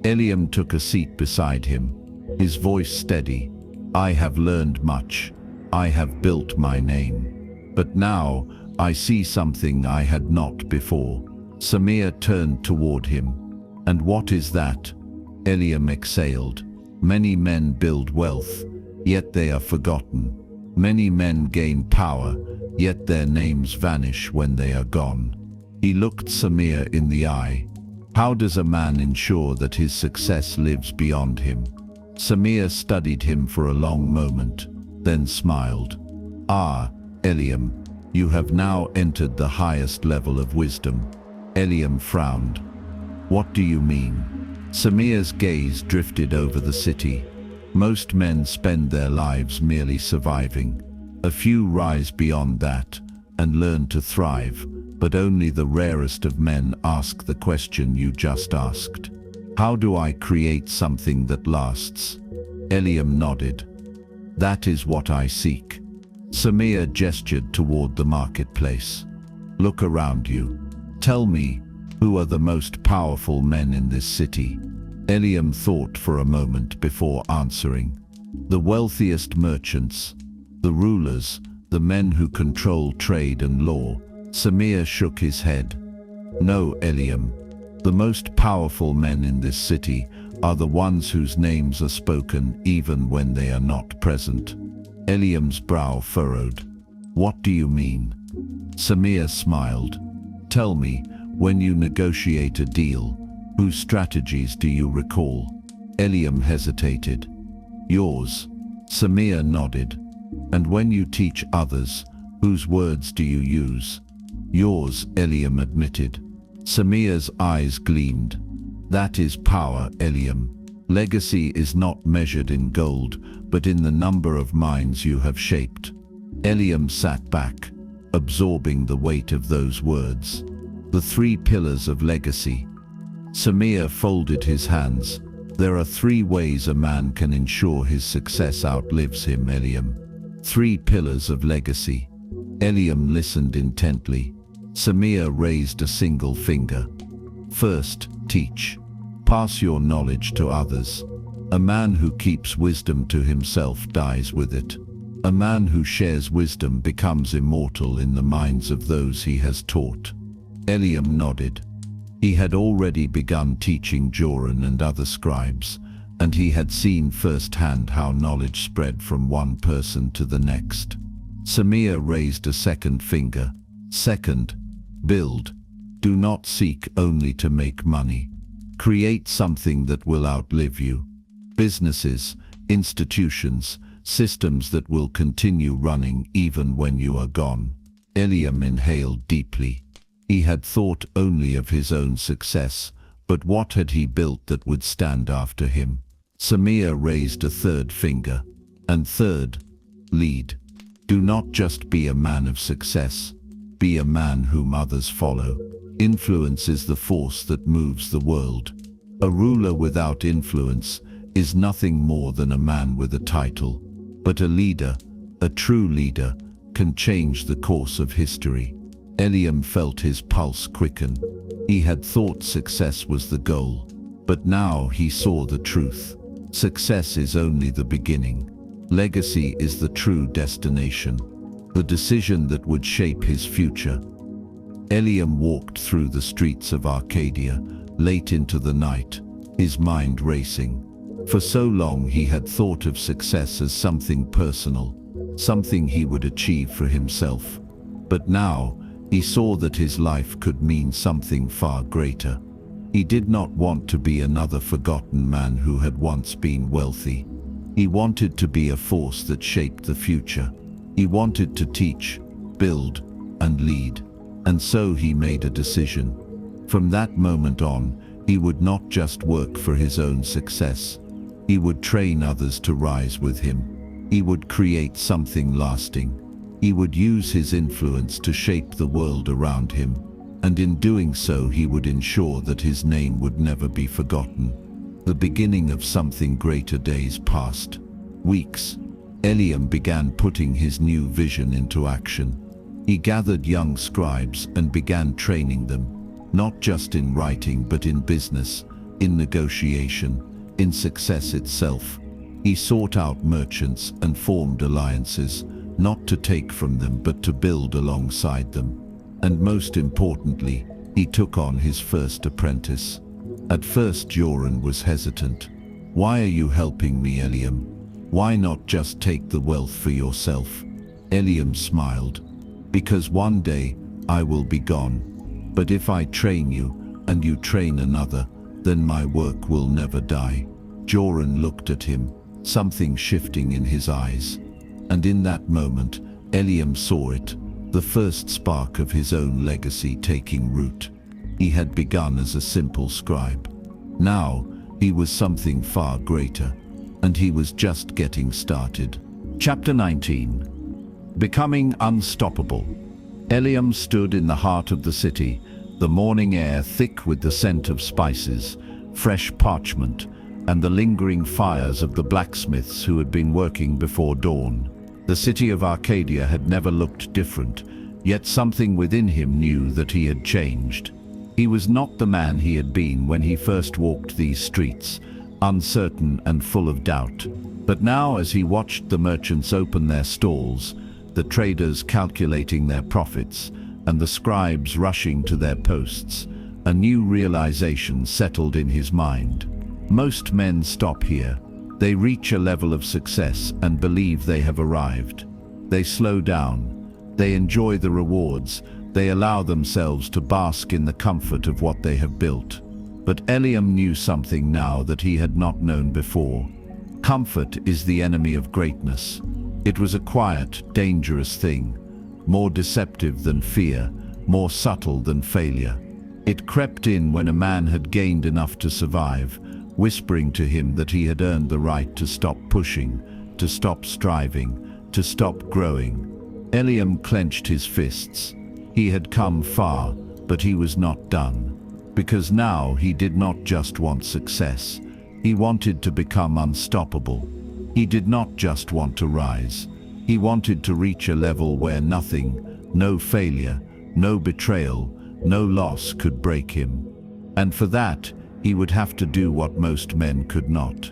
Eliam took a seat beside him, his voice steady. "I have learned much. I have built my name. But now I see something I had not before." Samir turned toward him. "And what is that?" Eliam exhaled. "Many men build wealth, yet they are forgotten. Many men gain power, yet their names vanish when they are gone." He looked Samir in the eye. "How does a man ensure that his success lives beyond him?" Samir studied him for a long moment, then smiled. "Ah, Eliam, you have now entered the highest level of wisdom." Eliam frowned. "What do you mean?" Samir's gaze drifted over the city. Most men spend their lives merely surviving. A few rise beyond that and learn to thrive, but only the rarest of men ask the question you just asked. "How do I create something that lasts?" Eliam nodded. "That is what I seek." Samir gestured toward the marketplace. "Look around you. Tell me, who are the most powerful men in this city?" Eliam thought for a moment before answering. "The wealthiest merchants, the rulers, the men who control trade and law." Samir shook his head. "No, Eliam. The most powerful men in this city are the ones whose names are spoken even when they are not present." Eliam's brow furrowed. "What do you mean?" Samir smiled. "Tell me, when you negotiate a deal, whose strategies do you recall?" Eliam hesitated. "Yours." Samir nodded. "And when you teach others, whose words do you use?" "Yours," Eliam admitted. Samir's eyes gleamed. "That is power, Eliam. Legacy is not measured in gold, but in the number of minds you have shaped." Eliam sat back, absorbing the weight of those words. The 3 pillars of legacy. Samir folded his hands. There are 3 ways a man can ensure his success outlives him, Eliam. 3 pillars of legacy. Eliam listened intently. Samir raised a single finger. First, teach. Pass your knowledge to others. A man who keeps wisdom to himself dies with it. A man who shares wisdom becomes immortal in the minds of those he has taught. Eliam nodded. He had already begun teaching Joran and other scribes, and he had seen firsthand how knowledge spread from one person to the next. Samir raised a second finger. Second, build. Do not seek only to make money. Create something that will outlive you. Businesses, institutions, systems that will continue running even when you are gone. Eliam inhaled deeply. He had thought only of his own success, but what had he built that would stand after him? Samir raised a third finger. And third, lead. Do not just be a man of success. Be a man whom others follow. Influence is the force that moves the world. A ruler without influence is nothing more than a man with a title. But a leader, a true leader, can change the course of history. Eliam felt his pulse quicken. He had thought success was the goal, but now he saw the truth. Success is only the beginning. Legacy is the true destination, the decision that would shape his future. Eliam walked through the streets of Arcadia, late into the night, his mind racing. For so long he had thought of success as something personal, something he would achieve for himself. But now, he saw that his life could mean something far greater. He did not want to be another forgotten man who had once been wealthy. He wanted to be a force that shaped the future. He wanted to teach, build, and lead. And so he made a decision. From that moment on, he would not just work for his own success. He would train others to rise with him. He would create something lasting. He would use his influence to shape the world around him, and in doing so he would ensure that his name would never be forgotten. The beginning of something greater. Days passed. Weeks. Eliam began putting his new vision into action. He gathered young scribes and began training them, not just in writing but in business, in negotiation, in success itself. He sought out merchants and formed alliances, not to take from them but to build alongside them. And most importantly, he took on his first apprentice. At first Joran was hesitant. Why are you helping me, Eliam? Why not just take the wealth for yourself? Eliam smiled. Because one day I will be gone. But if I train you and you train another, then my work will never die. Joran looked at him, something shifting in his eyes. And in that moment, Eliam saw it, the first spark of his own legacy taking root. He had begun as a simple scribe. Now, he was something far greater, and he was just getting started. Chapter 19. Becoming unstoppable. Eliam stood in the heart of the city, the morning air thick with the scent of spices, fresh parchment, and the lingering fires of the blacksmiths who had been working before dawn. The city of Arcadia had never looked different, yet something within him knew that he had changed. He was not the man he had been when he first walked these streets, uncertain and full of doubt. But now, as he watched the merchants open their stalls, the traders calculating their profits, and the scribes rushing to their posts, a new realization settled in his mind. Most men stop here. They reach a level of success and believe they have arrived. They slow down. They enjoy the rewards. They allow themselves to bask in the comfort of what they have built. But Eliam knew something now that he had not known before. Comfort is the enemy of greatness. It was a quiet, dangerous thing, more deceptive than fear, more subtle than failure. It crept in when a man had gained enough to survive, whispering to him that he had earned the right to stop pushing, to stop striving, to stop growing. Eliam clenched his fists. He had come far, but he was not done. Because now he did not just want success. He wanted to become unstoppable. He did not just want to rise. He wanted to reach a level where nothing, no failure, no betrayal, no loss could break him. And for that, he would have to do what most men could not.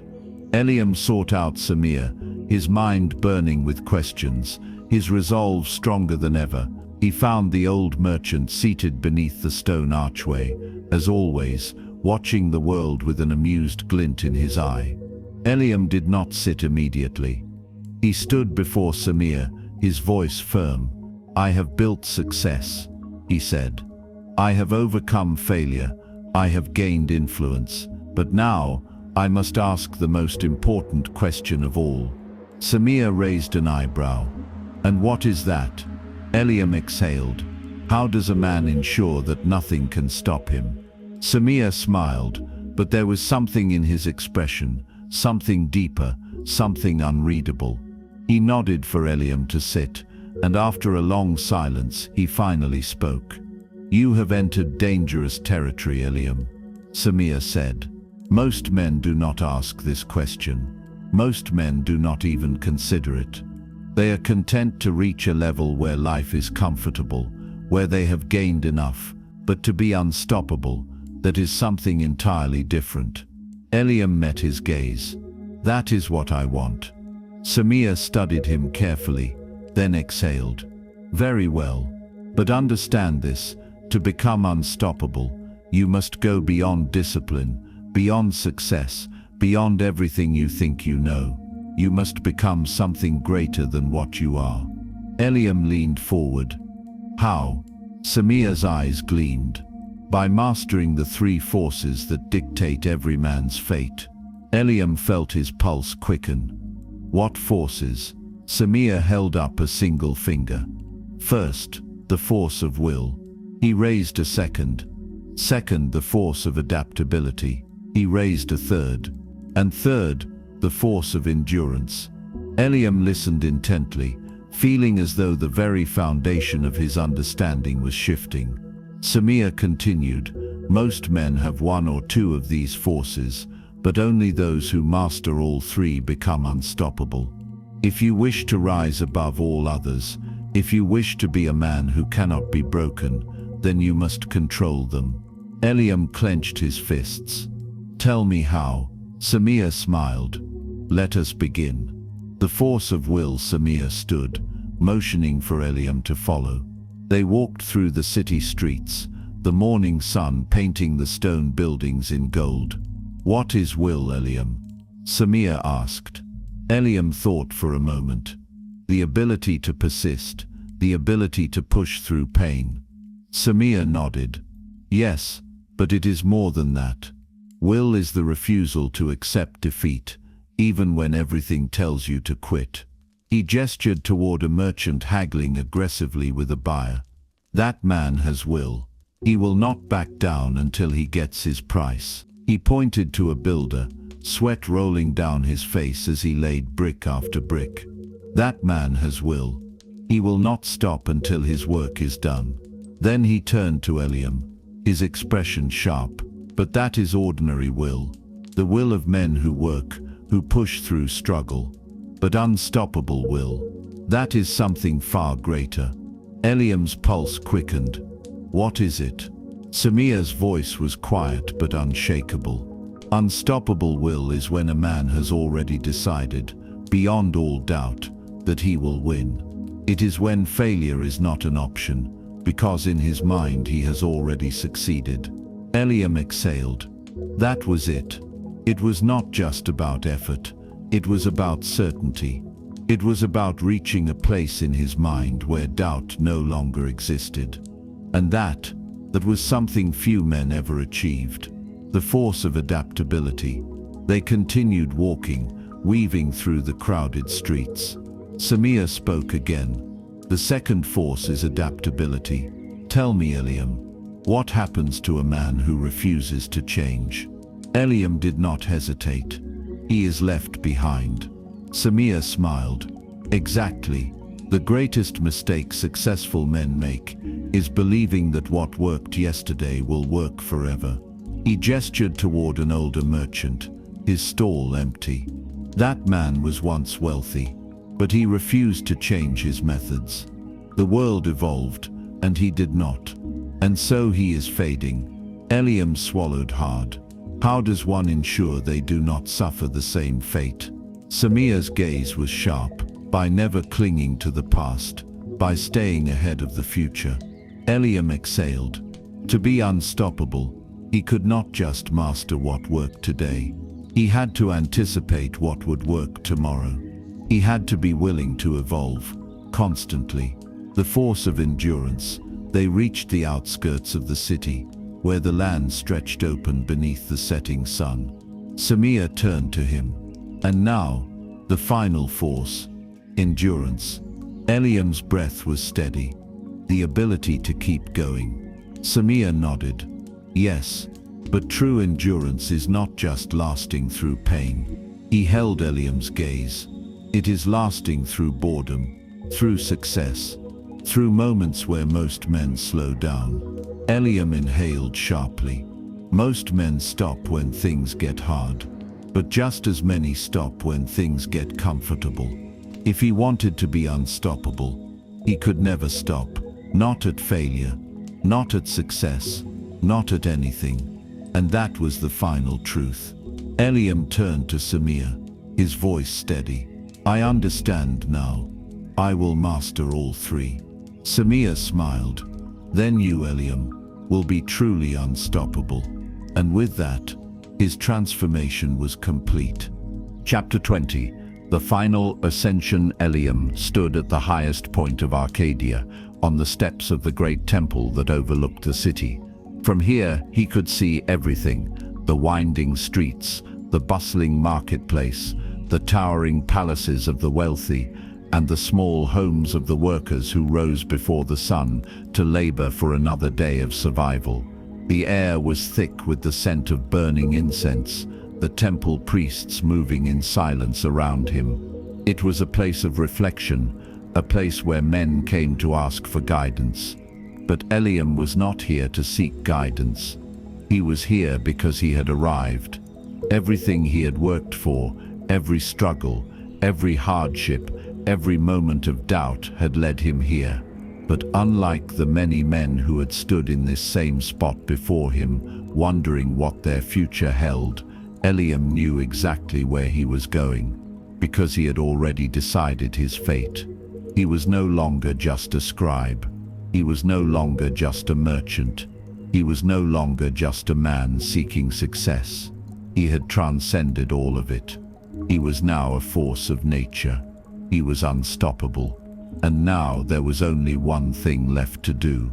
Eliam sought out Samir, his mind burning with questions, his resolve stronger than ever. He found the old merchant seated beneath the stone archway, as always, watching the world with an amused glint in his eye. Eliam did not sit immediately. He stood before Samir, his voice firm. "I have built success," he said. "I have overcome failure. I have gained influence. But now, I must ask the most important question of all." Samir raised an eyebrow. "And what is that?" Eliam exhaled. "How does a man ensure that nothing can stop him?" Samir smiled, but there was something in his expression, something deeper, something unreadable. He nodded for Eliam to sit, and after a long silence, he finally spoke. "You have entered dangerous territory, Eliam," Samir said. "Most men do not ask this question. Most men do not even consider it. They are content to reach a level where life is comfortable, where they have gained enough, but to be unstoppable, that is something entirely different." Eliam met his gaze. "That is what I want." Samir studied him carefully, then exhaled. "Very well. But understand this, to become unstoppable, you must go beyond discipline, beyond success, beyond everything you think you know. You must become something greater than what you are." Eliam leaned forward. "How?" Samir's eyes gleamed. "By mastering the three forces that dictate every man's fate." Eliam felt his pulse quicken. "What forces?" Samir held up a single finger. "First, the force of will." He raised a second. "Second, the force of adaptability." He raised a third. "And third, the force of endurance." Eliam listened intently, feeling as though the very foundation of his understanding was shifting. Samir continued, "Most men have one or two of these forces, but only those who master all three become unstoppable. If you wish to rise above all others, if you wish to be a man who cannot be broken, then you must control them." Eliam clenched his fists. "Tell me how." Samir smiled. "Let us begin." The force of will. Samir stood, motioning for Eliam to follow. They walked through the city streets, the morning sun painting the stone buildings in gold. "What is will, Eliam?" Samir asked. Eliam thought for a moment. "The ability to persist, the ability to push through pain." Samir nodded. "Yes, but it is more than that. Will is the refusal to accept defeat, even when everything tells you to quit." He gestured toward a merchant haggling aggressively with a buyer. "That man has will. He will not back down until he gets his price." He pointed to a builder, sweat rolling down his face as he laid brick after brick. "That man has will. He will not stop until his work is done." Then he turned to Eliam, his expression sharp. "But that is ordinary will. The will of men who work, who push through struggle. But unstoppable will, that is something far greater." Eliam's pulse quickened. "What is it?" Samir's voice was quiet but unshakable. "Unstoppable will is when a man has already decided, beyond all doubt, that he will win. It is when failure is not an option, because in his mind he has already succeeded." Eliam exhaled. That was it. It was not just about effort. It was about certainty. It was about reaching a place in his mind where doubt no longer existed. And that was something few men ever achieved. The force of adaptability. They continued walking, weaving through the crowded streets. Samir spoke again. "The second force is adaptability. Tell me, Eliam, what happens to a man who refuses to change?" Eliam did not hesitate. "He is left behind." Samir smiled. "Exactly. The greatest mistake successful men make is believing that what worked yesterday will work forever. He gestured toward an older merchant, his stall empty. That man was once wealthy, but he refused to change his methods. The world evolved, and he did not. And so he is fading. Eliam swallowed hard. How does one ensure they do not suffer the same fate? Samia's gaze was sharp. By never clinging to the past, by staying ahead of the future. Eliam exhaled. To be unstoppable, he could not just master what worked today. He had to anticipate what would work tomorrow. He had to be willing to evolve, constantly. The force of endurance. They reached the outskirts of the city, where the land stretched open beneath the setting sun. Samia turned to him. And now, the final force. Endurance. Eliam's breath was steady. The ability to keep going. Samia nodded. Yes, but true endurance is not just lasting through pain. He held Eliam's gaze. It is lasting through boredom, through success, through moments where most men slow down. Eliam inhaled sharply. Most men stop when things get hard, but just as many stop when things get comfortable. If he wanted to be unstoppable, he could never stop. Not at failure, not at success, not at anything. And that was the final truth. Eliam turned to Samia, his voice steady. I understand now. I will master all three. Samia smiled. Then you, Eliam, will be truly unstoppable. And with that, his transformation was complete. Chapter 20. The final ascension. Eliam stood at the highest point of Arcadia, on the steps of the great temple that overlooked the city. From here, he could see everything: the winding streets, the bustling marketplace, the towering palaces of the wealthy, and the small homes of the workers who rose before the sun to labor for another day of survival. The air was thick with the scent of burning incense, the temple priests moving in silence around him. It was a place of reflection, a place where men came to ask for guidance. But Eliam was not here to seek guidance. He was here because he had arrived. Everything he had worked for, every struggle, every hardship, every moment of doubt had led him here. But unlike the many men who had stood in this same spot before him, wondering what their future held, Eliam knew exactly where he was going, because he had already decided his fate. He was no longer just a scribe. He was no longer just a merchant. He was no longer just a man seeking success. He had transcended all of it. He was now a force of nature. He was unstoppable. And now there was only one thing left to do: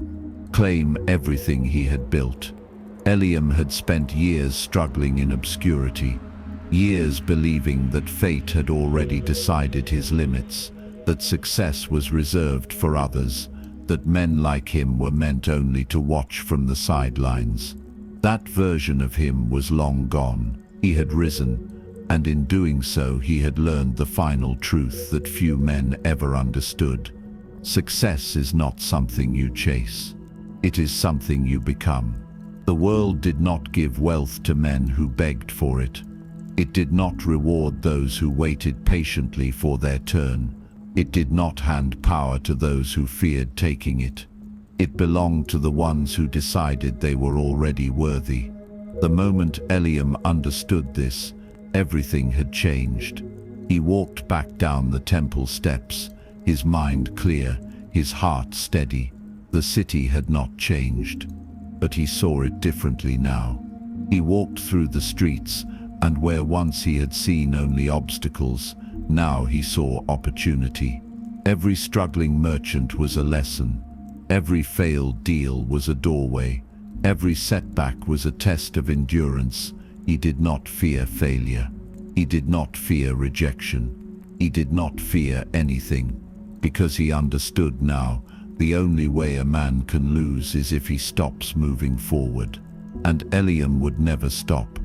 claim everything he had built. Eliam had spent years struggling in obscurity, years believing that fate had already decided his limits, that success was reserved for others, that men like him were meant only to watch from the sidelines. That version of him was long gone. He had risen, and in doing so he had learned the final truth that few men ever understood. Success is not something you chase. It is something you become. The world did not give wealth to men who begged for it. It did not reward those who waited patiently for their turn. It did not hand power to those who feared taking it. It belonged to the ones who decided they were already worthy. The moment Eliam understood this, everything had changed. He walked back down the temple steps, his mind clear, his heart steady. The city had not changed, but he saw it differently now. He walked through the streets, and where once he had seen only obstacles, now he saw opportunity. Every struggling merchant was a lesson. Every failed deal was a doorway. Every setback was a test of endurance. He did not fear failure. He did not fear rejection. He did not fear anything, because he understood now the only way a man can lose is if he stops moving forward. And Eliam would never stop.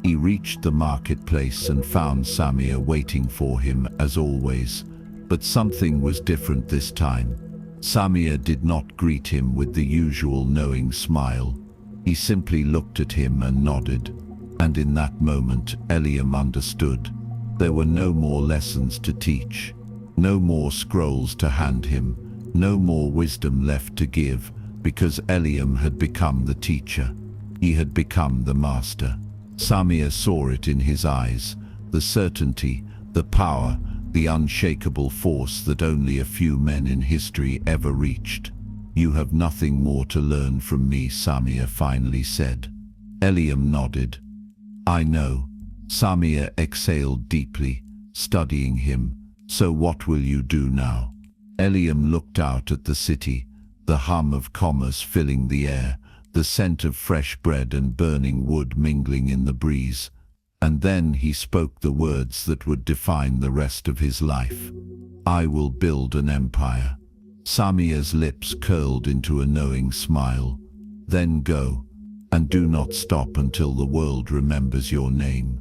He reached the marketplace and found Samia waiting for him as always. But something was different this time. Samir did not greet him with the usual knowing smile. He simply looked at him and nodded. And in that moment, Eliam understood. There were no more lessons to teach, no more scrolls to hand him, no more wisdom left to give, because Eliam had become the teacher. He had become the master. Samir saw it in his eyes, the certainty, the power, the unshakable force that only a few men in history ever reached. "You have nothing more to learn from me," Samir finally said. Eliam nodded. "I know." Samir exhaled deeply, studying him. "So what will you do now?" Eliam looked out at the city, the hum of commerce filling the air, the scent of fresh bread and burning wood mingling in the breeze. And then he spoke the words that would define the rest of his life. "I will build an empire." Samir's lips curled into a knowing smile. "Then go, and do not stop until the world remembers your name."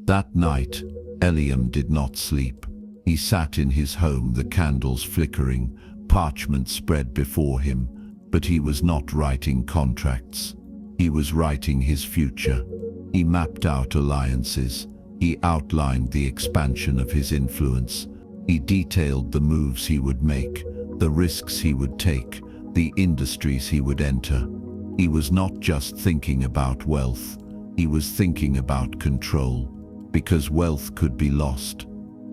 That night, Eliam did not sleep. He sat in his home, the candles flickering, parchment spread before him, but he was not writing contracts. He was writing his future. He mapped out alliances. He outlined the expansion of his influence. He detailed the moves he would make, the risks he would take, the industries he would enter. He was not just thinking about wealth. He was thinking about control. Because wealth could be lost.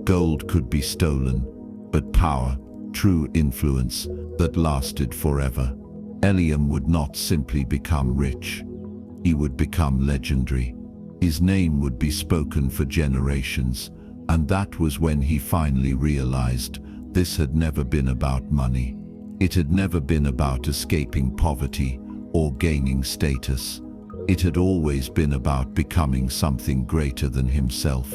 Gold could be stolen. But power, true influence, that lasted forever. Eliam would not simply become rich. He would become legendary. His name would be spoken for generations. And that was when he finally realized this had never been about money. It had never been about escaping poverty or gaining status. It had always been about becoming something greater than himself.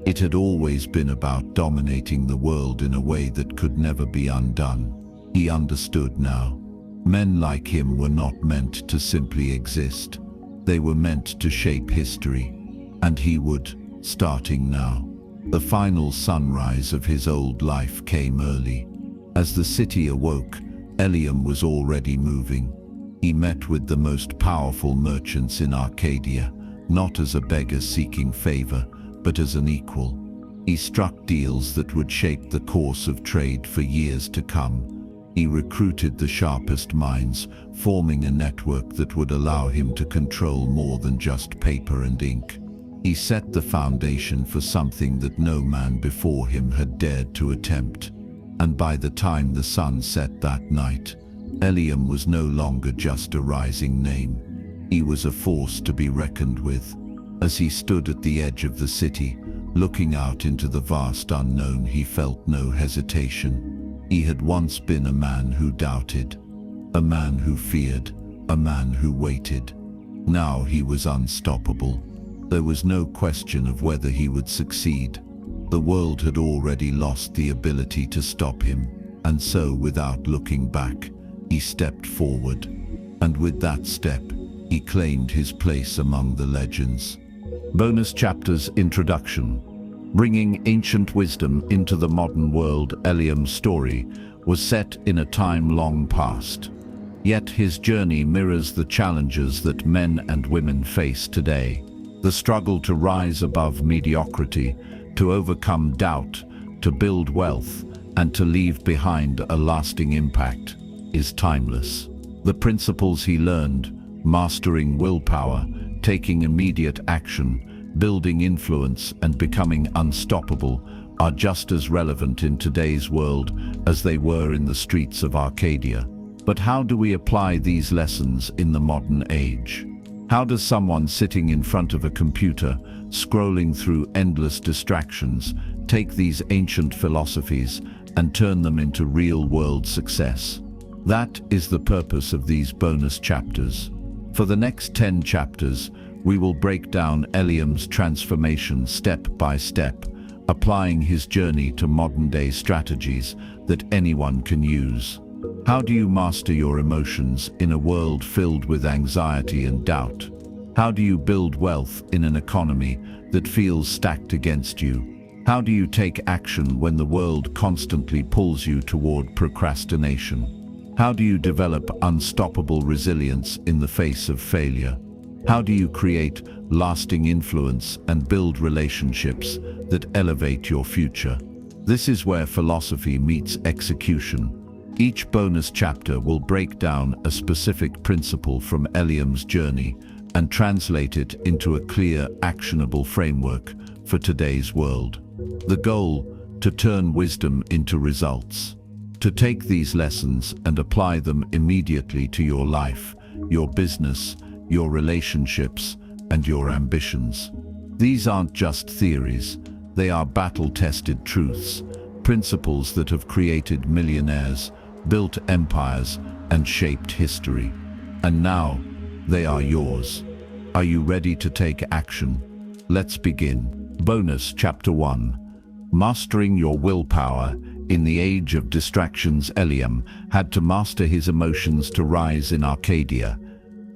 It had always been about dominating the world in a way that could never be undone. He understood now. Men like him were not meant to simply exist. They were meant to shape history. And he would, starting now. The final sunrise of his old life came early. As the city awoke, Eliam was already moving. He met with the most powerful merchants in Arcadia, not as a beggar seeking favor, but as an equal. He struck deals that would shape the course of trade for years to come. He recruited the sharpest minds, forming a network that would allow him to control more than just paper and ink. He set the foundation for something that no man before him had dared to attempt. And by the time the sun set that night, Eliam was no longer just a rising name. He was a force to be reckoned with. As he stood at the edge of the city, looking out into the vast unknown, he felt no hesitation. He had once been a man who doubted, a man who feared, a man who waited. Now he was unstoppable. There was no question of whether he would succeed. The world had already lost the ability to stop him, and so, without looking back, he stepped forward. And with that step, he claimed his place among the legends. Bonus chapters introduction. Bringing ancient wisdom into the modern world, Eliam's story was set in a time long past. Yet his journey mirrors the challenges that men and women face today. The struggle to rise above mediocrity, to overcome doubt, to build wealth, and to leave behind a lasting impact, is timeless. The principles he learned, mastering willpower, taking immediate action, building influence, and becoming unstoppable, are just as relevant in today's world as they were in the streets of Arcadia. But how do we apply these lessons in the modern age? How does someone sitting in front of a computer, scrolling through endless distractions, take these ancient philosophies and turn them into real-world success? That is the purpose of these bonus chapters. For the next 10 chapters, we will break down Eliam's transformation step by step, applying his journey to modern-day strategies that anyone can use. How do you master your emotions in a world filled with anxiety and doubt? How do you build wealth in an economy that feels stacked against you? How do you take action when the world constantly pulls you toward procrastination? How do you develop unstoppable resilience in the face of failure? How do you create lasting influence and build relationships that elevate your future? This is where philosophy meets execution. Each bonus chapter will break down a specific principle from Eliam's journey and translate it into a clear, actionable framework for today's world. The goal: to turn wisdom into results. To take these lessons and apply them immediately to your life, your business, your relationships, and your ambitions. These aren't just theories, they are battle-tested truths, principles that have created millionaires, built empires, and shaped history. And now, they are yours. Are you ready to take action? Let's begin. Bonus Chapter 1. Mastering your willpower. In the age of distractions, Eliam had to master his emotions to rise in Arcadia.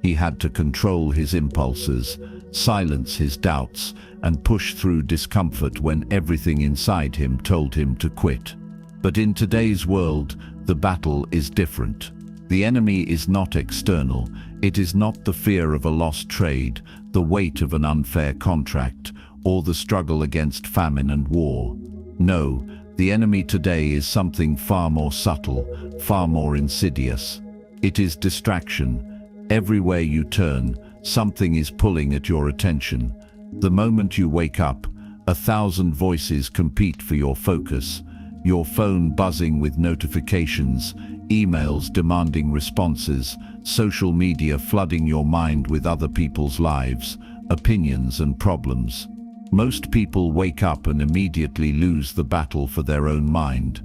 He had to control his impulses, silence his doubts, and push through discomfort when everything inside him told him to quit. But in today's world, the battle is different. The enemy is not external. It is not the fear of a lost trade, the weight of an unfair contract, or the struggle against famine and war. No, the enemy today is something far more subtle, far more insidious. It is distraction. Everywhere you turn, something is pulling at your attention. The moment you wake up, 1,000 voices compete for your focus. Your phone buzzing with notifications, emails demanding responses, social media flooding your mind with other people's lives, opinions and problems. Most people wake up and immediately lose the battle for their own mind.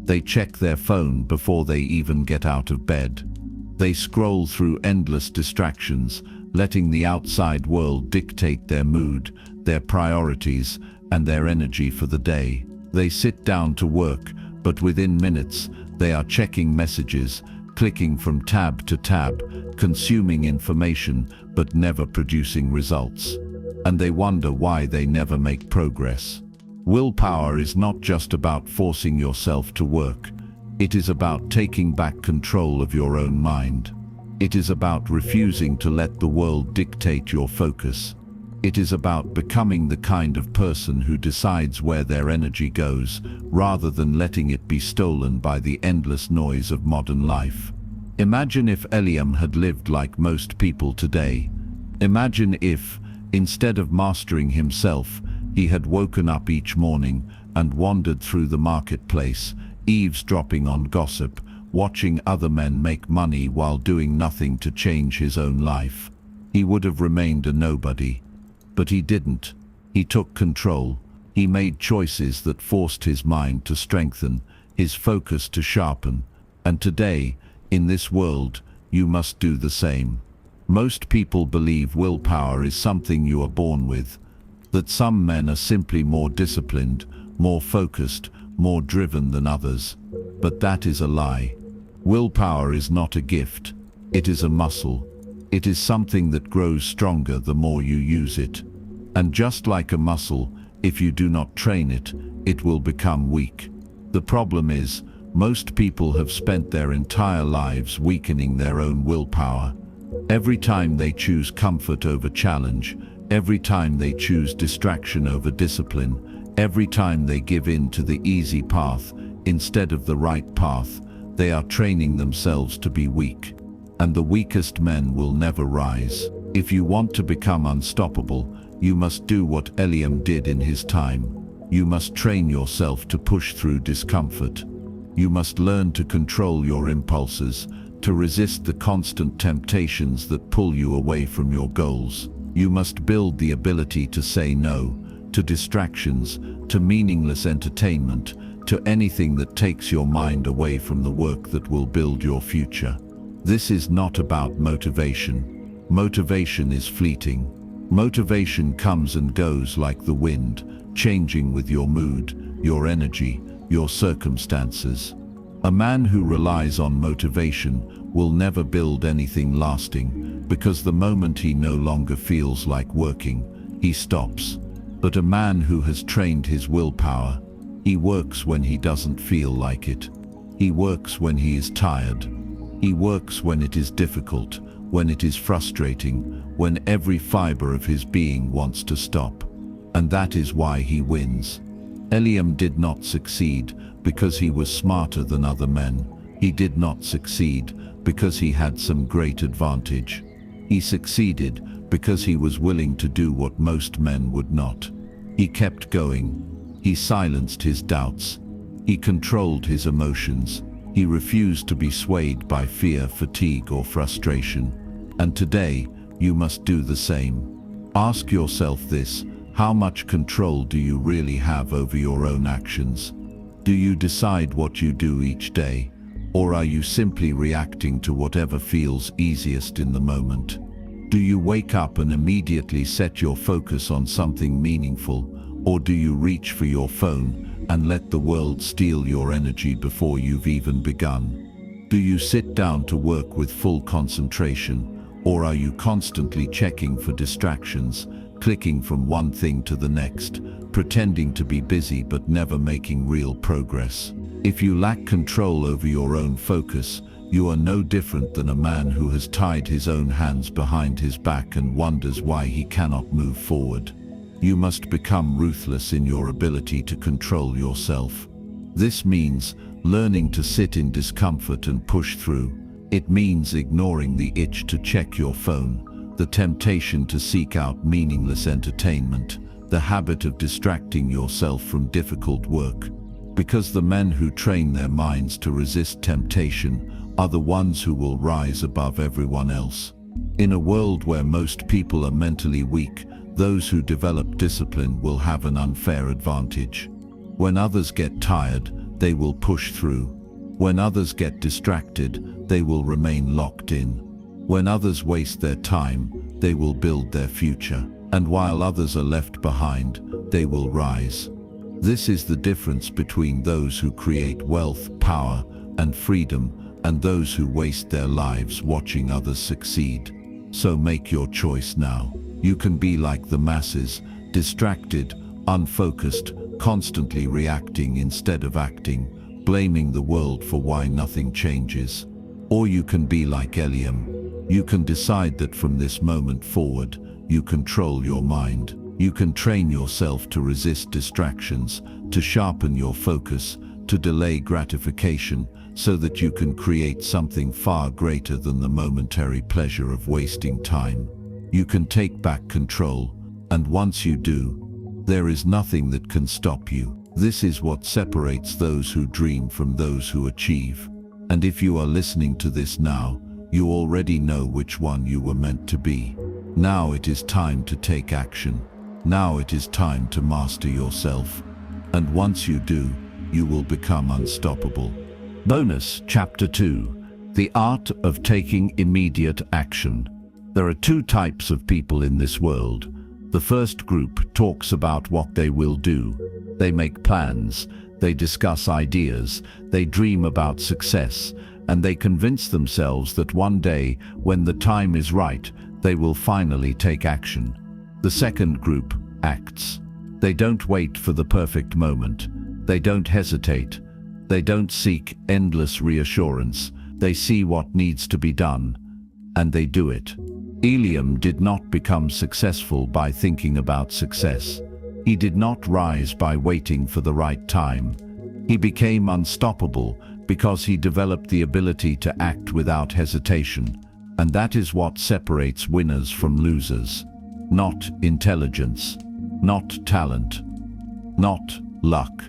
They check their phone before they even get out of bed. They scroll through endless distractions, letting the outside world dictate their mood, their priorities, and their energy for the day. They sit down to work, but within minutes, they are checking messages, clicking from tab to tab, consuming information, but never producing results. And they wonder why they never make progress. Willpower is not just about forcing yourself to work. It is about taking back control of your own mind. It is about refusing to let the world dictate your focus. It is about becoming the kind of person who decides where their energy goes, rather than letting it be stolen by the endless noise of modern life. Imagine if Eliam had lived like most people today. Imagine if, instead of mastering himself, he had woken up each morning and wandered through the marketplace, eavesdropping on gossip, watching other men make money while doing nothing to change his own life. He would have remained a nobody. But he didn't. He took control. He made choices that forced his mind to strengthen, his focus to sharpen. And today, in this world, you must do the same. Most people believe willpower is something you are born with, that some men are simply more disciplined, more focused, more driven than others. But that is a lie. Willpower is not a gift. It is a muscle. It is something that grows stronger the more you use it. And just like a muscle, if you do not train it, it will become weak. The problem is, most people have spent their entire lives weakening their own willpower. Every time they choose comfort over challenge, every time they choose distraction over discipline, every time they give in to the easy path instead of the right path, they are training themselves to be weak. And the weakest men will never rise. If you want to become unstoppable, you must do what Eliam did in his time. You must train yourself to push through discomfort. You must learn to control your impulses, to resist the constant temptations that pull you away from your goals. You must build the ability to say no to distractions, to meaningless entertainment, to anything that takes your mind away from the work that will build your future. This is not about motivation. Motivation is fleeting. Motivation comes and goes like the wind, changing with your mood, your energy, your circumstances. A man who relies on motivation will never build anything lasting, because the moment he no longer feels like working, he stops. But a man who has trained his willpower, he works when he doesn't feel like it. He works when he is tired. He works when it is difficult, when it is frustrating, when every fiber of his being wants to stop. And that is why he wins. Eliam did not succeed because he was smarter than other men. He did not succeed because he had some great advantage. He succeeded because he was willing to do what most men would not. He kept going. He silenced his doubts. He controlled his emotions. He refused to be swayed by fear, fatigue, or frustration. And today, you must do the same. Ask yourself this: how much control do you really have over your own actions? Do you decide what you do each day? Or are you simply reacting to whatever feels easiest in the moment? Do you wake up and immediately set your focus on something meaningful? Or do you reach for your phone and let the world steal your energy before you've even begun? Do you sit down to work with full concentration? Or are you constantly checking for distractions, clicking from one thing to the next, pretending to be busy but never making real progress? If you lack control over your own focus, you are no different than a man who has tied his own hands behind his back and wonders why he cannot move forward. You must become ruthless in your ability to control yourself. This means learning to sit in discomfort and push through. It means ignoring the itch to check your phone, the temptation to seek out meaningless entertainment, the habit of distracting yourself from difficult work. Because the men who train their minds to resist temptation are the ones who will rise above everyone else. In a world where most people are mentally weak, those who develop discipline will have an unfair advantage. When others get tired, they will push through. When others get distracted, they will remain locked in. When others waste their time, they will build their future. And while others are left behind, they will rise. This is the difference between those who create wealth, power, and freedom, and those who waste their lives watching others succeed. So make your choice now. You can be like the masses, distracted, unfocused, constantly reacting instead of acting, blaming the world for why nothing changes. Or you can be like Eliam. You can decide that from this moment forward, you control your mind. You can train yourself to resist distractions, to sharpen your focus, to delay gratification, so that you can create something far greater than the momentary pleasure of wasting time. You can take back control, and once you do, there is nothing that can stop you. This is what separates those who dream from those who achieve. And if you are listening to this now, you already know which one you were meant to be. Now it is time to take action. Now it is time to master yourself. And once you do, you will become unstoppable. Bonus Chapter 2: The Art of Taking Immediate Action. There are two types of people in this world. The first group talks about what they will do. They make plans, they discuss ideas, they dream about success, and they convince themselves that one day, when the time is right, they will finally take action. The second group acts. They don't wait for the perfect moment. They don't hesitate. They don't seek endless reassurance. They see what needs to be done, and they do it. Eliam did not become successful by thinking about success. He did not rise by waiting for the right time. He became unstoppable because he developed the ability to act without hesitation. And that is what separates winners from losers. Not intelligence, not talent, not luck.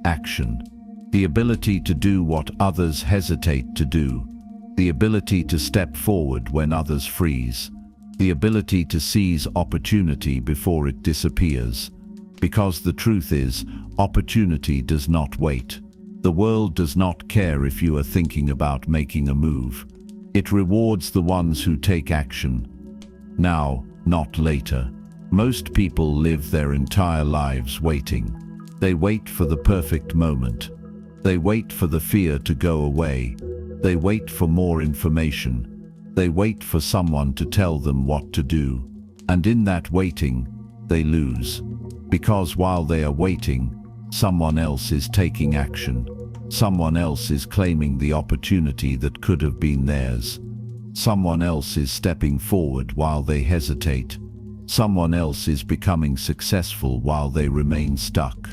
Action. The ability to do what others hesitate to do. The ability to step forward when others freeze. The ability to seize opportunity before it disappears. Because the truth is, opportunity does not wait. The world does not care if you are thinking about making a move. It rewards the ones who take action. Now, not later. Most people live their entire lives waiting. They wait for the perfect moment. They wait for the fear to go away. They wait for more information. They wait for someone to tell them what to do. And in that waiting, they lose. Because while they are waiting, someone else is taking action. Someone else is claiming the opportunity that could have been theirs. Someone else is stepping forward while they hesitate. Someone else is becoming successful while they remain stuck.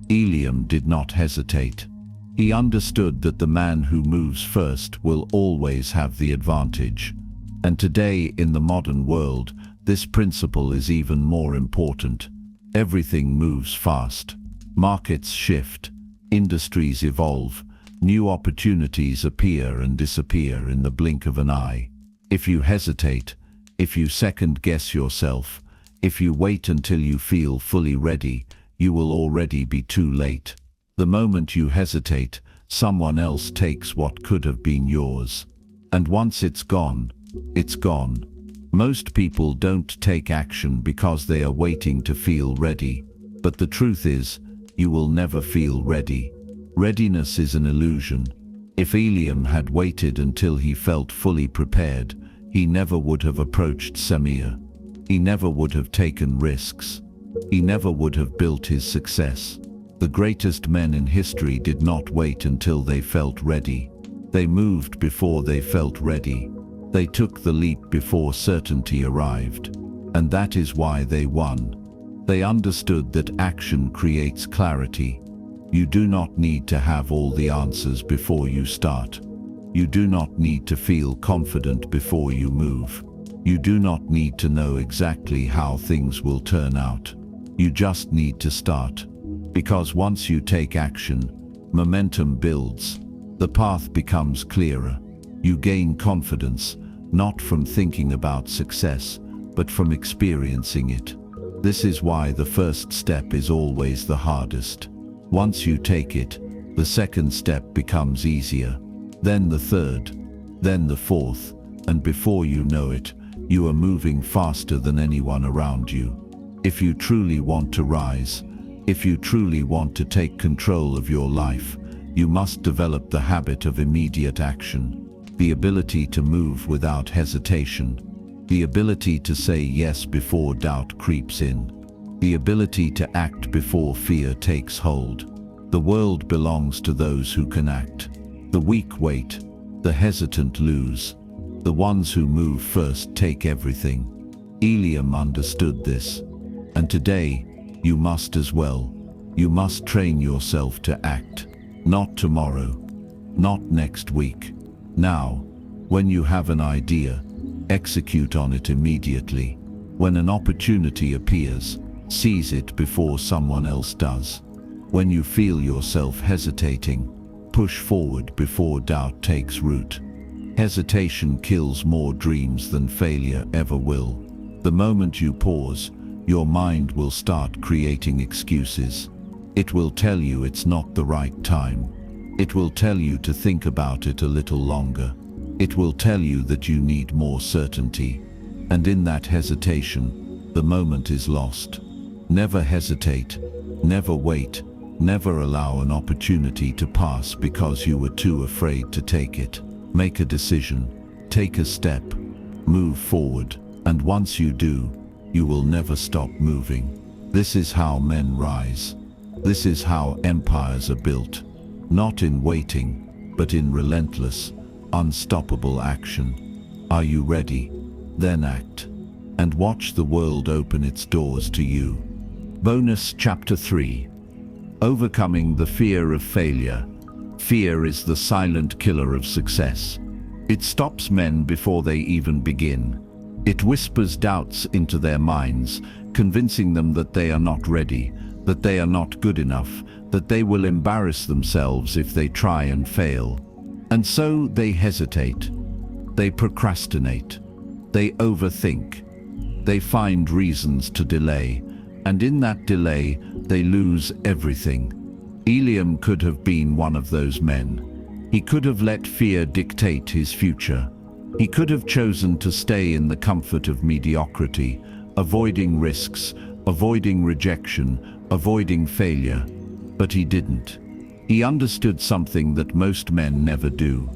Eliam did not hesitate. He understood that the man who moves first will always have the advantage. And today, in the modern world, this principle is even more important. Everything moves fast. Markets shift. Industries evolve. New opportunities appear and disappear in the blink of an eye. If you hesitate, if you second-guess yourself, if you wait until you feel fully ready, you will already be too late. The moment you hesitate, someone else takes what could have been yours. And once it's gone, it's gone. Most people don't take action because they are waiting to feel ready. But the truth is, you will never feel ready. Readiness is an illusion. If Eliam had waited until he felt fully prepared, he never would have approached Samir. He never would have taken risks. He never would have built his success. The greatest men in history did not wait until they felt ready. They moved before they felt ready. They took the leap before certainty arrived. And that is why they won. They understood that action creates clarity. You do not need to have all the answers before you start. You do not need to feel confident before you move. You do not need to know exactly how things will turn out. You just need to start. Because once you take action, momentum builds. The path becomes clearer. You gain confidence, not from thinking about success, but from experiencing it. This is why the first step is always the hardest. Once you take it, the second step becomes easier, then the third, then the fourth, and before you know it, you are moving faster than anyone around you. If you truly want to rise, if you truly want to take control of your life, you must develop the habit of immediate action, the ability to move without hesitation, the ability to say yes before doubt creeps in, the ability to act before fear takes hold. The world belongs to those who can act. The weak wait, the hesitant lose. The ones who move first take everything. Eliam understood this. And today, you must as well. You must train yourself to act. Not tomorrow, not next week. Now, when you have an idea, execute on it immediately. When an opportunity appears, seize it before someone else does. When you feel yourself hesitating, push forward before doubt takes root. Hesitation kills more dreams than failure ever will. The moment you pause, your mind will start creating excuses. It will tell you it's not the right time. It will tell you to think about it a little longer. It will tell you that you need more certainty. And in that hesitation, the moment is lost. Never hesitate, never wait, never allow an opportunity to pass because you were too afraid to take it. Make a decision, take a step, move forward, and once you do, you will never stop moving. This is how men rise. This is how empires are built. Not in waiting, but in relentless, unstoppable action. Are you ready? Then act. And watch the world open its doors to you. Bonus Chapter 3. Overcoming the fear of failure. Fear is the silent killer of success. It stops men before they even begin. It whispers doubts into their minds, convincing them that they are not ready, that they are not good enough, that they will embarrass themselves if they try and fail. And so they hesitate. They procrastinate. They overthink. They find reasons to delay. And in that delay, they lose everything. Eliam could have been one of those men. He could have let fear dictate his future. He could have chosen to stay in the comfort of mediocrity, avoiding risks, avoiding rejection, avoiding failure. But he didn't. He understood something that most men never do.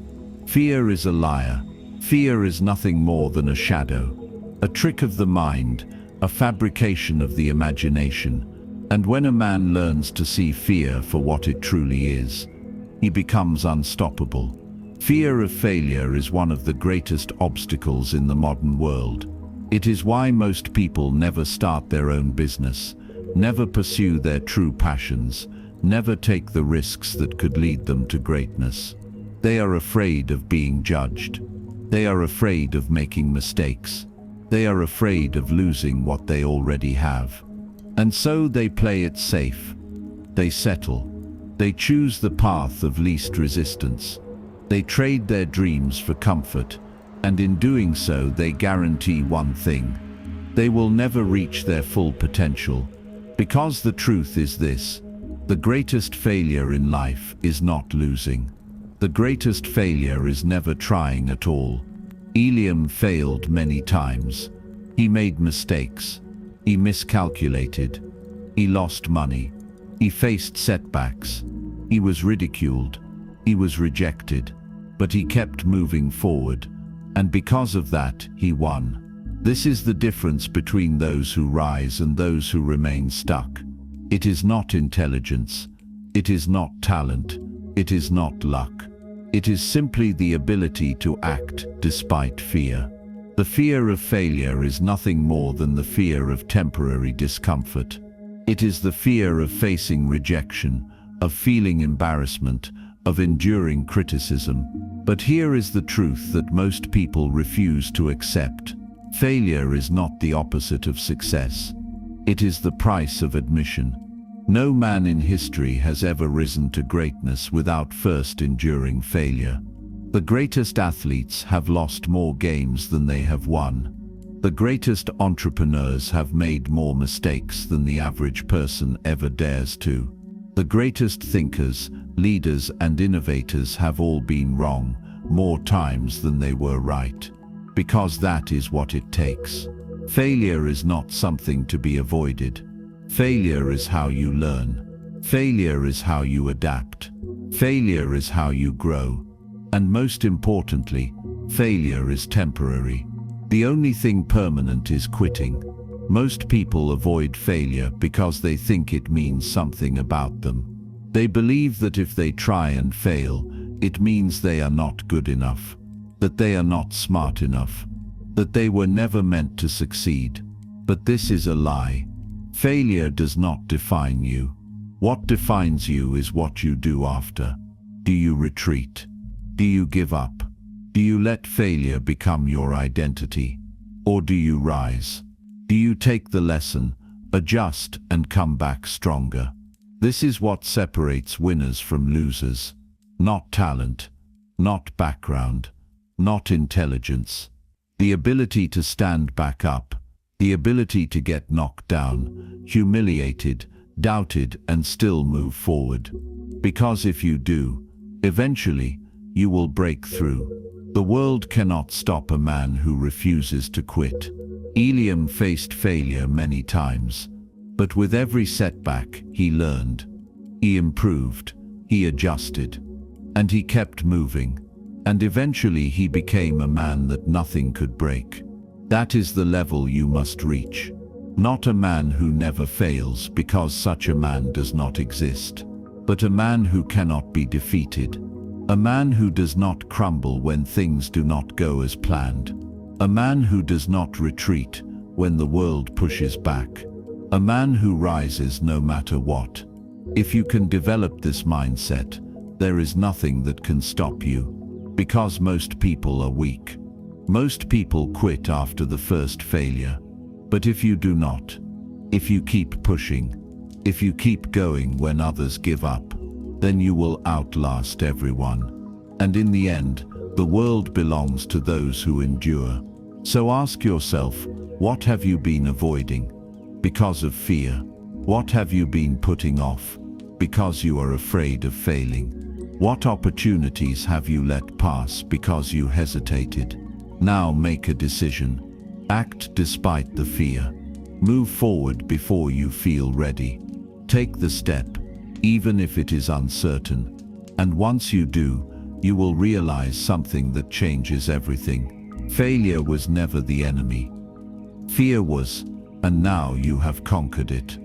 Fear is a liar. Fear is nothing more than a shadow, a trick of the mind, a fabrication of the imagination. And when a man learns to see fear for what it truly is, he becomes unstoppable. Fear of failure is one of the greatest obstacles in the modern world. It is why most people never start their own business, never pursue their true passions, never take the risks that could lead them to greatness. They are afraid of being judged. They are afraid of making mistakes. They are afraid of losing what they already have. And so they play it safe. They settle. They choose the path of least resistance. They trade their dreams for comfort, and in doing so they guarantee one thing: they will never reach their full potential. Because the truth is this: the greatest failure in life is not losing. The greatest failure is never trying at all. Eliam failed many times. He made mistakes. He miscalculated. He lost money. He faced setbacks. He was ridiculed. He was rejected. But he kept moving forward, and because of that, he won. This is the difference between those who rise and those who remain stuck. It is not intelligence. It is not talent. It is not luck. It is simply the ability to act despite fear. The fear of failure is nothing more than the fear of temporary discomfort. It is the fear of facing rejection, of feeling embarrassment, of enduring criticism. But here is the truth that most people refuse to accept. Failure is not the opposite of success. It is the price of admission. No man in history has ever risen to greatness without first enduring failure. The greatest athletes have lost more games than they have won. The greatest entrepreneurs have made more mistakes than the average person ever dares to. The greatest thinkers, leaders, and innovators have all been wrong more times than they were right. Because that is what it takes. Failure is not something to be avoided. Failure is how you learn. Failure is how you adapt. Failure is how you grow. And most importantly, failure is temporary. The only thing permanent is quitting. Most people avoid failure because they think it means something about them. They believe that if they try and fail, it means they are not good enough, that they are not smart enough, that they were never meant to succeed. But this is a lie. Failure does not define you. What defines you is what you do after. Do you retreat? Do you give up? Do you let failure become your identity? Or do you rise? Do you take the lesson, adjust, and come back stronger? This is what separates winners from losers. Not talent, not background, not intelligence. The ability to stand back up, the ability to get knocked down, humiliated, doubted, and still move forward. Because if you do, eventually, you will break through. The world cannot stop a man who refuses to quit. Eliam faced failure many times, but with every setback, he learned. He improved, he adjusted, and he kept moving. And eventually he became a man that nothing could break. That is the level you must reach. Not a man who never fails, because such a man does not exist, but a man who cannot be defeated. A man who does not crumble when things do not go as planned. A man who does not retreat when the world pushes back. A man who rises no matter what. If you can develop this mindset, there is nothing that can stop you. Because most people are weak. Most people quit after the first failure. But if you do not, if you keep pushing, if you keep going when others give up, then you will outlast everyone. And in the end, the world belongs to those who endure. So ask yourself, what have you been avoiding? Because of fear. What have you been putting off? Because you are afraid of failing. What opportunities have you let pass because you hesitated? Now make a decision. Act despite the fear. Move forward before you feel ready. Take the step, even if it is uncertain. And once you do, you will realize something that changes everything. Failure was never the enemy. Fear was, and now you have conquered it.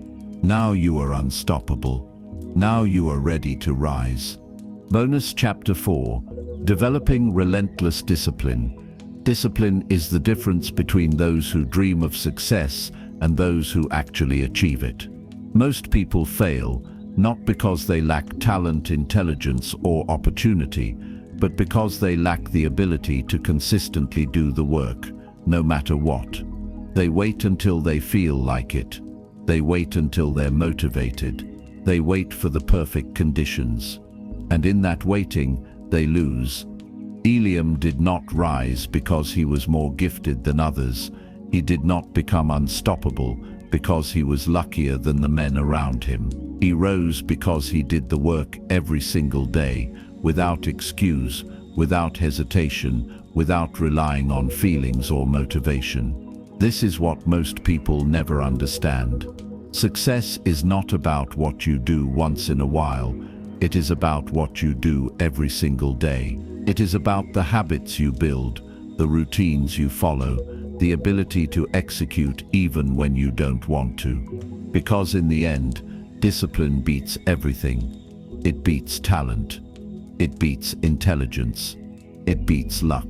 Now you are unstoppable. Now you are ready to rise. Bonus Chapter 4: Developing Relentless Discipline. Discipline is the difference between those who dream of success and those who actually achieve it. Most people fail, not because they lack talent, intelligence, or opportunity, but because they lack the ability to consistently do the work, no matter what. They wait until they feel like it. They wait until they're motivated. They wait for the perfect conditions. And in that waiting, they lose. Eliam did not rise because he was more gifted than others. He did not become unstoppable because he was luckier than the men around him. He rose because he did the work every single day, without excuse, without hesitation, without relying on feelings or motivation. This is what most people never understand. Success is not about what you do once in a while. It is about what you do every single day. It is about the habits you build, the routines you follow, the ability to execute even when you don't want to. Because in the end, discipline beats everything. It beats talent. It beats intelligence. It beats luck.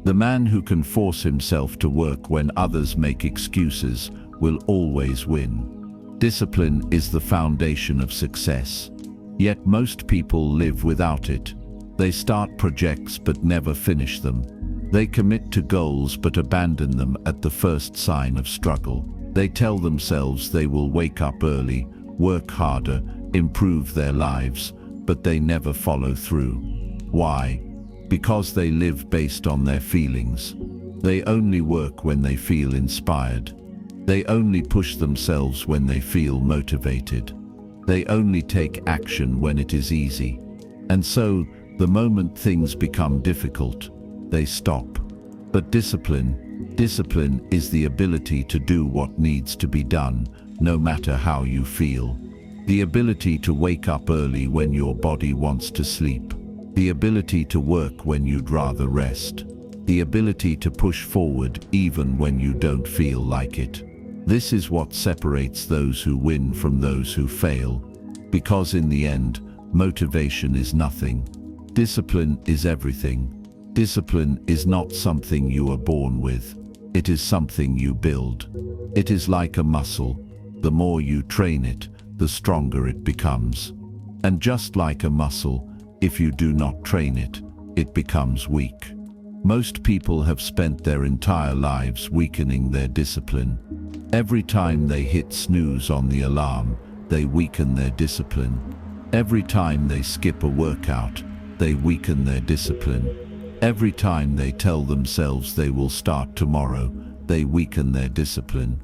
The man who can force himself to work when others make excuses will always win. Discipline is the foundation of success. Yet most people live without it. They start projects but never finish them. They commit to goals but abandon them at the first sign of struggle. They tell themselves they will wake up early, work harder, improve their lives, but they never follow through. Why? Because they live based on their feelings. They only work when they feel inspired. They only push themselves when they feel motivated. They only take action when it is easy. And so, the moment things become difficult, they stop. But discipline is the ability to do what needs to be done, no matter how you feel. The ability to wake up early when your body wants to sleep. The ability to work when you'd rather rest. The ability to push forward even when you don't feel like it. This is what separates those who win from those who fail. Because in the end, motivation is nothing. Discipline is everything. Discipline is not something you are born with. It is something you build. It is like a muscle. The more you train it, the stronger it becomes. And just like a muscle, if you do not train it, it becomes weak. Most people have spent their entire lives weakening their discipline. Every time they hit snooze on the alarm, they weaken their discipline. Every time they skip a workout, they weaken their discipline. Every time they tell themselves they will start tomorrow, they weaken their discipline.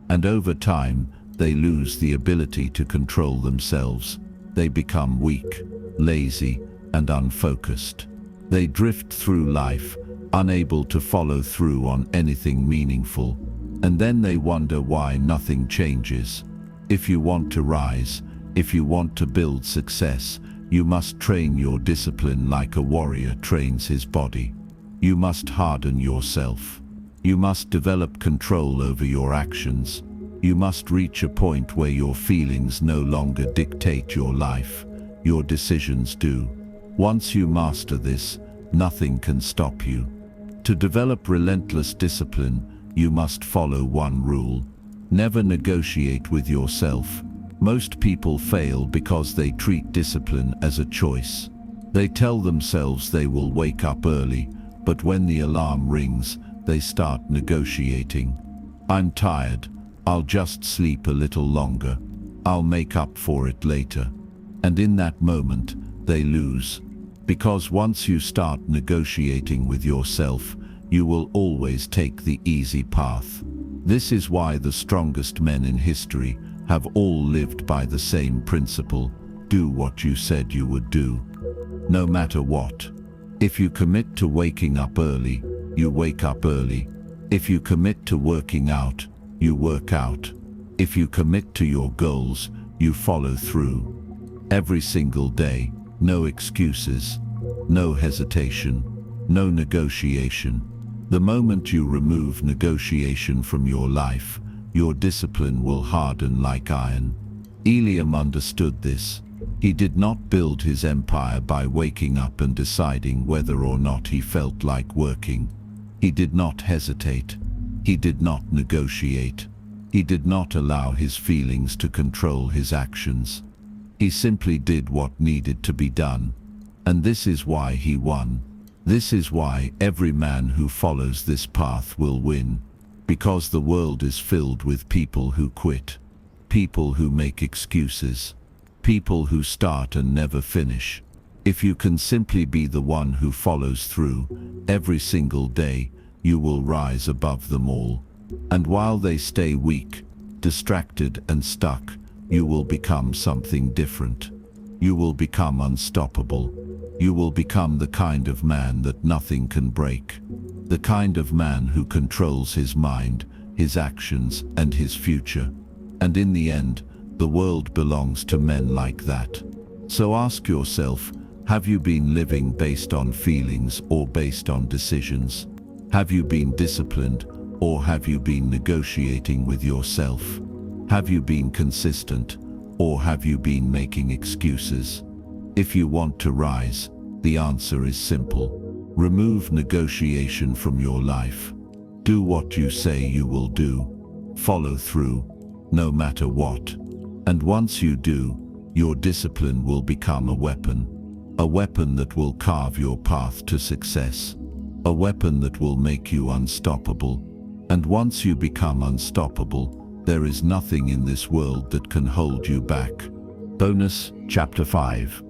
And over time, they lose the ability to control themselves. They become weak, lazy, and unfocused. They drift through life, unable to follow through on anything meaningful. And then they wonder why nothing changes. If you want to rise, if you want to build success, you must train your discipline like a warrior trains his body. You must harden yourself. You must develop control over your actions. You must reach a point where your feelings no longer dictate your life. Your decisions do. Once you master this, nothing can stop you. To develop relentless discipline, you must follow one rule. Never negotiate with yourself. Most people fail because they treat discipline as a choice. They tell themselves they will wake up early, but when the alarm rings, they start negotiating. I'm tired. I'll just sleep a little longer. I'll make up for it later. And in that moment, they lose. Because once you start negotiating with yourself, you will always take the easy path. This is why the strongest men in history have all lived by the same principle: do what you said you would do, no matter what. If you commit to waking up early, you wake up early. If you commit to working out, you work out. If you commit to your goals, you follow through. Every single day, no excuses, no hesitation, no negotiation. The moment you remove negotiation from your life, your discipline will harden like iron. Eliam understood this. He did not build his empire by waking up and deciding whether or not he felt like working. He did not hesitate. He did not negotiate. He did not allow his feelings to control his actions. He simply did what needed to be done. And this is why he won. This is why every man who follows this path will win. Because the world is filled with people who quit. People who make excuses. People who start and never finish. If you can simply be the one who follows through, every single day, you will rise above them all. And while they stay weak, distracted and stuck, you will become something different. You will become unstoppable. You will become the kind of man that nothing can break. The kind of man who controls his mind, his actions, and his future. And in the end, the world belongs to men like that. So ask yourself, have you been living based on feelings or based on decisions? Have you been disciplined or have you been negotiating with yourself? Have you been consistent or have you been making excuses? If you want to rise, the answer is simple. Remove negotiation from your life. Do what you say you will do. Follow through, no matter what. And once you do, your discipline will become a weapon that will carve your path to success, a weapon that will make you unstoppable. And once you become unstoppable, there is nothing in this world that can hold you back. Bonus, Chapter 5.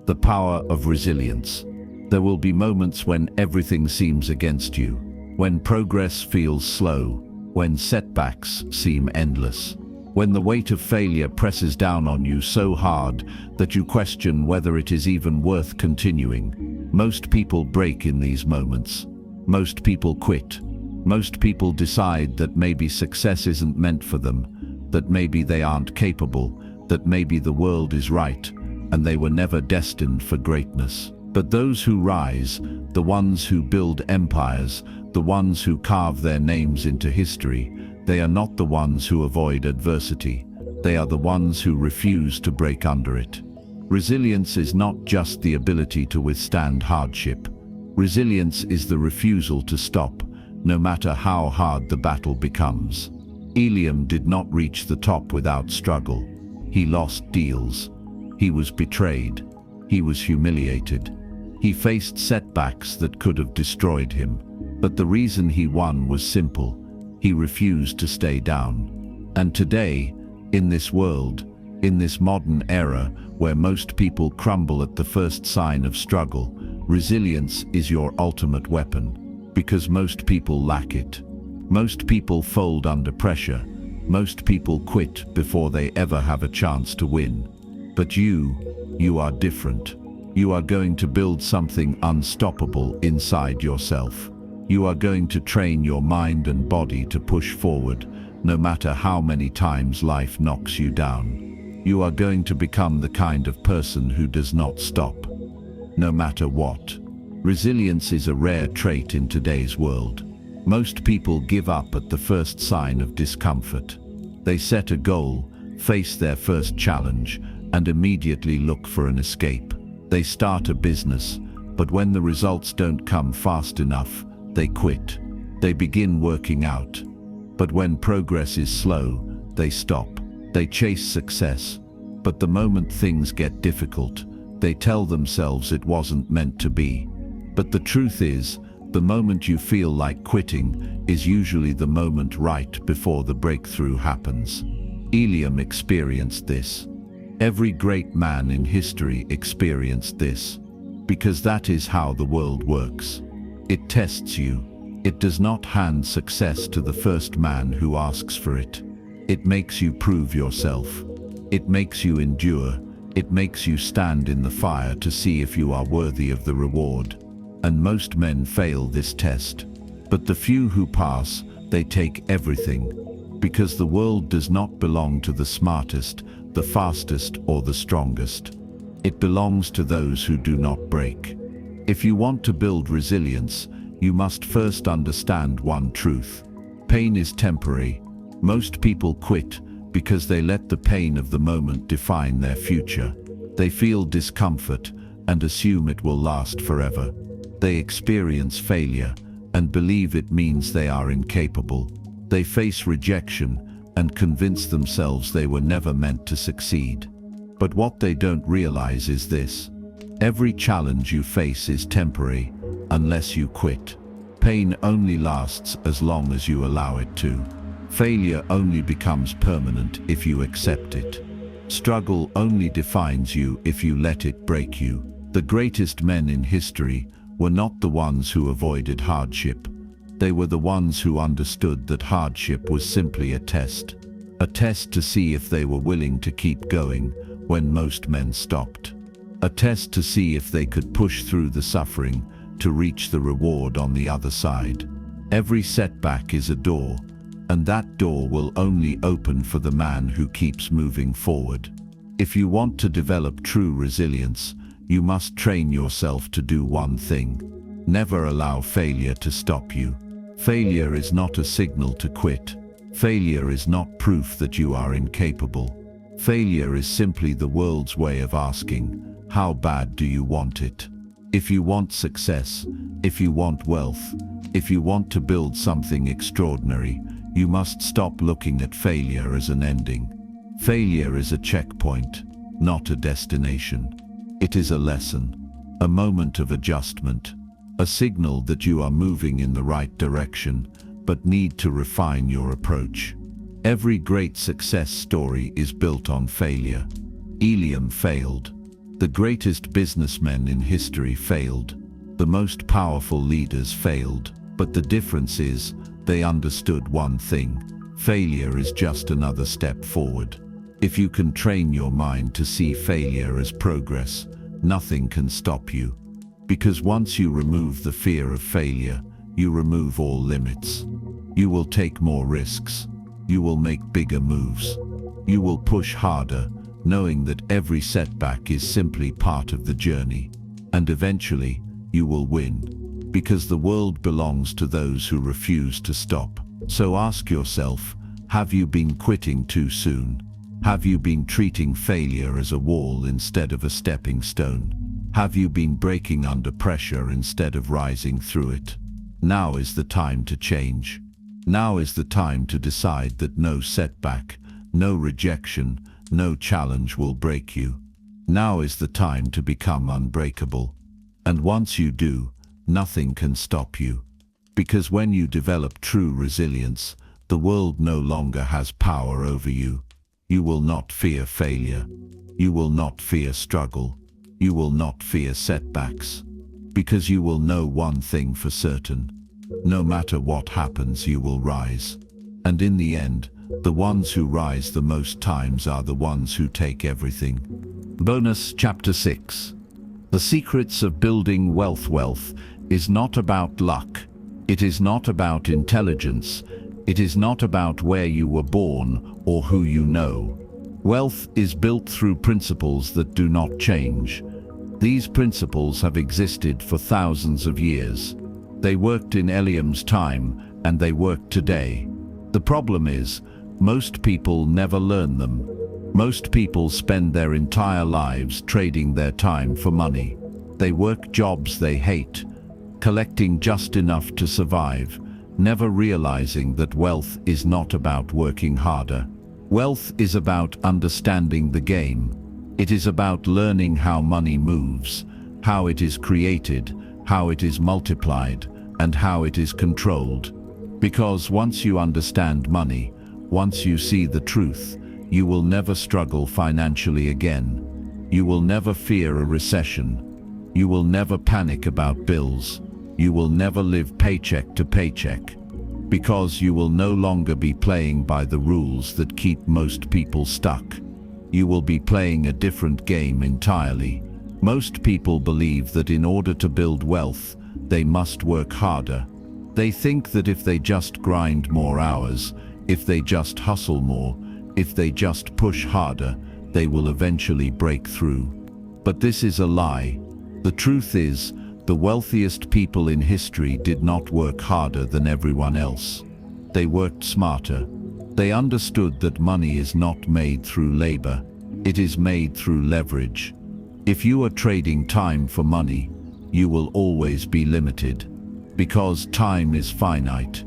The Power of Resilience. There will be moments when everything seems against you, when progress feels slow, when setbacks seem endless. When the weight of failure presses down on you so hard that you question whether it is even worth continuing. Most people break in these moments. Most people quit. Most people decide that maybe success isn't meant for them, that maybe they aren't capable, that maybe the world is right, and they were never destined for greatness. But those who rise, the ones who build empires, the ones who carve their names into history, they are not the ones who avoid adversity. They are the ones who refuse to break under it. Resilience is not just the ability to withstand hardship. Resilience is the refusal to stop, no matter how hard the battle becomes. Eliam did not reach the top without struggle. He lost deals. He was betrayed. He was humiliated. He faced setbacks that could have destroyed him. But the reason he won was simple. He refused to stay down. And today, in this world, in this modern era where most people crumble at the first sign of struggle, resilience is your ultimate weapon, because most people lack it. Most people fold under pressure. Most people quit before they ever have a chance to win. But you are different. You are going to build something unstoppable inside yourself. You are going to train your mind and body to push forward, no matter how many times life knocks you down. You are going to become the kind of person who does not stop, no matter what. Resilience is a rare trait in today's world. Most people give up at the first sign of discomfort. They set a goal, face their first challenge, and immediately look for an escape. They start a business, but when the results don't come fast enough, they quit. They begin working out. But when progress is slow, they stop. They chase success. But the moment things get difficult, they tell themselves it wasn't meant to be. But the truth is, the moment you feel like quitting is usually the moment right before the breakthrough happens. Eliam experienced this. Every great man in history experienced this. Because that is how the world works. It tests you. It does not hand success to the first man who asks for it. It makes you prove yourself. It makes you endure. It makes you stand in the fire to see if you are worthy of the reward. And most men fail this test. But the few who pass, they take everything. Because the world does not belong to the smartest, the fastest, or the strongest. It belongs to those who do not break. If you want to build resilience, you must first understand one truth. Pain is temporary. Most people quit because they let the pain of the moment define their future. They feel discomfort and assume it will last forever. They experience failure and believe it means they are incapable. They face rejection and convince themselves they were never meant to succeed. But what they don't realize is this: every challenge you face is temporary unless you quit. Pain only lasts as long as you allow it to. Failure only becomes permanent if you accept it. Struggle only defines you if you let it break you. The greatest men in history were not the ones who avoided hardship. They were the ones who understood that hardship was simply a test to see if they were willing to keep going when most men stopped. A test to see if they could push through the suffering to reach the reward on the other side. Every setback is a door, and that door will only open for the man who keeps moving forward. If you want to develop true resilience, you must train yourself to do one thing: never allow failure to stop you. Failure is not a signal to quit. Failure is not proof that you are incapable. Failure is simply the world's way of asking, how bad do you want it? If you want success, if you want wealth, if you want to build something extraordinary, you must stop looking at failure as an ending. Failure is a checkpoint, not a destination. It is a lesson, a moment of adjustment, a signal that you are moving in the right direction, but need to refine your approach. Every great success story is built on failure. Eliam failed. The greatest businessmen in history failed. The most powerful leaders failed. But the difference is, they understood one thing: failure is just another step forward. If you can train your mind to see failure as progress, nothing can stop you. Because once you remove the fear of failure, you remove all limits. You will take more risks. You will make bigger moves. You will push harder, knowing that every setback is simply part of the journey. And eventually, you will win. Because the world belongs to those who refuse to stop. So ask yourself, have you been quitting too soon? Have you been treating failure as a wall instead of a stepping stone? Have you been breaking under pressure instead of rising through it? Now is the time to change. Now is the time to decide that no setback, no rejection, no challenge will break you. Now is the time to become unbreakable. And once you do, nothing can stop you. Because when you develop true resilience, the world no longer has power over you. You will not fear failure. You will not fear struggle. You will not fear setbacks. Because you will know one thing for certain: no matter what happens, you will rise. And in the end, the ones who rise the most times are the ones who take everything. Bonus Chapter 6. The secrets of building wealth. Wealth is not about luck. It is not about intelligence. It is not about where you were born or who you know. Wealth is built through principles that do not change. These principles have existed for thousands of years. They worked in Eliam's time, and they work today. The problem is, most people never learn them. Most people spend their entire lives trading their time for money. They work jobs they hate, collecting just enough to survive, never realizing that wealth is not about working harder. Wealth is about understanding the game. It is about learning how money moves, how it is created, how it is multiplied, and how it is controlled. Because once you understand money, once you see the truth, you will never struggle financially again. You will never fear a recession. You will never panic about bills. You will never live paycheck to paycheck. Because you will no longer be playing by the rules that keep most people stuck. You will be playing a different game entirely. Most people believe that in order to build wealth, they must work harder. They think that if they just grind more hours, if they just hustle more, if they just push harder, they will eventually break through. But this is a lie. The truth is, the wealthiest people in history did not work harder than everyone else. They worked smarter. They understood that money is not made through labor, it is made through leverage. If you are trading time for money, you will always be limited. Because time is finite.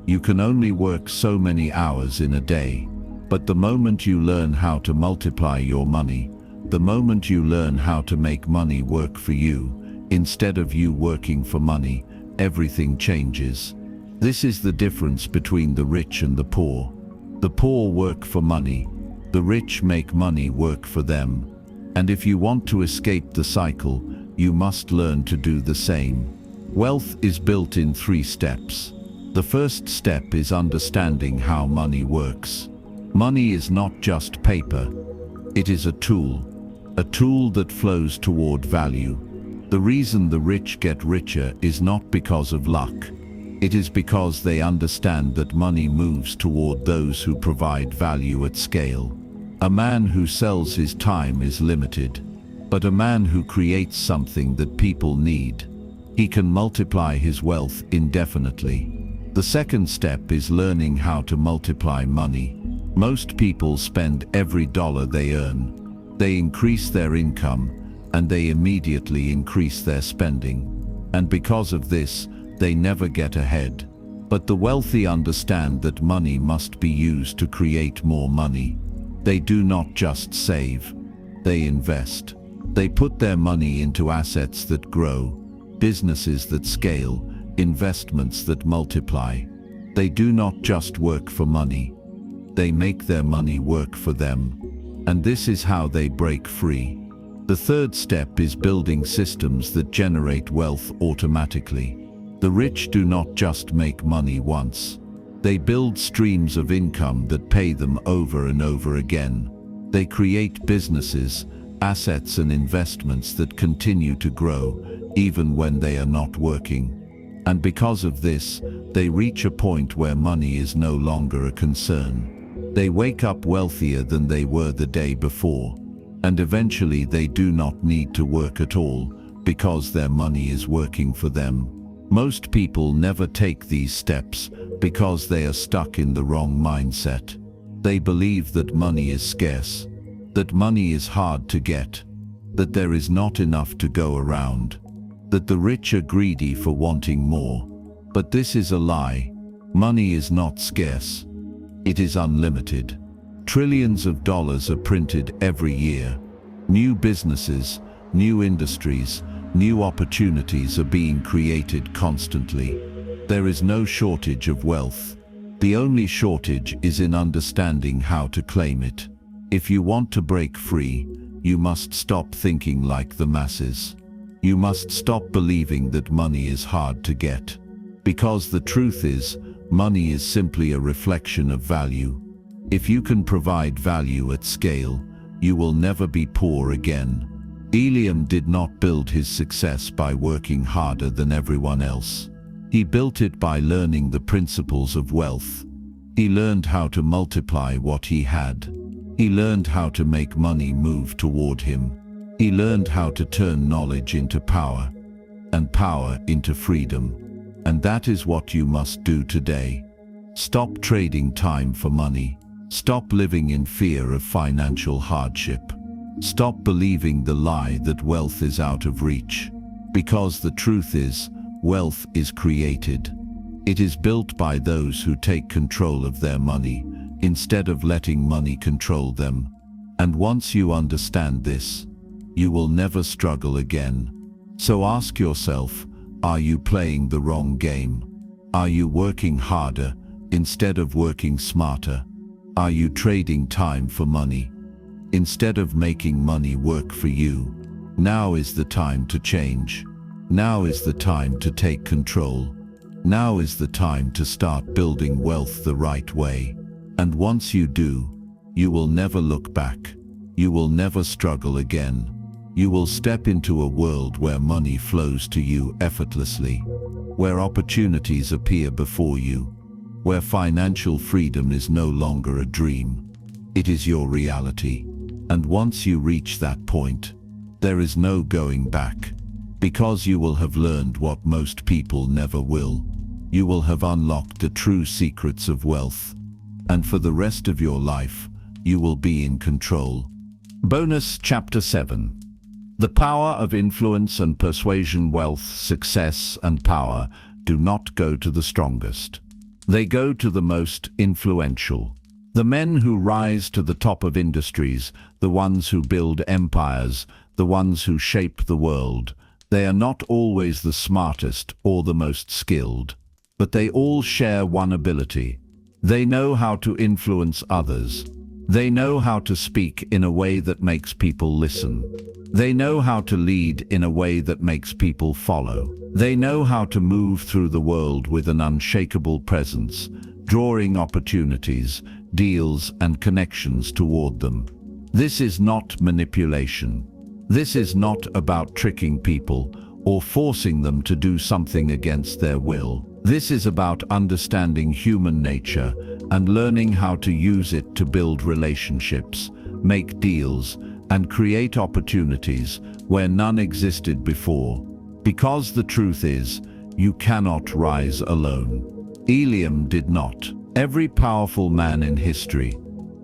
You can only work so many hours in a day. But the moment you learn how to multiply your money, the moment you learn how to make money work for you, instead of you working for money, everything changes. This is the difference between the rich and the poor. The poor work for money, the rich make money work for them. And if you want to escape the cycle, you must learn to do the same. Wealth is built in 3 steps. The first step is understanding how money works. Money is not just paper. It is a tool that flows toward value. The reason the rich get richer is not because of luck. It is because they understand that money moves toward those who provide value at scale. A man who sells his time is limited, but a man who creates something that people need, he can multiply his wealth indefinitely. The second step is learning how to multiply money. Most people spend every dollar they earn. They increase their income, and they immediately increase their spending. And because of this, they never get ahead. But the wealthy understand that money must be used to create more money. They do not just save, they invest. They put their money into assets that grow, businesses that scale, investments that multiply. They do not just work for money. They make their money work for them. And this is how they break free. The third step is building systems that generate wealth automatically. The rich do not just make money once. They build streams of income that pay them over and over again. They create businesses, assets and investments that continue to grow, even when they are not working. And because of this, they reach a point where money is no longer a concern. They wake up wealthier than they were the day before. And eventually they do not need to work at all, because their money is working for them. Most people never take these steps because they are stuck in the wrong mindset. They believe that money is scarce, that money is hard to get, that there is not enough to go around, that the rich are greedy for wanting more. But this is a lie. Money is not scarce. It is unlimited. Trillions of dollars are printed every year. New businesses, new industries, new opportunities are being created constantly. There is no shortage of wealth. The only shortage is in understanding how to claim it. If you want to break free, you must stop thinking like the masses. You must stop believing that money is hard to get. Because the truth is, money is simply a reflection of value. If you can provide value at scale, you will never be poor again. Eliam did not build his success by working harder than everyone else. He built it by learning the principles of wealth. He learned how to multiply what he had. He learned how to make money move toward him. He learned how to turn knowledge into power, and power into freedom. And that is what you must do today. Stop trading time for money. Stop living in fear of financial hardship. Stop believing the lie that wealth is out of reach. Because the truth is, wealth is created. It is built by those who take control of their money, instead of letting money control them. And once you understand this, you will never struggle again. So ask yourself, are you playing the wrong game? Are you working harder instead of working smarter? Are you trading time for money instead of making money work for you? Now is the time to change. Now is the time to take control. Now is the time to start building wealth the right way. And once you do, you will never look back. You will never struggle again. You will step into a world where money flows to you effortlessly, where opportunities appear before you, where financial freedom is no longer a dream. It is your reality. And once you reach that point, there is no going back, because you will have learned what most people never will. You will have unlocked the true secrets of wealth. and for the rest of your life, you will be in control. Bonus Chapter 7. The power of influence and persuasion. Wealth, success, and power do not go to the strongest. They go to the most influential. The men who rise to the top of industries, the ones who build empires, the ones who shape the world, they are not always the smartest or the most skilled, but they all share one ability. They know how to influence others. They know how to speak in a way that makes people listen. They know how to lead in a way that makes people follow. They know how to move through the world with an unshakable presence, drawing opportunities, deals, and connections toward them. This is not manipulation. This is not about tricking people or forcing them to do something against their will. This is about understanding human nature and learning how to use it to build relationships, make deals, and create opportunities where none existed before. Because the truth is, you cannot rise alone. Eliam did not. Every powerful man in history,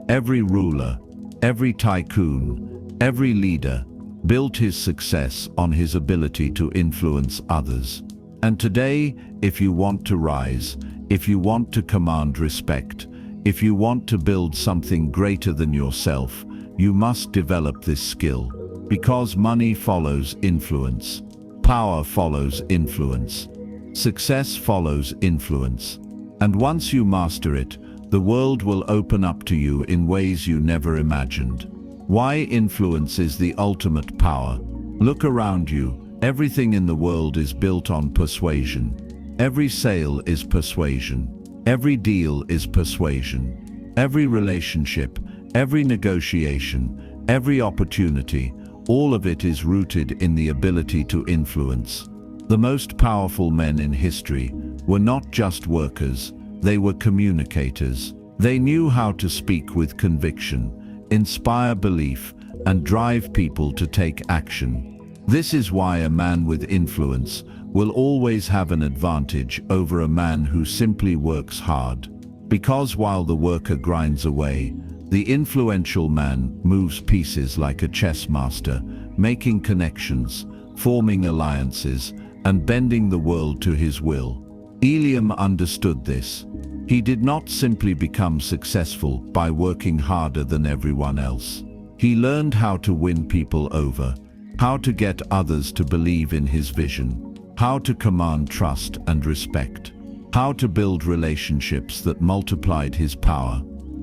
every ruler, every tycoon, every leader, built his success on his ability to influence others. And today, if you want to rise, if you want to command respect, if you want to build something greater than yourself, you must develop this skill. Because money follows influence, power follows influence, success follows influence. And once you master it, the world will open up to you in ways you never imagined. Why influence is the ultimate power? Look around you. Everything in the world is built on persuasion. Every sale is persuasion. Every deal is persuasion. Every relationship, every negotiation, every opportunity, all of it is rooted in the ability to influence. The most powerful men in history were not just workers, they were communicators. They knew how to speak with conviction, inspire belief, and drive people to take action. This is why a man with influence will always have an advantage over a man who simply works hard. Because while the worker grinds away, the influential man moves pieces like a chess master, making connections, forming alliances, and bending the world to his will. Eliam understood this. He did not simply become successful by working harder than everyone else. He learned how to win people over, how to get others to believe in his vision, how to command trust and respect, how to build relationships that multiplied his power.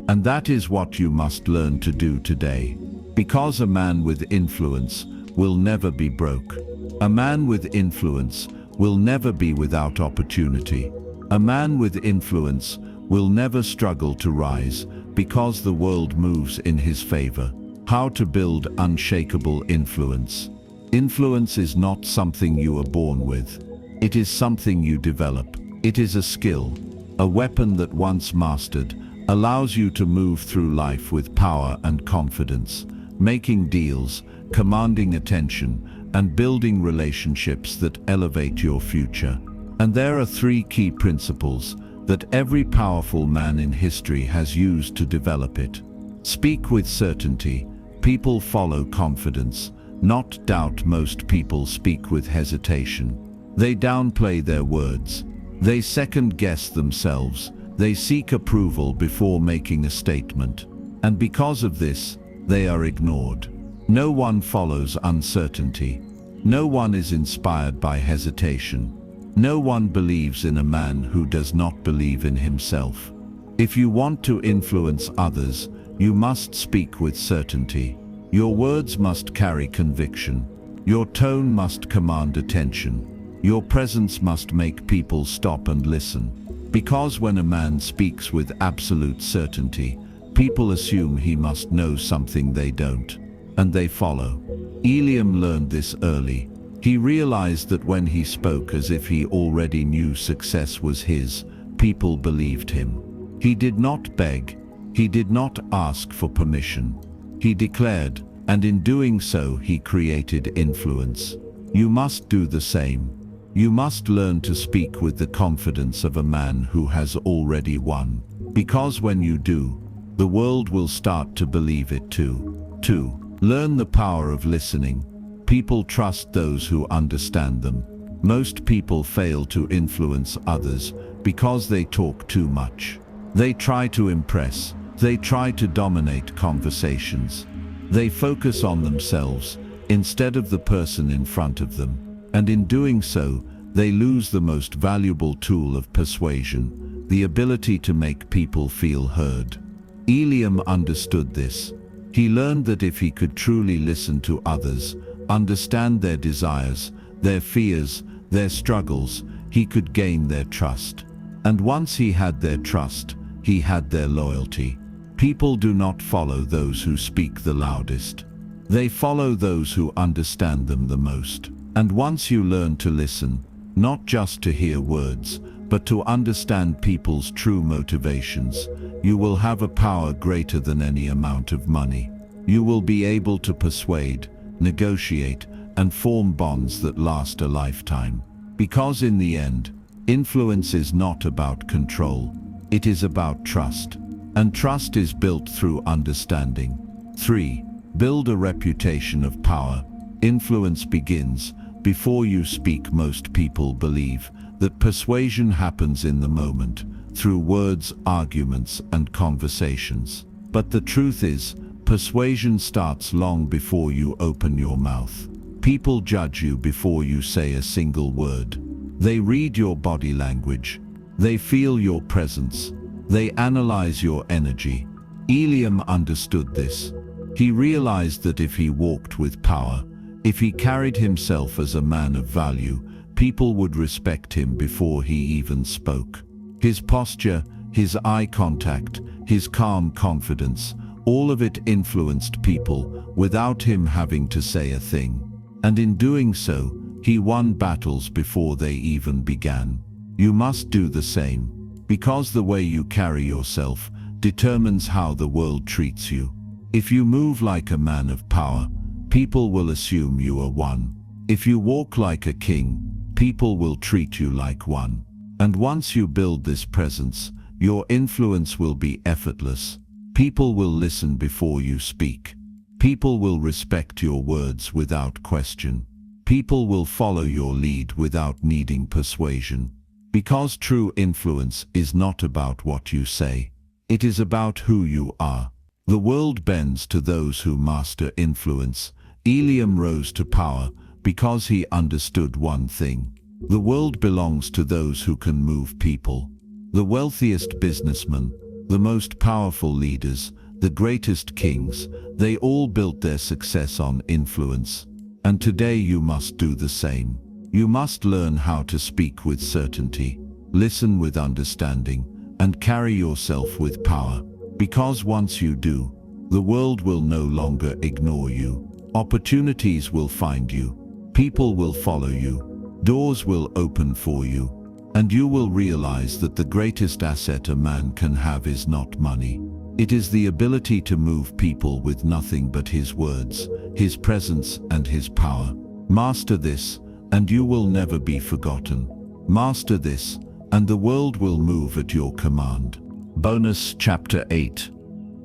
And that is what you must learn to do today. Because a man with influence will never be broke. A man with influence will never be without opportunity. A man with influence will never struggle to rise because the world moves in his favor. How to build unshakable influence. Influence is not something you are born with. It is something you develop. It is a skill, a weapon that once mastered, allows you to move through life with power and confidence, making deals, commanding attention, and building relationships that elevate your future. And there are 3 key principles that every powerful man in history has used to develop it. Speak with certainty. People follow confidence, not doubt. Most people speak with hesitation. They downplay their words. They second-guess themselves. They seek approval before making a statement. And because of this, they are ignored. No one follows uncertainty. No one is inspired by hesitation. No one believes in a man who does not believe in himself. If you want to influence others, you must speak with certainty. Your words must carry conviction. Your tone must command attention. Your presence must make people stop and listen. Because when a man speaks with absolute certainty, people assume he must know something they don't, and they follow. Eliam learned this early. He realized that when he spoke as if he already knew success was his, people believed him. He did not beg. He did not ask for permission. He declared, and in doing so he created influence. You must do the same. You must learn to speak with the confidence of a man who has already won. Because when you do, the world will start to believe it too. 2. Learn the power of listening. People trust those who understand them. Most people fail to influence others because they talk too much. They try to impress. They try to dominate conversations. They focus on themselves instead of the person in front of them. And in doing so, they lose the most valuable tool of persuasion, the ability to make people feel heard. Eliam understood this. He learned that if he could truly listen to others, understand their desires, their fears, their struggles, he could gain their trust. And once he had their trust, he had their loyalty. People do not follow those who speak the loudest. They follow those who understand them the most. And once you learn to listen, not just to hear words, but to understand people's true motivations, you will have a power greater than any amount of money. You will be able to persuade, negotiate, and form bonds that last a lifetime. Because in the end, influence is not about control. It is about trust. And trust is built through understanding. 3. Build a reputation of power. Influence begins before you speak. Most people believe that persuasion happens in the moment, through words, arguments, and conversations. But the truth is, persuasion starts long before you open your mouth. People judge you before you say a single word. They read your body language. They feel your presence. They analyze your energy. Eliam understood this. He realized that if he walked with power, if he carried himself as a man of value, people would respect him before he even spoke. His posture, his eye contact, his calm confidence, all of it influenced people without him having to say a thing. And in doing so, he won battles before they even began. You must do the same, because the way you carry yourself determines how the world treats you. If you move like a man of power, people will assume you are one. If you walk like a king, people will treat you like one. And once you build this presence, your influence will be effortless. People will listen before you speak. People will respect your words without question. People will follow your lead without needing persuasion. Because true influence is not about what you say. It is about who you are. The world bends to those who master influence. Eliam rose to power because he understood one thing. The world belongs to those who can move people. The wealthiest businessmen, the most powerful leaders, the greatest kings, they all built their success on influence. And today you must do the same. You must learn how to speak with certainty, listen with understanding, and carry yourself with power. Because once you do, the world will no longer ignore you. Opportunities will find you. People will follow you. Doors will open for you. And you will realize that the greatest asset a man can have is not money. It is the ability to move people with nothing but his words, his presence, and his power. Master this, and you will never be forgotten. Master this, and the world will move at your command. Bonus Chapter 8.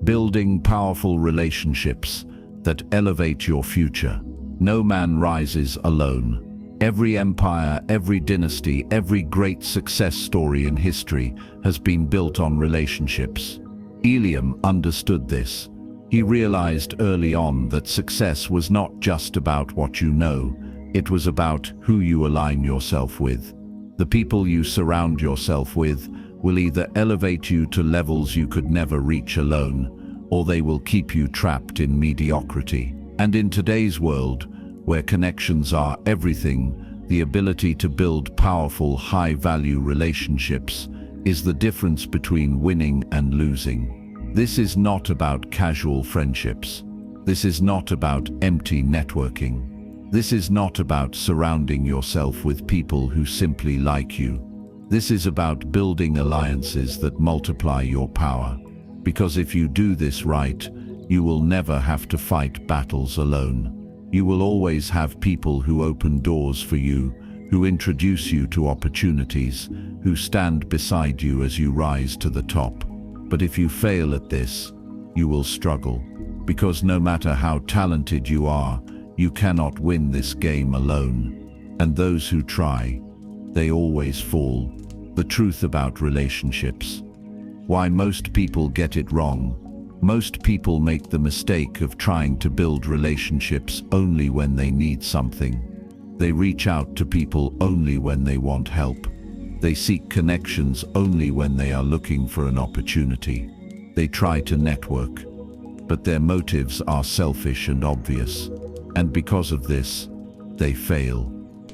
Building powerful relationships that elevate your future. No man rises alone. Every empire, every dynasty, every great success story in history has been built on relationships. Eliam understood this. He realized early on that success was not just about what you know, it was about who you align yourself with. The people you surround yourself with will either elevate you to levels you could never reach alone, or they will keep you trapped in mediocrity. And in today's world, where connections are everything, the ability to build powerful, high-value relationships is the difference between winning and losing. This is not about casual friendships. This is not about empty networking. This is not about surrounding yourself with people who simply like you. This is about building alliances that multiply your power. Because if you do this right, you will never have to fight battles alone. You will always have people who open doors for you, who introduce you to opportunities, who stand beside you as you rise to the top. But if you fail at this, you will struggle, because no matter how talented you are, you cannot win this game alone. And those who try, they always fall. The truth about relationships. Why most people get it wrong. Most people make the mistake of trying to build relationships only when they need something. They reach out to people only when they want help. They seek connections only when they are looking for an opportunity. They try to network, but their motives are selfish and obvious. And because of this, they fail.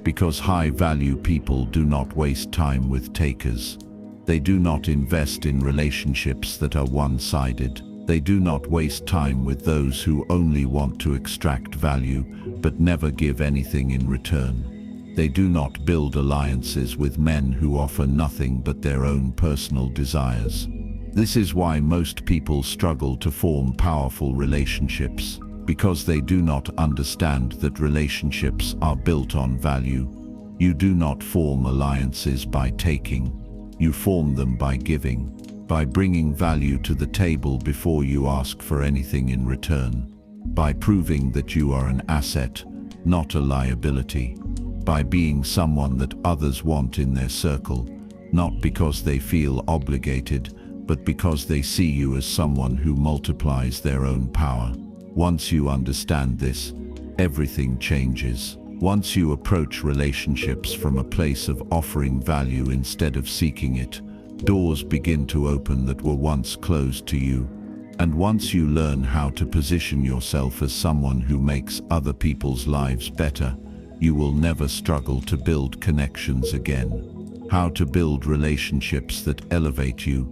Because high-value people do not waste time with takers. They do not invest in relationships that are one-sided. They do not waste time with those who only want to extract value, but never give anything in return. They do not build alliances with men who offer nothing but their own personal desires. This is why most people struggle to form powerful relationships, because they do not understand that relationships are built on value. You do not form alliances by taking. You form them by giving, by bringing value to the table before you ask for anything in return, by proving that you are an asset, not a liability, by being someone that others want in their circle, not because they feel obligated, but because they see you as someone who multiplies their own power. Once you understand this, everything changes. Once you approach relationships from a place of offering value instead of seeking it, doors begin to open that were once closed to you. And once you learn how to position yourself as someone who makes other people's lives better, you will never struggle to build connections again. How to build relationships that elevate you.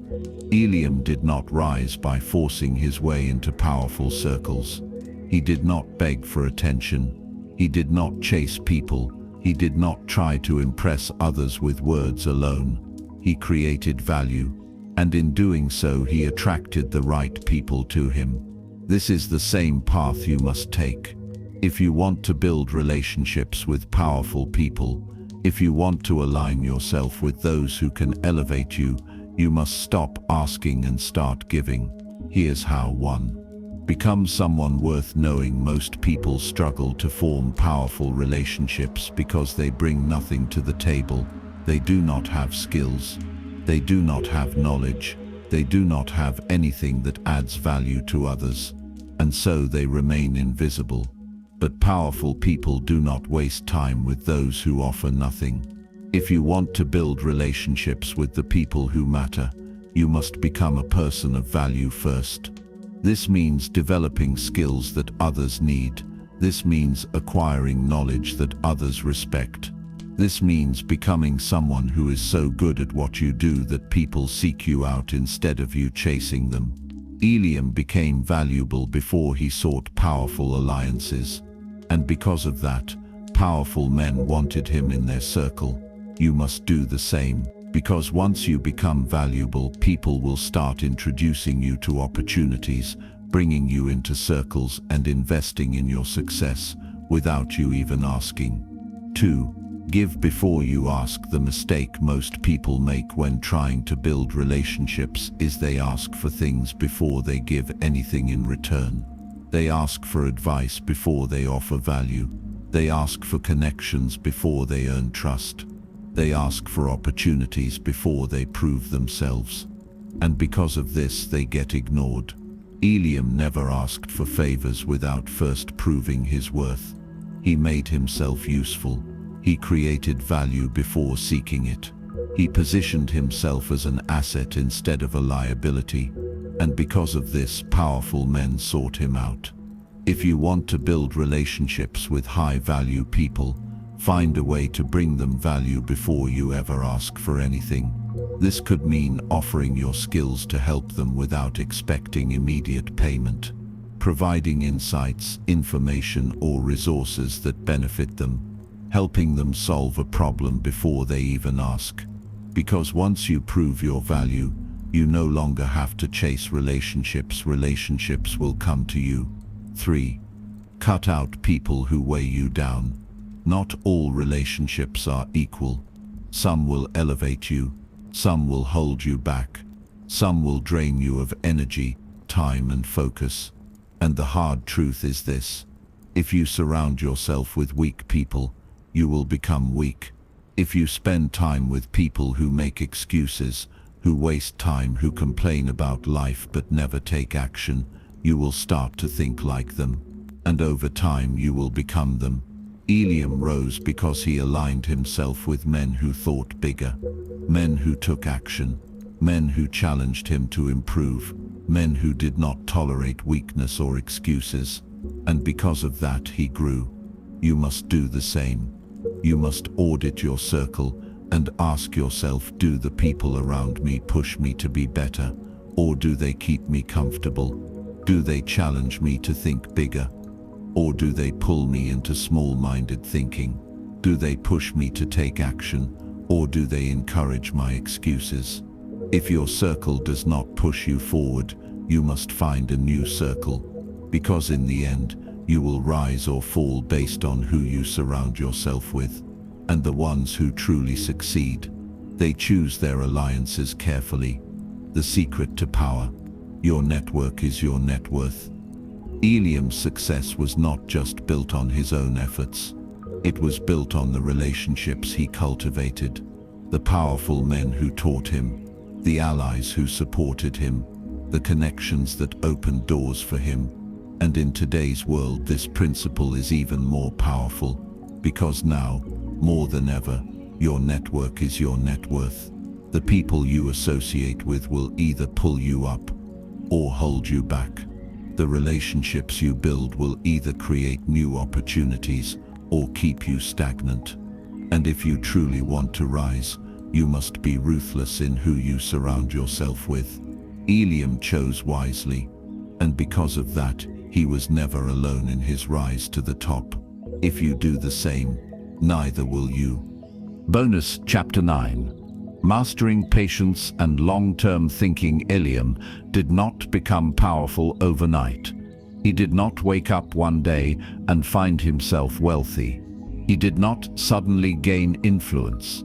Eliam did not rise by forcing his way into powerful circles. He did not beg for attention. He did not chase people. He did not try to impress others with words alone. He created value, and in doing so he attracted the right people to him. This is the same path you must take. If you want to build relationships with powerful people, if you want to align yourself with those who can elevate you, you must stop asking and start giving. Here's how. 1. Become someone worth knowing. Most people struggle to form powerful relationships because they bring nothing to the table. They do not have skills. They do not have knowledge. They do not have anything that adds value to others. And so they remain invisible. But powerful people do not waste time with those who offer nothing. If you want to build relationships with the people who matter, you must become a person of value first. This means developing skills that others need. This means acquiring knowledge that others respect. This means becoming someone who is so good at what you do that people seek you out instead of you chasing them. Eliam became valuable before he sought powerful alliances. And because of that, powerful men wanted him in their circle. You must do the same, because once you become valuable, people will start introducing you to opportunities, bringing you into circles and investing in your success without you even asking. 2. Give before you ask. The mistake most people make when trying to build relationships is they ask for things before they give anything in return. They ask for advice before they offer value. They ask for connections before they earn trust. They ask for opportunities before they prove themselves. And because of this, they get ignored. Eliam never asked for favors without first proving his worth. He made himself useful. He created value before seeking it. He positioned himself as an asset instead of a liability. And because of this, powerful men sought him out. If you want to build relationships with high-value people, find a way to bring them value before you ever ask for anything. This could mean offering your skills to help them without expecting immediate payment, providing insights, information, or resources that benefit them, helping them solve a problem before they even ask. Because once you prove your value, you no longer have to chase relationships. Relationships will come to you. 3. Cut out people who weigh you down. Not all relationships are equal. Some will elevate you. Some will hold you back. Some will drain you of energy, time and focus. And the hard truth is this: if you surround yourself with weak people, you will become weak. If you spend time with people who make excuses, who waste time, who complain about life but never take action, you will start to think like them. And over time you will become them. Eliam rose because he aligned himself with men who thought bigger, men who took action, men who challenged him to improve, men who did not tolerate weakness or excuses. And because of that he grew. You must do the same. You must audit your circle and ask yourself, do the people around me push me to be better, or do they keep me comfortable? Do they challenge me to think bigger, or do they pull me into small-minded thinking? Do they push me to take action, or do they encourage my excuses? If your circle does not push you forward, you must find a new circle, because in the end, you will rise or fall based on who you surround yourself with. And the ones who truly succeed, they choose their alliances carefully. The secret to power: your network is your net worth. Eliam's success was not just built on his own efforts. It was built on the relationships he cultivated, the powerful men who taught him, the allies who supported him, the connections that opened doors for him. And in today's world, this principle is even more powerful, because now, more than ever, your network is your net worth. The people you associate with will either pull you up or hold you back. The relationships you build will either create new opportunities or keep you stagnant. And if you truly want to rise, you must be ruthless in who you surround yourself with. Eliam chose wisely, and because of that, he was never alone in his rise to the top. If you do the same, neither will you. Bonus Chapter 9. Mastering patience and long-term thinking. Eliam did not become powerful overnight. He did not wake up one day and find himself wealthy. He did not suddenly gain influence.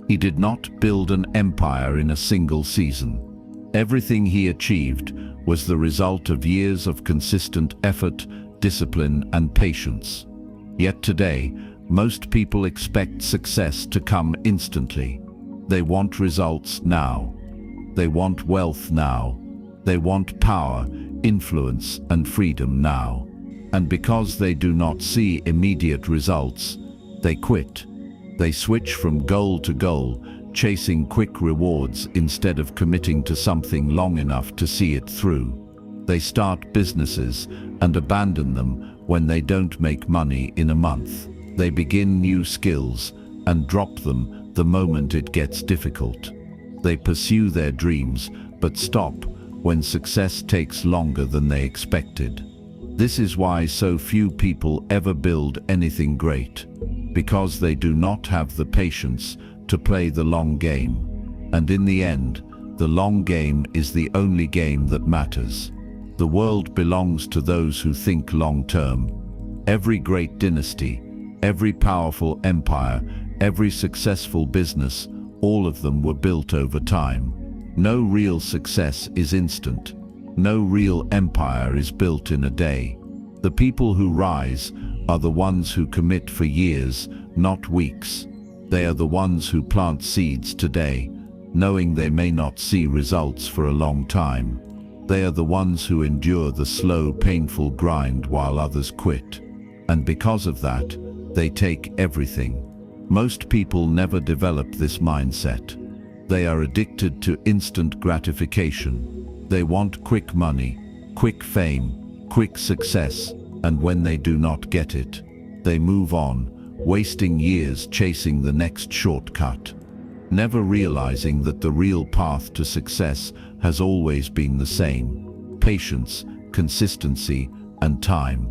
He did not build an empire in a single season. Everything he achieved was the result of years of consistent effort, discipline, and patience. Yet today, most people expect success to come instantly. They want results now. They want wealth now. They want power, influence, and freedom now. And because they do not see immediate results, they quit. They switch from goal to goal, chasing quick rewards instead of committing to something long enough to see it through. They start businesses and abandon them when they don't make money in a month. They begin new skills and drop them the moment it gets difficult. They pursue their dreams but stop when success takes longer than they expected. This is why so few people ever build anything great, because they do not have the patience to play the long game. And in the end, the long game is the only game that matters. The world belongs to those who think long-term. Every great dynasty, every powerful empire, every successful business, all of them were built over time. No real success is instant. No real empire is built in a day. The people who rise are the ones who commit for years, not weeks. They are the ones who plant seeds today, knowing they may not see results for a long time. They are the ones who endure the slow, painful grind while others quit. And because of that, they take everything. Most people never develop this mindset. They are addicted to instant gratification. They want quick money, quick fame, quick success, and when they do not get it, they move on, wasting years chasing the next shortcut, never realizing that the real path to success has always been the same: patience, consistency, and time.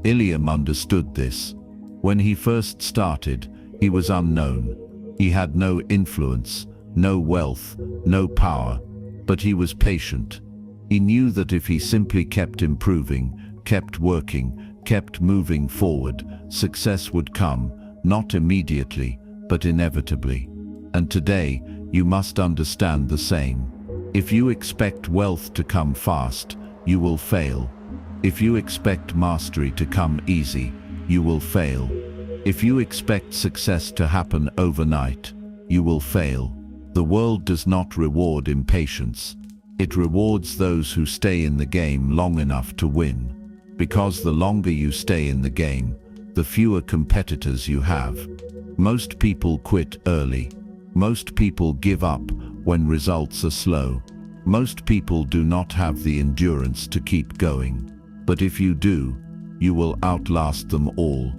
Eliam understood this. When he first started, he was unknown. He had no influence, no wealth, no power, but he was patient. He knew that if he simply kept improving, kept working, kept moving forward, success would come, not immediately, but inevitably. And today, you must understand the same. If you expect wealth to come fast, you will fail. If you expect mastery to come easy, you will fail. If you expect success to happen overnight, you will fail. The world does not reward impatience. It rewards those who stay in the game long enough to win. Because the longer you stay in the game, the fewer competitors you have. Most people quit early. Most people give up when results are slow. Most people do not have the endurance to keep going. But if you do, you will outlast them all.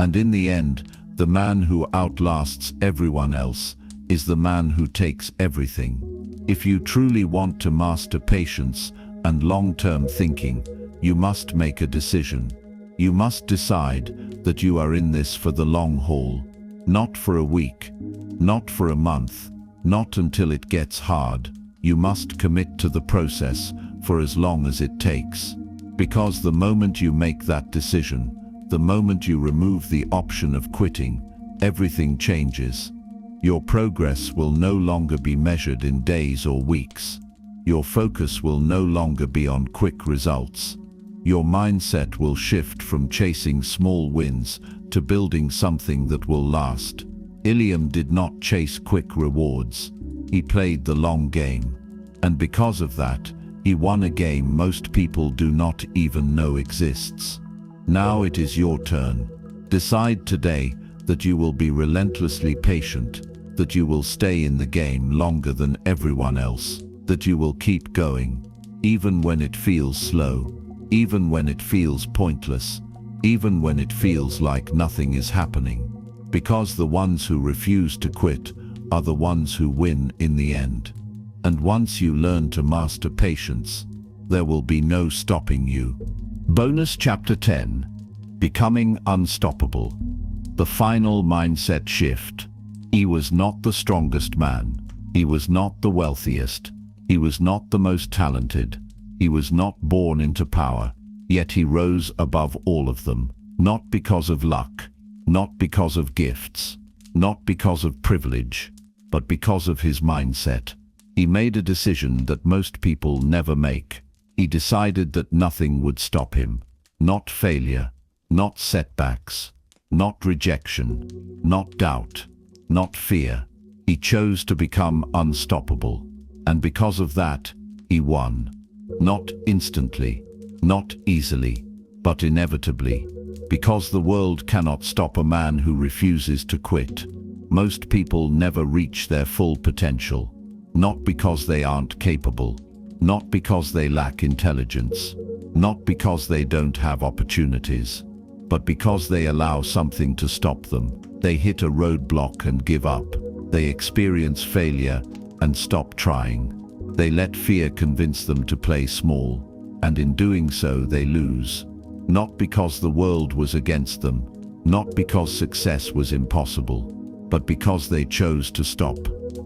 And in the end, the man who outlasts everyone else is the man who takes everything. If you truly want to master patience and long-term thinking, you must make a decision. You must decide that you are in this for the long haul, not for a week, not for a month, not until it gets hard. You must commit to the process for as long as it takes. Because the moment you make that decision, the moment you remove the option of quitting, everything changes. Your progress will no longer be measured in days or weeks. Your focus will no longer be on quick results. Your mindset will shift from chasing small wins to building something that will last. Eliam did not chase quick rewards. He played the long game. And because of that, he won a game most people do not even know exists. Now it is your turn. Decide today that you will be relentlessly patient, that you will stay in the game longer than everyone else, that you will keep going, even when it feels slow, even when it feels pointless, even when it feels like nothing is happening. Because the ones who refuse to quit are the ones who win in the end. And once you learn to master patience, there will be no stopping you. Bonus Chapter 10: Becoming Unstoppable. The final mindset shift. He was not the strongest man. He was not the wealthiest. He was not the most talented. He was not born into power. Yet he rose above all of them. Not because of luck, not because of gifts, not because of privilege, but because of his mindset. He made a decision that most people never make. He decided that nothing would stop him. Not failure, not setbacks, not rejection, not doubt, not fear. He chose to become unstoppable. And because of that, he won. Not instantly, not easily, but inevitably. Because the world cannot stop a man who refuses to quit. Most people never reach their full potential. Not because they aren't capable, not because they lack intelligence, not because they don't have opportunities, but because they allow something to stop them. They hit a roadblock and give up. They experience failure and stop trying. They let fear convince them to play small, and in doing so they lose. Not because the world was against them, not because success was impossible, but because they chose to stop.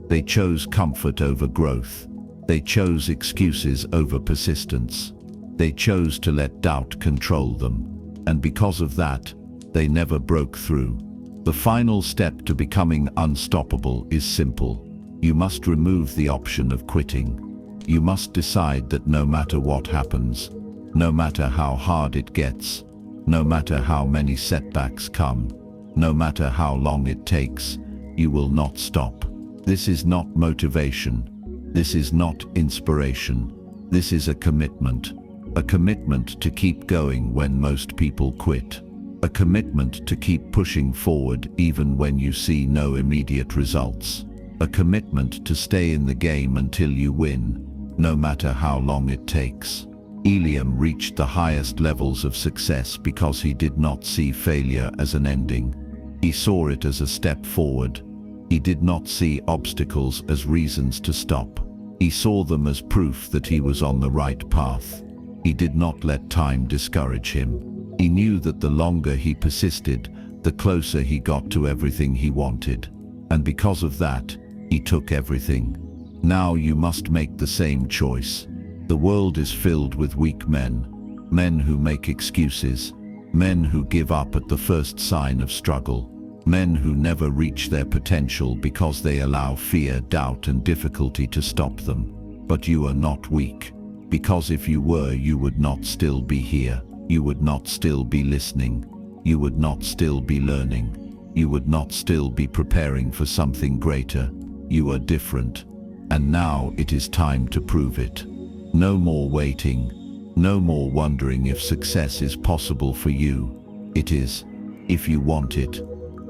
They chose comfort over growth. They chose excuses over persistence. They chose to let doubt control them. And because of that, they never broke through. The final step to becoming unstoppable is simple. You must remove the option of quitting. You must decide that no matter what happens, no matter how hard it gets, no matter how many setbacks come, no matter how long it takes, you will not stop. This is not motivation. This is not inspiration. This is a commitment. A commitment to keep going when most people quit. A commitment to keep pushing forward even when you see no immediate results. A commitment to stay in the game until you win, no matter how long it takes. Eliam reached the highest levels of success because he did not see failure as an ending. He saw it as a step forward. He did not see obstacles as reasons to stop. He saw them as proof that he was on the right path. He did not let time discourage him. He knew that the longer he persisted, the closer he got to everything he wanted. And because of that, he took everything. Now you must make the same choice. The world is filled with weak men, men who make excuses, men who give up at the first sign of struggle, men who never reach their potential because they allow fear, doubt, and difficulty to stop them. But you are not weak, because if you were, you would not still be here. You would not still be listening. You would not still be learning. You would not still be preparing for something greater. You are different, and now it is time to prove it. No more waiting. No more wondering if success is possible for you. It is. If you want it,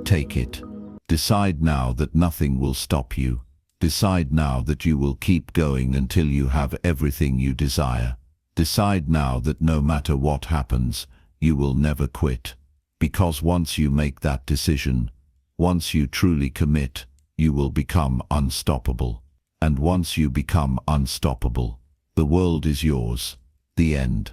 take it. Decide now that nothing will stop you. Decide now that you will keep going until you have everything you desire. Decide now that no matter what happens, you will never quit. Because once you make that decision, once you truly commit, you will become unstoppable. And once you become unstoppable, the world is yours. The end.